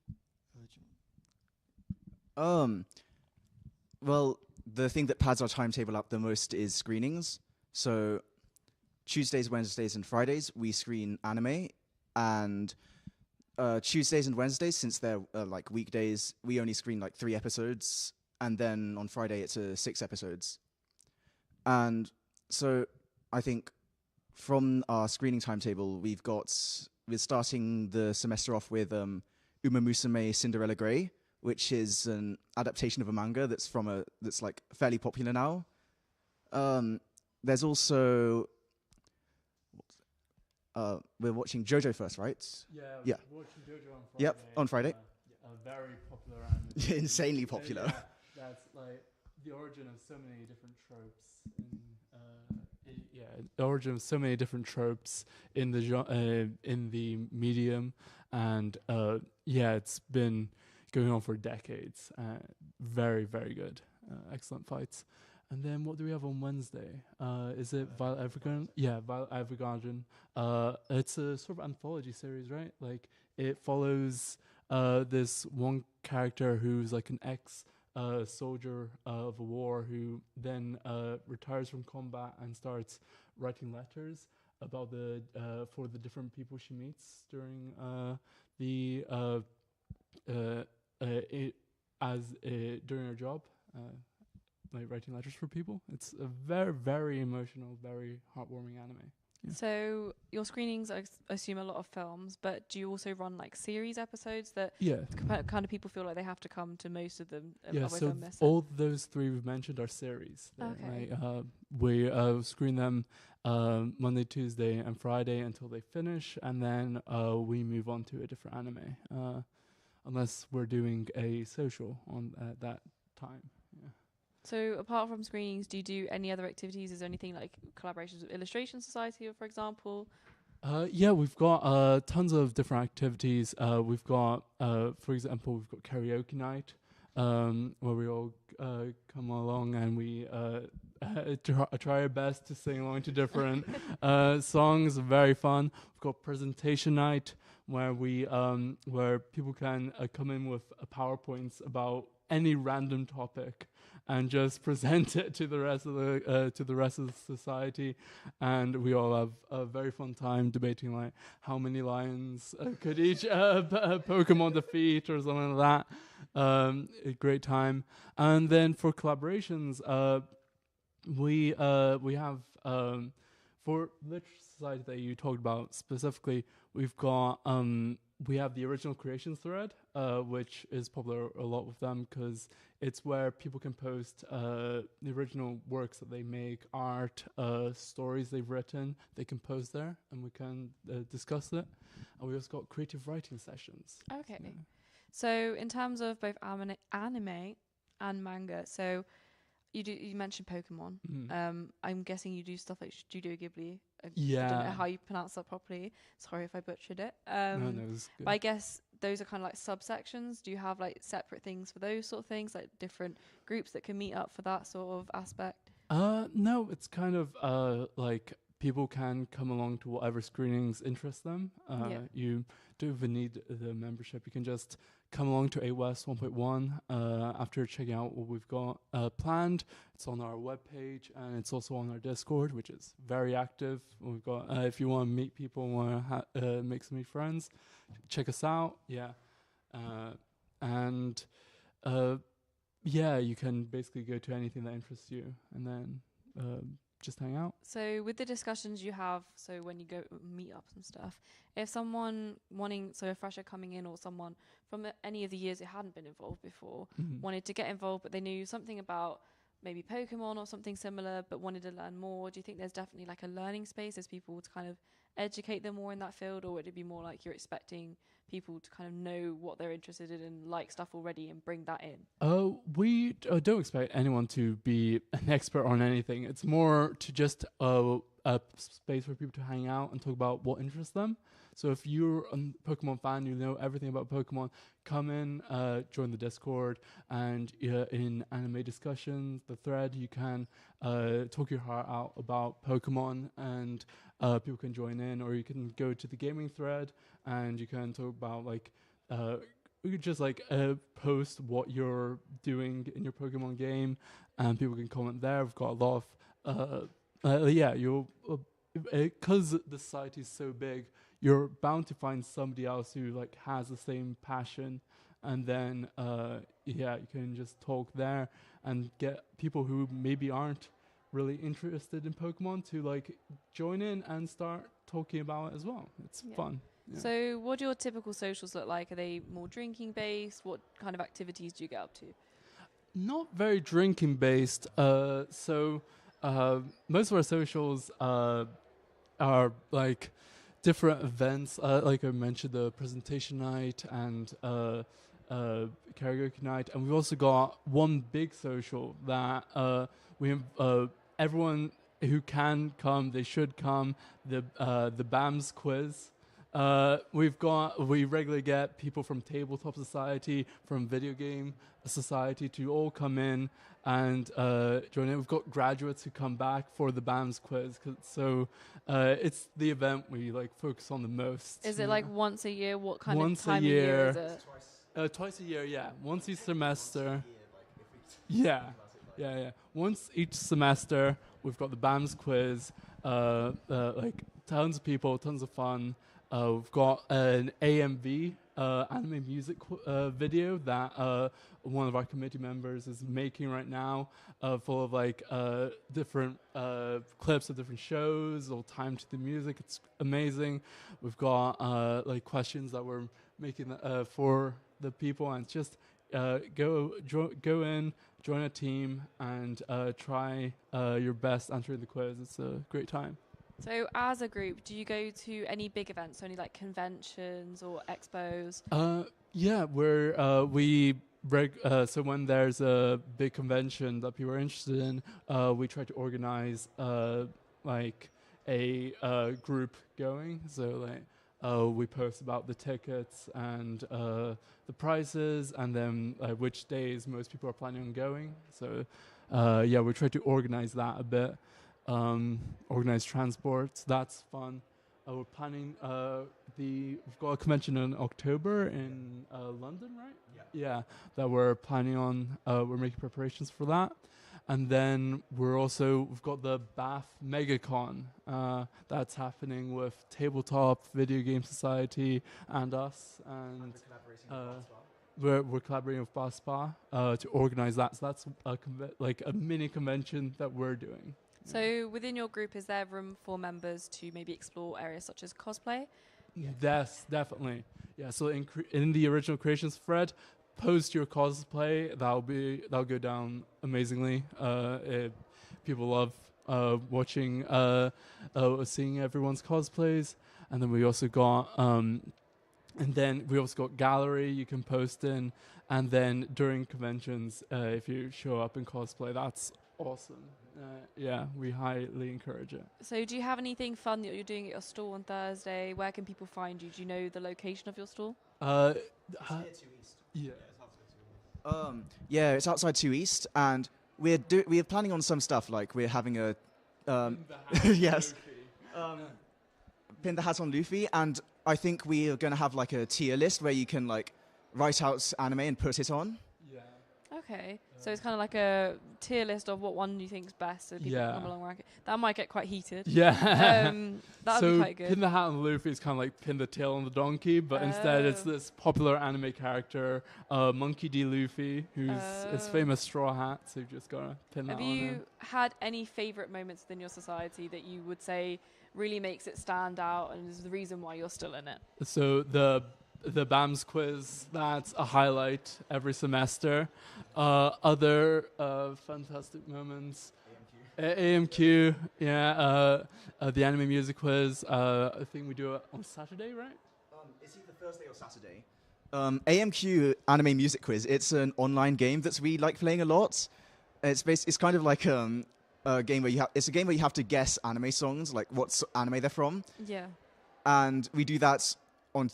Well, the thing that pads our timetable up the most is screenings. So Tuesdays, Wednesdays, and Fridays, we screen anime. And Tuesdays and Wednesdays, since they're like weekdays, we only screen like 3 episodes. And then on Friday, it's 6 episodes. And so I think from our screening timetable, we're starting the semester off with Uma Musume Cinderella Grey, which is an adaptation of a manga that's like fairly popular now. There's also we're watching JoJo first, right? Yeah. We're watching JoJo on Friday. Yep, on Friday. A very popular anime. Insanely popular. Yeah, that's like the origin of so many different tropes. The origin of so many different tropes in the medium, and it's been going on for decades. Very, very good. Excellent fights. And then what do we have on Wednesday? Is it Violet Evergarden? Yeah, Violet Evergarden. It's a sort of anthology series, right? Like it follows this one character who's like an soldier of a war who then retires from combat and starts writing letters about for the different people she meets during during her job, like writing letters for people. It's a very, very emotional, very heartwarming anime. Yeah. So your screenings, I assume a lot of films, but do you also run like series episodes that kind of people feel like they have to come to most of them? So all those 3 we've mentioned are series. Okay. We screen them Monday, Tuesday, and Friday until they finish, and then we move on to a different anime, unless we're doing a social at that time. Yeah. So apart from screenings, do you do any other activities? Is there anything like collaborations with Illustration Society, for example? We've got tons of different activities. We've got, for example, we've got karaoke night, where we all come along and we try our best to sing along to different songs. Very fun. We've got presentation night, where where people can come in with PowerPoints about any random topic and just present it to the rest of the society, and we all have a very fun time debating like how many lions could each Pokemon defeat or something like that. A great time. And then for collaborations, we have for Literature Society that you talked about specifically, we've got we have the original creations thread, which is popular a lot with them because it's where people can post the original works that they make, art, stories they've written. They can post there, and we can discuss it. And we also got creative writing sessions. Okay. So in terms of both anime and manga, so you mentioned Pokemon. I'm guessing you do stuff like Studio Ghibli. I don't know how you pronounce that properly. Sorry if I butchered it. No, it's good. But I guess those are kind of like subsections. Do you have like separate things for those sort of things, like different groups that can meet up for that sort of aspect? No, it's kind of like people can come along to whatever screenings interest them. You don't even need the membership. You can just come along to AWest 1.1 after checking out what we've got planned. It's on our webpage and it's also on our Discord, which is very active. We've got if you want to meet people, want to make some new friends, check us out. You can basically go to anything that interests you and then just hang out. So with the discussions you have, so when you go meetups and stuff, if someone a fresher coming in or someone from any of the years that hadn't been involved before wanted to get involved, but they knew something about maybe Pokemon or something similar, but wanted to learn more, do you think there's definitely like a learning space as people to kind of educate them more in that field, or would it be more like you're expecting people to kind of know what they're interested in and like stuff already and bring that in? We don't expect anyone to be an expert on anything. It's more to just a space for people to hang out and talk about what interests them. So if you're a Pokemon fan, you know everything about Pokemon, come in, join the Discord, and in anime discussions, the thread, you can talk your heart out about Pokemon, and people can join in, or you can go to the gaming thread, and you can talk about you could just post what you're doing in your Pokemon game, and people can comment there. We've got a lot of you'll because the site is so big, you're bound to find somebody else who has the same passion, and then you can just talk there and get people who maybe aren't really interested in Pokemon to join in and start talking about it as well. It's fun. Yeah. So what do your typical socials look like? Are they more drinking based? What kind of activities do you get up to? Not very drinking based. So most of our socials are different events. Like I mentioned, the presentation night and karaoke night, and we've also got one big social that we have. Everyone who can come, they should come. The BAMS quiz. We regularly get people from Tabletop Society, from Video Game Society to all come in and join in. We've got graduates who come back for the BAMS quiz. So it's the event we focus on the most. Is it once a year? What kind of time of year is it? Twice a year, yeah. Once each semester. Yeah. Once each semester, we've got the BAMS quiz. Tons of people, tons of fun. We've got an AMV anime music video that one of our committee members is making right now, full of different clips of different shows, all timed to the music. It's amazing. We've got questions that we're making for the people, and just go in, join a team, and try your best answering the quiz. It's a great time. So as a group, do you go to any big events, any conventions or expos? So when there's a big convention that people are interested in, we try to organize a group going. So we post about the tickets and the prices, and then which days most people are planning on going. So we try to organize that a bit. Organize transport. That's fun. We're planning we've got a convention in October in London, right? Yeah. That we're planning on. We're making preparations for that, and then we've got the Bath MegaCon that's happening with Tabletop, Video Game Society, and us, and we're collaborating with Bath Spa to organize that. So that's a mini convention that we're doing. So within your group, is there room for members to maybe explore areas such as cosplay? Yes, definitely. Yeah. So in the original creations thread, post your cosplay. That'll go down amazingly. People love watching, seeing everyone's cosplays, and then we also got gallery you can post in, and then during conventions, if you show up in cosplay, that's awesome. Yeah, we highly encourage it. So do you have anything fun that you're doing at your stall on Thursday? Where can people find you? Do you know the location of your stall? Yeah. Yeah, it's outside 2 East, and we're planning on some stuff, like we're having a yes, pin the hat on Luffy, and I think we are going to have like a tier list where you can like write out anime and put it on. Okay, so it's kind of like a tier list of what one you think is best, so people can come along and rank it. That might get quite heated. Yeah. That would be quite good. Pin the hat on Luffy is kind of like pin the tail on the donkey, but instead it's this popular anime character, Monkey D. Luffy, who's his famous straw hat, so you've just got to pin that on him. Have you had any favourite moments within your society that you would say really makes it stand out and is the reason why you're still in it? So the BAMS quiz, that's a highlight every semester. Other fantastic moments. AMQ, yeah. The anime music quiz. I think we do it on Saturday, right? It's either Thursday or Saturday. AMQ anime music quiz. It's an online game that we like playing a lot. It's kind of like a game where you have to guess anime songs, like what anime they're from. Yeah. And we do that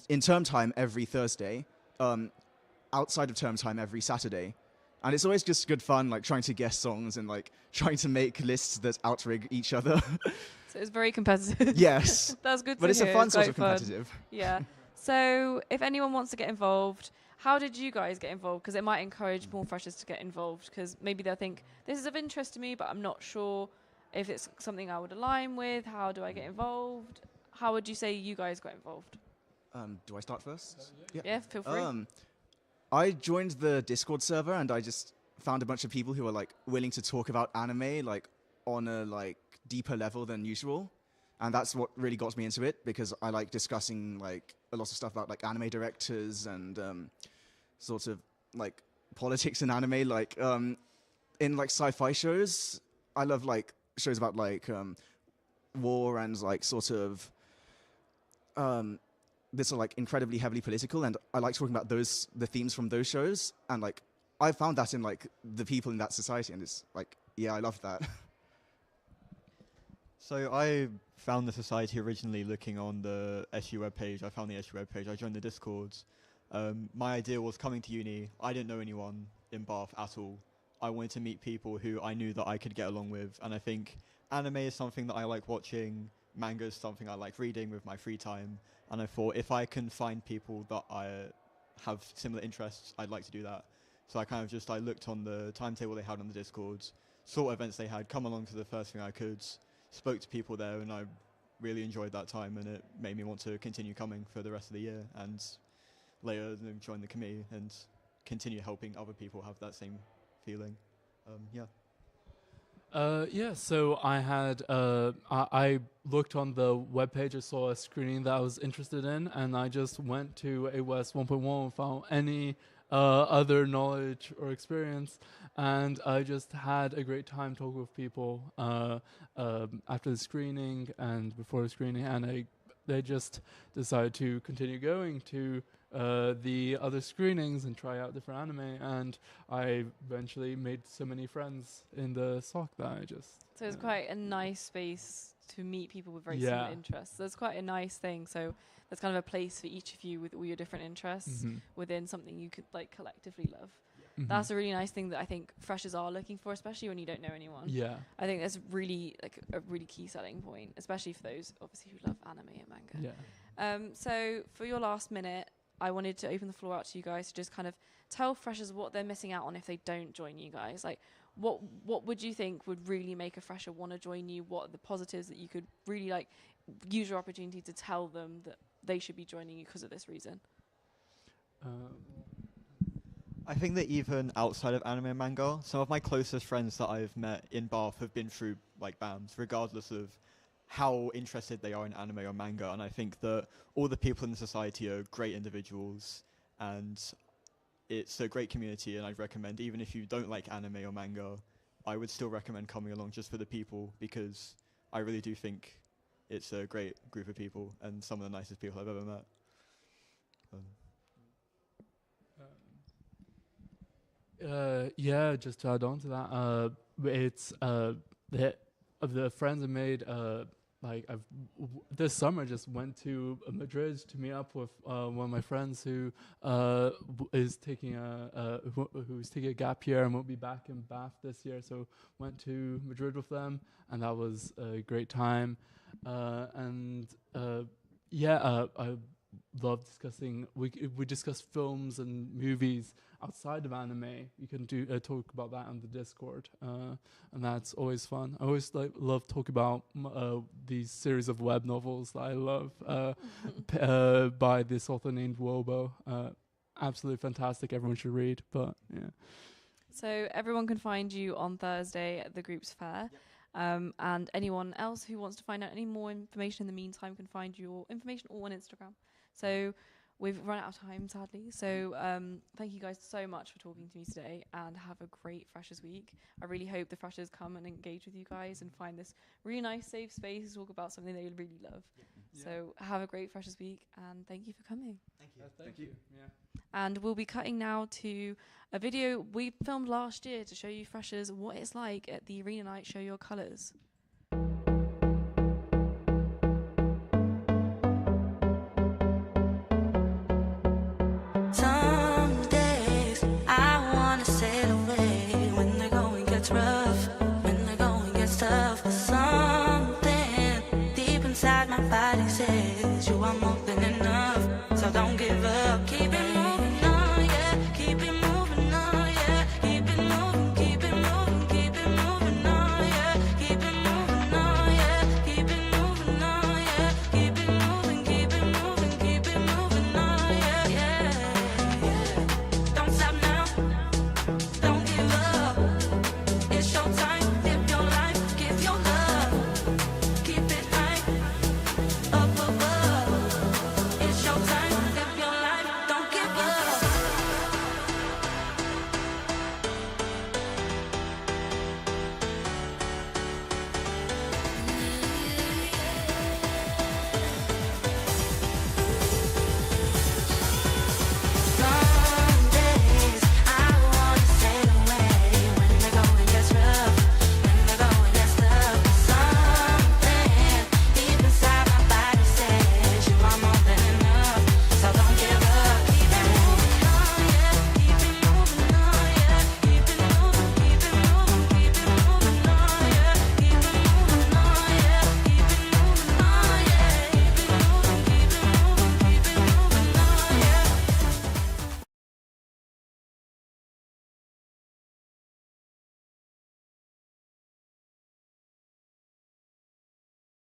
in term time every Thursday, outside of term time every Saturday. And it's always just good fun, like trying to guess songs and like trying to make lists that outrig each other. So it's very competitive. Yes. That's good to hear. But it's a fun sort of Quite fun. competitive. Yeah. So if anyone wants to get involved, how did you guys get involved? Because it might encourage more freshers to get involved, because maybe they'll think, this is of interest to me, but I'm not sure if it's something I would align with. How do I get involved? How would you say you guys got involved? Do I start first? Yeah, feel free. I joined the Discord server and I just found a bunch of people who were like willing to talk about anime like on a like deeper level than usual, and that's what really got me into it, because I like discussing like a lot of stuff about like anime directors and sort of like politics in anime. Like in like sci-fi shows, I love like shows about like war and like sort of this are like incredibly heavily political, and I like talking about the themes from those shows, and like I found that in like the people in that society, and it's like, yeah, I love that. So I found the society originally looking on the SU webpage. I found the SU webpage. I joined the Discords. My idea was coming to uni. I didn't know anyone in Bath at all. I wanted to meet people who I knew that I could get along with, and I think anime is something that I like watching. Manga is something I like reading with my free time, and I thought if I can find people that I have similar interests, I'd like to do that. So I kind of just looked on the timetable they had on the Discords, saw what events they had, come along to the first thing I could, spoke to people there, and I really enjoyed that time, and it made me want to continue coming for the rest of the year, and later join the committee and continue helping other people have that same feeling. So I had I looked on the webpage, I saw a screening that I was interested in, and I just went to AWS 1.1 and found any other knowledge or experience, and I just had a great time talking with people after the screening and before the screening, and they just decided to continue going to the other screenings and try out different anime, and I eventually made so many friends in the SOC that I just... So it's quite a nice space to meet people with very similar interests. That's quite a nice thing. So there's kind of a place for each of you with all your different interests within something you could like collectively love. That's a really nice thing that I think freshers are looking for, especially when you don't know anyone. Yeah. I think that's really like a really key selling point, especially for those obviously who love anime and manga. Yeah. So for your last minute, I wanted to open the floor out to you guys to just kind of tell freshers what they're missing out on if they don't join you guys. Like, what would you think would really make a fresher want to join you? What are the positives that you could really like use your opportunity to tell them that they should be joining you because of this reason? I think that even outside of anime and manga, some of my closest friends that I've met in Bath have been through like BAMS, regardless of how interested they are in anime or manga. And I think that all the people in the society are great individuals, and it's a great community. And I'd recommend, even if you don't like anime or manga, I would still recommend coming along just for the people, because I really do think it's a great group of people and some of the nicest people I've ever met. Yeah, just to add on to that, it's the friends I made. Like this summer, just went to Madrid to meet up with one of my friends who is taking who's taking a gap year and won't be back in Bath this year. So went to Madrid with them, and that was a great time. I love discussing. We discuss films and movies outside of anime. You can do talk about that on the Discord, and that's always fun. I always love talk about these series of web novels that I love by this author named Wobo. Absolutely fantastic. Everyone should read. But yeah. So everyone can find you on Thursday at the group's fair. And anyone else who wants to find out any more information in the meantime can find your information all on Instagram. So we've run out of time, sadly. So thank you guys so much for talking to me today, and have a great Freshers Week. I really hope the Freshers come and engage with you guys and find this really nice, safe space to talk about something they really love. Yeah. So have a great Freshers Week, and thank you for coming. Thank you. Thank you. Yeah. And we'll be cutting now to a video we filmed last year to show you Freshers what it's like at the Arena Night Show Your Colours.